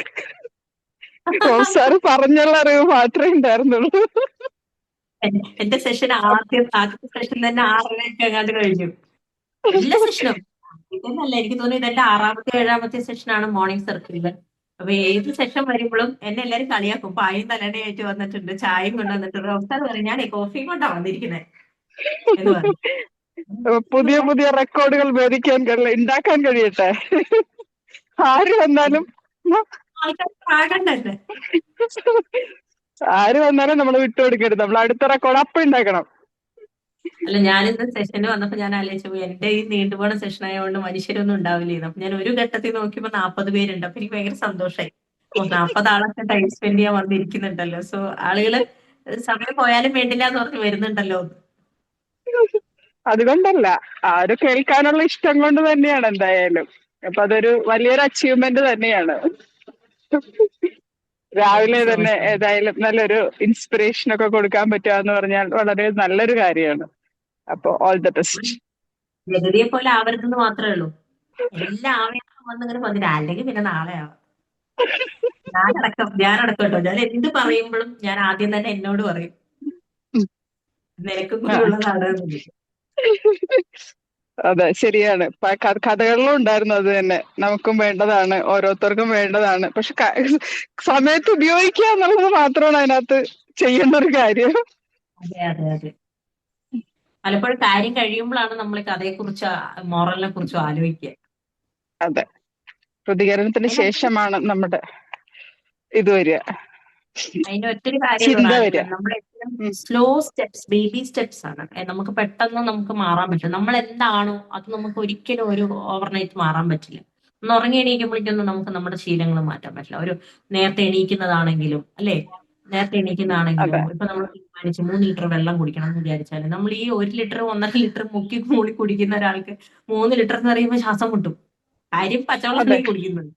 റോസ് സാറ് പറഞ്ഞുള്ള അറിവ് മാത്രമേ ഉണ്ടായിരുന്നുള്ളൂ. എന്റെ സെഷൻ ആദ്യത്തെ സെഷൻ തന്നെ 6:30 എങ്ങാണ്ട് കഴിഞ്ഞു. എല്ലാ സെഷനും ഇതെന്നല്ല, എനിക്ക് തോന്നുന്നു ഇതെന്റെ 6ാമത്തെ 7ാമത്തെ സെഷനാണ് മോർണിംഗ് സർക്കിളിൽ. അപ്പൊ ഏത് സെഷൻ വരുമ്പോഴും എന്നെ എല്ലാരും കളിയാക്കും. പായും തലടയായിട്ട് വന്നിട്ടുണ്ട്, ചായയും കൊണ്ടുവന്നിട്ടുണ്ട്. അവസാനം പറയും ഞാൻ കോഫിയും കൊണ്ടാ വന്നിരിക്കുന്നത് എന്ന് പറയും. പുതിയ പുതിയ റെക്കോർഡുകൾ ഭേദിക്കാൻ ഉണ്ടാക്കാൻ കഴിയട്ടെ. ആര് വന്നാലും നമ്മൾ വിട്ടുകൊടുക്കരുത്. നമ്മൾ അടുത്ത റെക്കോർഡ് അപ്പൊ ഉണ്ടാക്കണം. അല്ല, ഞാനിന്ന് സെഷന് വന്നപ്പോ ഞാൻ ആലോചിച്ചു എന്റെ ഈ നീണ്ടുപോണ സെഷൻ ആയതുകൊണ്ട് മനുഷ്യരൊന്നും ഉണ്ടാവില്ല. അപ്പൊ ഞാൻ ഒരു ഘട്ടത്തിൽ നോക്കിയപ്പോ 40 പേരുണ്ട്. അപ്പൊ എനിക്ക് ഭയങ്കര സന്തോഷമായി. 40 ആളൊക്കെ ടൈം സ്പെൻഡ് ചെയ്യാൻ വന്നിരിക്കുന്നുണ്ടല്ലോ. സോ ആളുകള് സമയം പോയാലും വേണ്ടില്ല എന്ന് പറഞ്ഞ് വരുന്നുണ്ടല്ലോ. അതുകൊണ്ടല്ല, ആരും കേൾക്കാനുള്ള ഇഷ്ടം കൊണ്ട് തന്നെയാണ് എന്തായാലും. അപ്പൊ അതൊരു വലിയൊരു അച്ചീവ്മെന്റ് തന്നെയാണ്. രാവിലെ തന്നെ ഏതായാലും നല്ലൊരു ഇൻസ്പിറേഷൻ ഒക്കെ കൊടുക്കാൻ പറ്റുക എന്ന് പറഞ്ഞാൽ വളരെ നല്ലൊരു കാര്യമാണ്. അപ്പൊ ഓൾ ദ ബെസ്റ്റ്. ജഗതിയെ പോലെ ആവരുതെന്ന് മാത്രമേ ഉള്ളൂ. എല്ലാ ആവേശം വന്നിങ്ങനെ വന്നില്ല, അല്ലെങ്കിൽ പിന്നെ നാളെ ആവാം. ഞാനടക്കം കേട്ടോ. ഞാൻ എന്ത് പറയുമ്പോഴും ഞാൻ ആദ്യം തന്നെ എന്നോട് പറയും നിനക്കും കൂടി ഉള്ളതാണ്. അതെ, ശരിയാണ്. കഥകളിലും ഉണ്ടായിരുന്നു അത് തന്നെ. നമുക്കും വേണ്ടതാണ്, ഓരോരുത്തർക്കും വേണ്ടതാണ്. പക്ഷെ സമയത്ത് ഉപയോഗിക്കുക എന്നുള്ളത് മാത്രമാണ് അതിനകത്ത് ചെയ്യേണ്ട ഒരു കാര്യം. അതെ അതെ അതെ. പലപ്പോഴും കാര്യം കഴിയുമ്പോഴാണ് നമ്മൾ കഥയെക്കുറിച്ച് മോറലിനെ കുറിച്ചും ആലോചിക്കുക. അതെ, പ്രതികരണത്തിന് ശേഷമാണ് നമ്മുടെ ഇത് വരിക, അതിന്റെ ഒറ്റൊരു ചിന്ത കാര്യം വരിക. നമ്മുടെ സ്ലോ സ്റ്റെപ്സ്, ബേബി സ്റ്റെപ്സ് ആണ്. നമുക്ക് പെട്ടെന്ന് നമുക്ക് മാറാൻ പറ്റും. നമ്മൾ എന്താണോ അത് നമുക്ക് ഒരിക്കലും ഒരു ഓവർനൈറ്റ് മാറാൻ പറ്റില്ല. ഒന്ന് ഉറങ്ങി എണീക്കുമ്പോഴേക്കൊന്നും നമുക്ക് നമ്മുടെ ശീലങ്ങൾ മാറ്റാൻ പറ്റില്ല. ഒരു നേരത്തെ എണീക്കുന്നതാണെങ്കിലും അല്ലേ, നേരത്തെ എണീക്കുന്നതാണെങ്കിലും ഇപ്പൊ നമ്മൾ തീരുമാനിച്ച് 3 ലിറ്റർ വെള്ളം കുടിക്കണം എന്ന് വിചാരിച്ചാൽ നമ്മൾ ഈ 1 ലിറ്റർ 1.5 ലിറ്റർ മുക്കി മൂടി കുടിക്കുന്ന ഒരാൾക്ക് 3 ലിറ്റർ എന്ന് പറയുമ്പോൾ ശ്വാസം മുട്ടും. കാര്യം പച്ചവെള്ളം കുടിക്കുന്നത്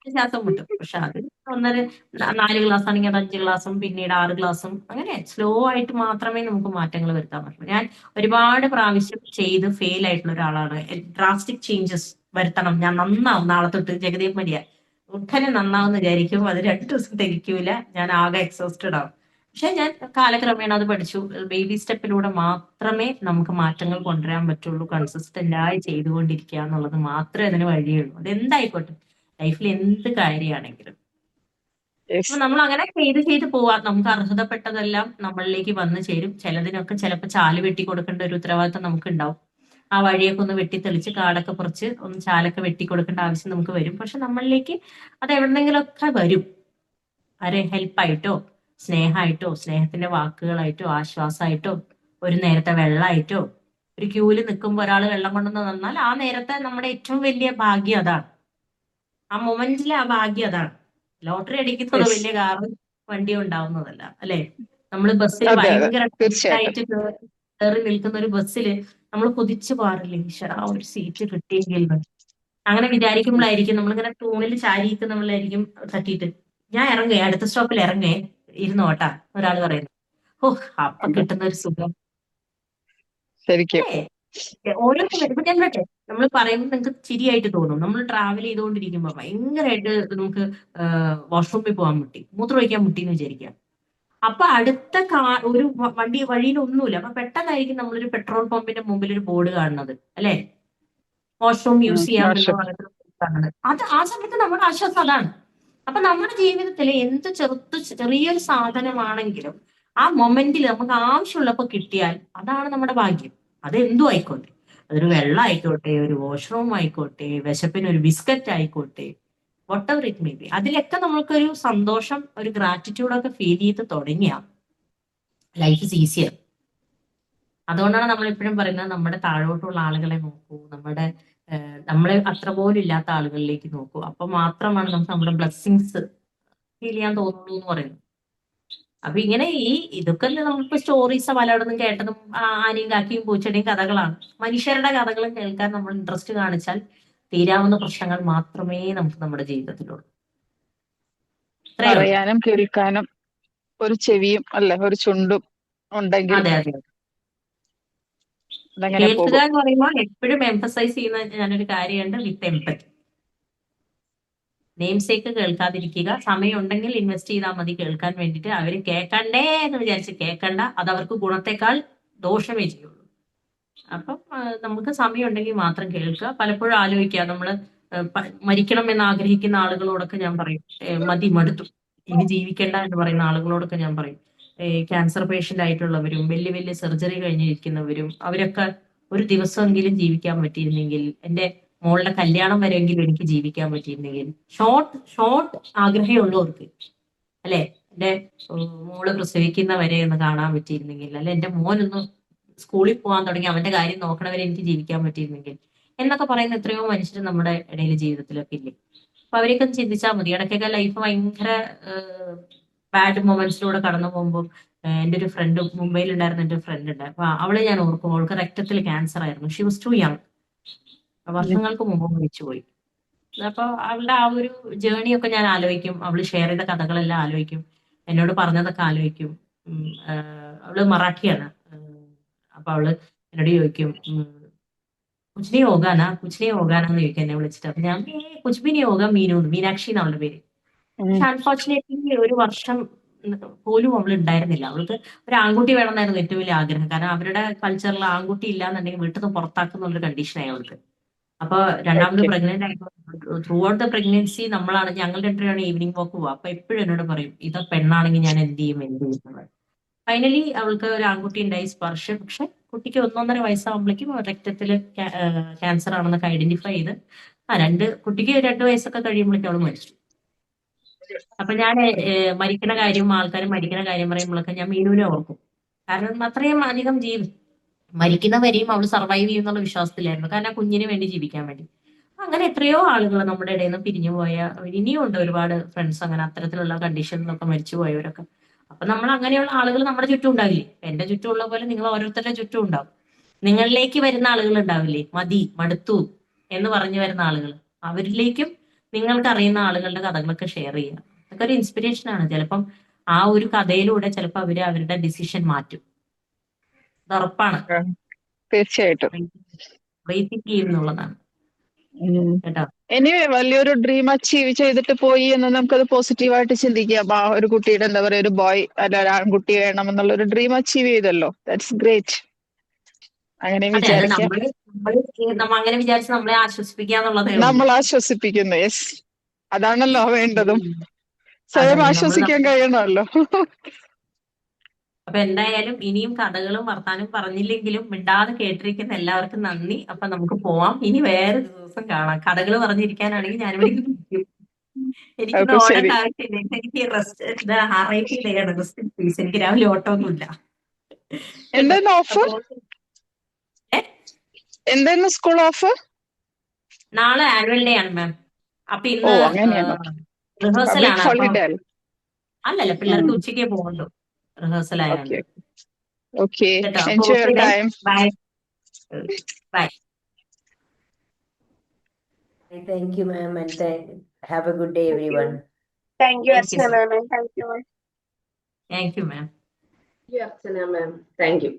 ശ്വാസം മുട്ടും. പക്ഷെ അത് 4 ഗ്ലാസ് ആണെങ്കിൽ അത് 5 ഗ്ലാസും പിന്നീട് 6 ഗ്ലാസും, അങ്ങനെ സ്ലോ ആയിട്ട് മാത്രമേ നമുക്ക് മാറ്റങ്ങൾ വരുത്താൻ പറ്റുള്ളൂ. ഞാൻ ഒരുപാട് പ്രാവശ്യം ചെയ്ത് ഫെയിൽ ആയിട്ടുള്ള ഒരാളാണ്. ഡ്രാസ്റ്റിക് ചേഞ്ചസ് വരുത്തണം, ഞാൻ നന്നാവും നാളെ തൊട്ട്, ജഗദീപ് മരിയ ഉടനെ നന്നാവെന്ന് വിചാരിക്കും. അത് 2 ദിവസം തികയ്ക്കൂല, ഞാൻ ആകെ എക്സോസ്റ്റഡ് ആവും. പക്ഷെ ഞാൻ കാലക്രമേണ അത് പഠിച്ചു. ബേബി സ്റ്റെപ്പിലൂടെ മാത്രമേ നമുക്ക് മാറ്റങ്ങൾ കൊണ്ടുവരാൻ പറ്റുള്ളൂ. കൺസിസ്റ്റന്റ് ആയി ചെയ്തുകൊണ്ടിരിക്കുക എന്നുള്ളത് മാത്രമേ അതിന് വഴിയുള്ളൂ. അതെന്തായിക്കോട്ടെ, ലൈഫിൽ എന്ത് കാര്യമാണെങ്കിലും. അപ്പൊ നമ്മൾ അങ്ങനെ ചെയ്ത് പോവാം. നമുക്ക് അർഹതപ്പെട്ടതെല്ലാം നമ്മളിലേക്ക് വന്നു ചേരും. ചിലതിനൊക്കെ ചിലപ്പോൾ ചാല് വെട്ടി കൊടുക്കേണ്ട ഒരു ഉത്തരവാദിത്തം നമുക്ക് ഉണ്ടാവും. ആ വഴിയൊക്കെ ഒന്ന് വെട്ടിത്തെളിച്ച് കാടൊക്കെ പറിച്ച് ഒന്ന് ചാലൊക്കെ വെട്ടി കൊടുക്കേണ്ട ആവശ്യം നമുക്ക് വരും. പക്ഷെ നമ്മളിലേക്ക് അത് എവിടെന്നെങ്കിലുമൊക്കെ വരും. ആരെ ഹെൽപ്പായിട്ടോ സ്നേഹമായിട്ടോ സ്നേഹത്തിന്റെ വാക്കുകളായിട്ടോ ആശ്വാസമായിട്ടോ ഒരു നേരത്തെ വെള്ളമായിട്ടോ, ഒരു ക്യൂവിൽ നിൽക്കുമ്പോൾ ഒരാൾ വെള്ളം കൊണ്ടുവന്ന് തന്നാൽ ആ നേരത്തെ നമ്മുടെ ഏറ്റവും വലിയ ഭാഗ്യം അതാണ്. ആ മൊമെന്റിലെ ആ ഭാഗ്യം അതാണ്. ലോട്ടറി അടിക്കുന്നത് യെസ് വലിയ കാറും വണ്ടിയും ഉണ്ടാവുന്നതല്ല, അല്ലെ? നമ്മൾ ബസ്സിൽ അതെ അതെ ഭയങ്കര തീർച്ചയായിട്ടും ആയിട്ട് കയറി നിൽക്കുന്ന ഒരു ബസ്സിൽ നമ്മൾ കൊതിച്ചു പാറില്ലേ, ഈശ്വരാ ഒരു സീറ്റ് കിട്ടിയെങ്കിൽ എന്ന്. അങ്ങനെ വിചാരിക്കുമ്പോഴായിരിക്കും നമ്മളിങ്ങനെ തൂണിൽ ചാരിയിട്ട് നമ്മളായിരിക്കും തട്ടിയിട്ട് ഞാൻ ഇറങ്ങേ, അടുത്ത സ്റ്റോപ്പിൽ ഇറങ്ങേ, ഇരുന്നോട്ടാ ഒരാൾ പറയുന്നു. ഓ, അപ്പൊ അതെ കിട്ടുന്ന ഒരു സുഖം ശരിക്കും അല്ലേ? ഓരോ ഇപ്പൊ ഞാൻ പറയട്ടെ, നമ്മൾ പറയുമ്പോൾ നിങ്ങൾക്ക് ചിരിയായിട്ട് തോന്നും. നമ്മൾ ട്രാവൽ ചെയ്തുകൊണ്ടിരിക്കുമ്പോൾ ഭയങ്കരമായിട്ട് നമുക്ക് വാഷ്റൂമിൽ പോകാൻ മുട്ടി, മൂത്രമൊഴിക്കാൻ മുട്ടി എന്ന് വിചാരിക്കാം. അപ്പൊ അടുത്ത ഒരു വണ്ടി വഴിയിലൊന്നുമില്ല. അപ്പൊ പെട്ടെന്നായിരിക്കും നമ്മളൊരു പെട്രോൾ പമ്പിന്റെ മുമ്പിൽ ഒരു ബോർഡ് കാണുന്നത്, അല്ലെ? വാഷ്റൂം യൂസ് ചെയ്യാം എന്ന് മോശം പറഞ്ഞിട്ട് കാണുന്നത്. അത് ആ സമയത്ത് നമ്മുടെ ആശ്വാസം അതാണ്. അപ്പൊ നമ്മുടെ ജീവിതത്തിൽ എന്ത് ചെറിയൊരു സാധനമാണെങ്കിലും ആ മൊമെന്റിൽ നമുക്ക് ആവശ്യമുള്ളപ്പോ കിട്ടിയാൽ അതാണ് നമ്മുടെ ഭാഗ്യം. അത് എന്തും ആയിക്കോട്ടെ, അതൊരു വെള്ളം ആയിക്കോട്ടെ, ഒരു വാഷ്റൂം ആയിക്കോട്ടെ, വിശപ്പിന് ഒരു ബിസ്ക്കറ്റ് ആയിക്കോട്ടെ, വട്ട് എവർ ഇറ്റ് മേ ബി, അതിലൊക്കെ നമ്മൾക്കൊരു സന്തോഷം, ഒരു ഗ്രാറ്റിറ്റ്യൂഡൊക്കെ ഫീൽ ചെയ്ത് തുടങ്ങിയ ലൈഫ് ഇസ് ഈസിയർ. അതുകൊണ്ടാണ് നമ്മൾ എപ്പോഴും പറയുന്നത്, നമ്മുടെ താഴോട്ടുള്ള ആളുകളെ നോക്കൂ, നമ്മളെ അത്ര പോലും ഇല്ലാത്ത ആളുകളിലേക്ക് നോക്കൂ. അപ്പൊ മാത്രമാണ് നമുക്ക് നമ്മുടെ ബ്ലെസ്സിങ്സ് ഫീൽ ചെയ്യാൻ തോന്നുള്ളൂ എന്ന് പറയുന്നത്. അപ്പൊ ഇങ്ങനെ ഇതൊക്കെ നമ്മളിപ്പോ സ്റ്റോറീസ് പലയിടത്തും കേട്ടതും ആനയും കാക്കിയും പൂച്ചയുടെയും കഥകളാണ്. മനുഷ്യരുടെ കഥകളും കേൾക്കാൻ നമ്മൾ ഇൻട്രസ്റ്റ് കാണിച്ചാൽ തീരാവുന്ന പ്രശ്നങ്ങൾ മാത്രമേ നമുക്ക് നമ്മുടെ ജീവിതത്തിലുള്ളൂ. അത്രയേ ഉള്ളൂ. പറയാനും കേൾക്കാനും ഒരു ചെവിയും അല്ലെ ഒരു ചുണ്ടും ഉണ്ടെങ്കിൽ അതെ അതെ. അതങ്ങനെ കേൾക്കുക പോകും. എന്ന് പറയുമ്പോൾ എപ്പോഴും എംഫസൈസ് ചെയ്യുന്ന ഞാനൊരു കാര്യമുണ്ട്, വിത്ത് എംപതി. നെയിംസേക്ക് കേൾക്കാതിരിക്കുക. സമയമുണ്ടെങ്കിൽ ഇൻവെസ്റ്റ് ചെയ്താൽ മതി കേൾക്കാൻ വേണ്ടിയിട്ട്. അവർ കേൾക്കണ്ടേ എന്ന് വിചാരിച്ച് കേൾക്കണ്ട, അത് അവർക്ക് ഗുണത്തെക്കാൾ ദോഷമേ ചെയ്യുള്ളൂ. അപ്പം നമുക്ക് സമയമുണ്ടെങ്കിൽ മാത്രം കേൾക്കുക. പലപ്പോഴും ആലോചിക്കുക, നമ്മൾ മരിക്കണം എന്ന് ആഗ്രഹിക്കുന്ന ആളുകളോടൊക്കെ ഞാൻ പറയും, മതി മടുത്തു ഇനി ജീവിക്കേണ്ട എന്ന് പറയുന്ന ആളുകളോടൊക്കെ ഞാൻ പറയും, ക്യാൻസർ പേഷ്യന്റ് ആയിട്ടുള്ളവരും വലിയ വലിയ സർജറി കഴിഞ്ഞിരിക്കുന്നവരും അവരൊക്കെ ഒരു ദിവസമെങ്കിലും ജീവിക്കാൻ പറ്റിയിരുന്നെങ്കിൽ, എന്റെ മോളുടെ കല്യാണം വരെയെങ്കിലും എനിക്ക് ജീവിക്കാൻ പറ്റിയിരുന്നെങ്കിൽ, ഷോർട്ട് ആഗ്രഹമുള്ളവർക്ക്, അല്ലെ, എന്റെ മോള് പ്രസവിക്കുന്ന വരെ ഒന്ന് കാണാൻ പറ്റിയിരുന്നെങ്കിൽ, അല്ലെ എന്റെ മോനൊന്ന് സ്കൂളിൽ പോകാൻ തുടങ്ങി അവന്റെ കാര്യം നോക്കണവരെ എനിക്ക് ജീവിക്കാൻ പറ്റിയിരുന്നെങ്കിൽ എന്നൊക്കെ പറയുന്ന എത്രയോ മനുഷ്യർ നമ്മുടെ ഇടയിൽ ജീവിതത്തിലൊക്കെ ഇല്ലേ? അപ്പൊ അവരെയൊക്കെ ഒന്ന് ചിന്തിച്ചാൽ മതി. ഇടയ്ക്കൊക്കെ ലൈഫ് ഭയങ്കര ബാഡ് മൊമെന്റ്സിലൂടെ കടന്നു പോകുമ്പോൾ, എൻ്റെ ഒരു ഫ്രണ്ട്, മുംബൈയിൽ ഉണ്ടായിരുന്ന എൻ്റെ ഫ്രണ്ട് ഉണ്ട്. അപ്പൊ അവളെ ഞാൻ ഓർക്കും, അവൾക്ക് രക്തത്തിൽ ക്യാൻസർ ആയിരുന്നു. ഷി വാസ് ടു യങ്, വർഷങ്ങൾക്ക് മുമ്പ് മരിച്ചുപോയി. അപ്പൊ അവളുടെ ആ ഒരു ജേണിയൊക്കെ ഞാൻ ആലോചിക്കും, അവള് ഷെയർ ചെയ്ത കഥകളെല്ലാം ആലോചിക്കും, എന്നോട് പറഞ്ഞതൊക്കെ ആലോചിക്കും. അവള് മറാഠിയാണ്. അപ്പൊ അവള് എന്നോട് ചോദിക്കും, കുച്ചിനെ യോഗാനാ എന്ന് ചോദിക്കും എന്നെ വിളിച്ചിട്ട്. അപ്പൊ ഞാൻ കുച്ച്ബിനി യോഗ മീനു, മീനാക്ഷി എന്നവളുടെ പേര്. പക്ഷെ അൺഫോർച്ചുനേറ്റ്ലി ഒരു വർഷം പോലും അവൾ ഉണ്ടായിരുന്നില്ല. അവൾക്ക് ഒരു ആൺകുട്ടി വേണമെന്നായിരുന്നു ഏറ്റവും വലിയ ആഗ്രഹം. കാരണം അവരുടെ കൾച്ചറിൽ ആൺകുട്ടി ഇല്ല എന്നുണ്ടെങ്കിൽ വീട്ടിൽ നിന്ന് പുറത്താക്കുന്ന ഒരു കണ്ടീഷനായി അവൾക്ക്. അപ്പൊ രണ്ടാമത് പ്രഗ്നന്റ് ആയപ്പോൾ ത്രൂ ഔട്ട് ദ പ്രഗ്നൻസി ഞങ്ങൾ രണ്ടുപേരാണ് ഈവനിങ് വാക്ക് പോവുക. അപ്പൊ എപ്പോഴും എന്നോട് പറയും, ഇത് പെണ്ണാണെങ്കിൽ ഞാൻ എന്ത് ചെയ്യും. ഫൈനലി അവൾക്ക് ഒരു ആൺകുട്ടി ഉണ്ടായി, സ്പർശം. പക്ഷെ കുട്ടിക്ക് 1.5 വയസ്സാകുമ്പോഴേക്കും രക്തത്തിൽ ക്യാൻസർ ആണെന്നൊക്കെ ഐഡന്റിഫൈ ചെയ്ത് കുട്ടിക്ക് 2 വയസ്സൊക്കെ കഴിയുമ്പോഴേക്കും അവൾ മരിച്ചു. അപ്പൊ ഞാൻ മരിക്കണ കാര്യം, ആൾക്കാർ മരിക്കണ കാര്യം പറയുമ്പോഴൊക്കെ ഞാൻ മീനുവിനെ ഓർക്കും. കാരണം അത്രയും അധികം മരിക്കുന്നവരെയും അവൾ സർവൈവ് ചെയ്യുന്നുള്ള വിശ്വാസത്തിലായിരുന്നു. കാരണം കുഞ്ഞിന് വേണ്ടി ജീവിക്കാൻ വേണ്ടി. അങ്ങനെ എത്രയോ ആളുകൾ നമ്മുടെ ഇടയിൽ നിന്ന് പിരിഞ്ഞു പോയ, ഇനിയും ഉണ്ട് ഒരുപാട് ഫ്രണ്ട്സ് അങ്ങനെ അത്തരത്തിലുള്ള കണ്ടീഷനിലൊക്കെ മരിച്ചു പോയവരൊക്കെ. അപ്പൊ നമ്മൾ അങ്ങനെയുള്ള ആളുകൾ നമ്മുടെ ചുറ്റും ഉണ്ടാവില്ലേ? എന്റെ ചുറ്റുമുള്ള പോലെ നിങ്ങൾ ഓരോരുത്തരുടെ ചുറ്റും ഉണ്ടാവും. നിങ്ങളിലേക്ക് വരുന്ന ആളുകൾ ഉണ്ടാവില്ലേ, മതി മടുത്തു എന്ന് പറഞ്ഞു വരുന്ന ആളുകൾ. അവരിലേക്കും നിങ്ങൾക്ക് അറിയുന്ന ആളുകളുടെ കഥകളൊക്കെ ഷെയർ ചെയ്യുക. അതൊക്കെ ഒരു ഇൻസ്പിറേഷൻ ആണ്. ചിലപ്പം ആ ഒരു കഥയിലൂടെ ചിലപ്പോൾ അവരുടെ ഡിസിഷൻ മാറ്റും. അത് ഉറപ്പാണ്. തീർച്ചയായിട്ടും റീതിങ്ക് ചെയ്യുന്നുള്ളതാണ് കേട്ടോ. എനിവേ വലിയൊരു ഡ്രീം അച്ചീവ് ചെയ്തിട്ട് പോയി എന്ന് നമുക്കത് പോസിറ്റീവായിട്ട് ചിന്തിക്കാം. ആ ഒരു കുട്ടിയുടെ എന്താ പറയാ, ഒരു ബോയ് അല്ല ഒരു ആൺകുട്ടി വേണം എന്നുള്ള ഒരു ഡ്രീം അച്ചീവ് ചെയ്തല്ലോ. That's great. അങ്ങനെ അതെ, അത് വിചാരിക്കാം. നമ്മൾ അങ്ങനെ വിചാരിച്ച് നമ്മളെ ആശ്വസിപ്പിക്കാന്നുള്ളതേ ഉള്ളൂ. നമ്മൾ ആശ്വസിപ്പിക്കുന്നു. യെസ്, അതാണല്ലോ വേണ്ടതും. സ്വയം അതന്നെ, ആശ്വസിക്കാൻ കഴിയണമല്ലോ. അപ്പൊ എന്തായാലും ഇനിയും കഥകളും വർത്താനം പറഞ്ഞില്ലെങ്കിലും മിണ്ടാതെ കേട്ടിരിക്കുന്ന എല്ലാവർക്കും നന്ദി. അപ്പൊ നമുക്ക് പോവാം. ഇനി വേറെ ദിവസം കാണാം. കഥകൾ പറഞ്ഞിരിക്കാനാണെങ്കിൽ ഞാനിവിടെ ഇരിക്കും. എനിക്കിന്ന് അപ്പൊ ശരി. ഓടേണ്ട ആവശ്യമില്ല. എനിക്ക് റെസ്റ്റ് RIP ചെയ്യണം. Rest please. എനിക്ക് രാവിലെ ഓട്ടമൊന്നുമില്ല കേട്ടോ. എന്തായിരുന്നു ഓഫ്? അപ്പൊ എന്തായിരുന്നു സ്കൂൾ ഓഫ്? നാളെ ആനുവൽ ഡേ ആണ് മാം. അപ്പൊ ഓ ഇന്ന് അങ്ങനെയാണോ? റിഹേഴ്സൽ പബ്ലിക് ആണ്. അപ്പൊ ഹോളിഡേ അല്ലേ? അല്ലല്ല, പിള്ളേർക്ക് ഉച്ചയ്ക്കേ പോകുള്ളൂ റിഹേഴ്സൽ ഓക്കെ ആയതുകൊണ്ട് ഓക്കെ. കേട്ടോ. അപ്പൊ enjoy okay your then, time. Bye bye. Thank you, ma'am, and have a good day, everyone. Thank you, Thank you, Archana sir. ma'am, and thank you. Thank you, ma'am. Archana ma'am. Thank you.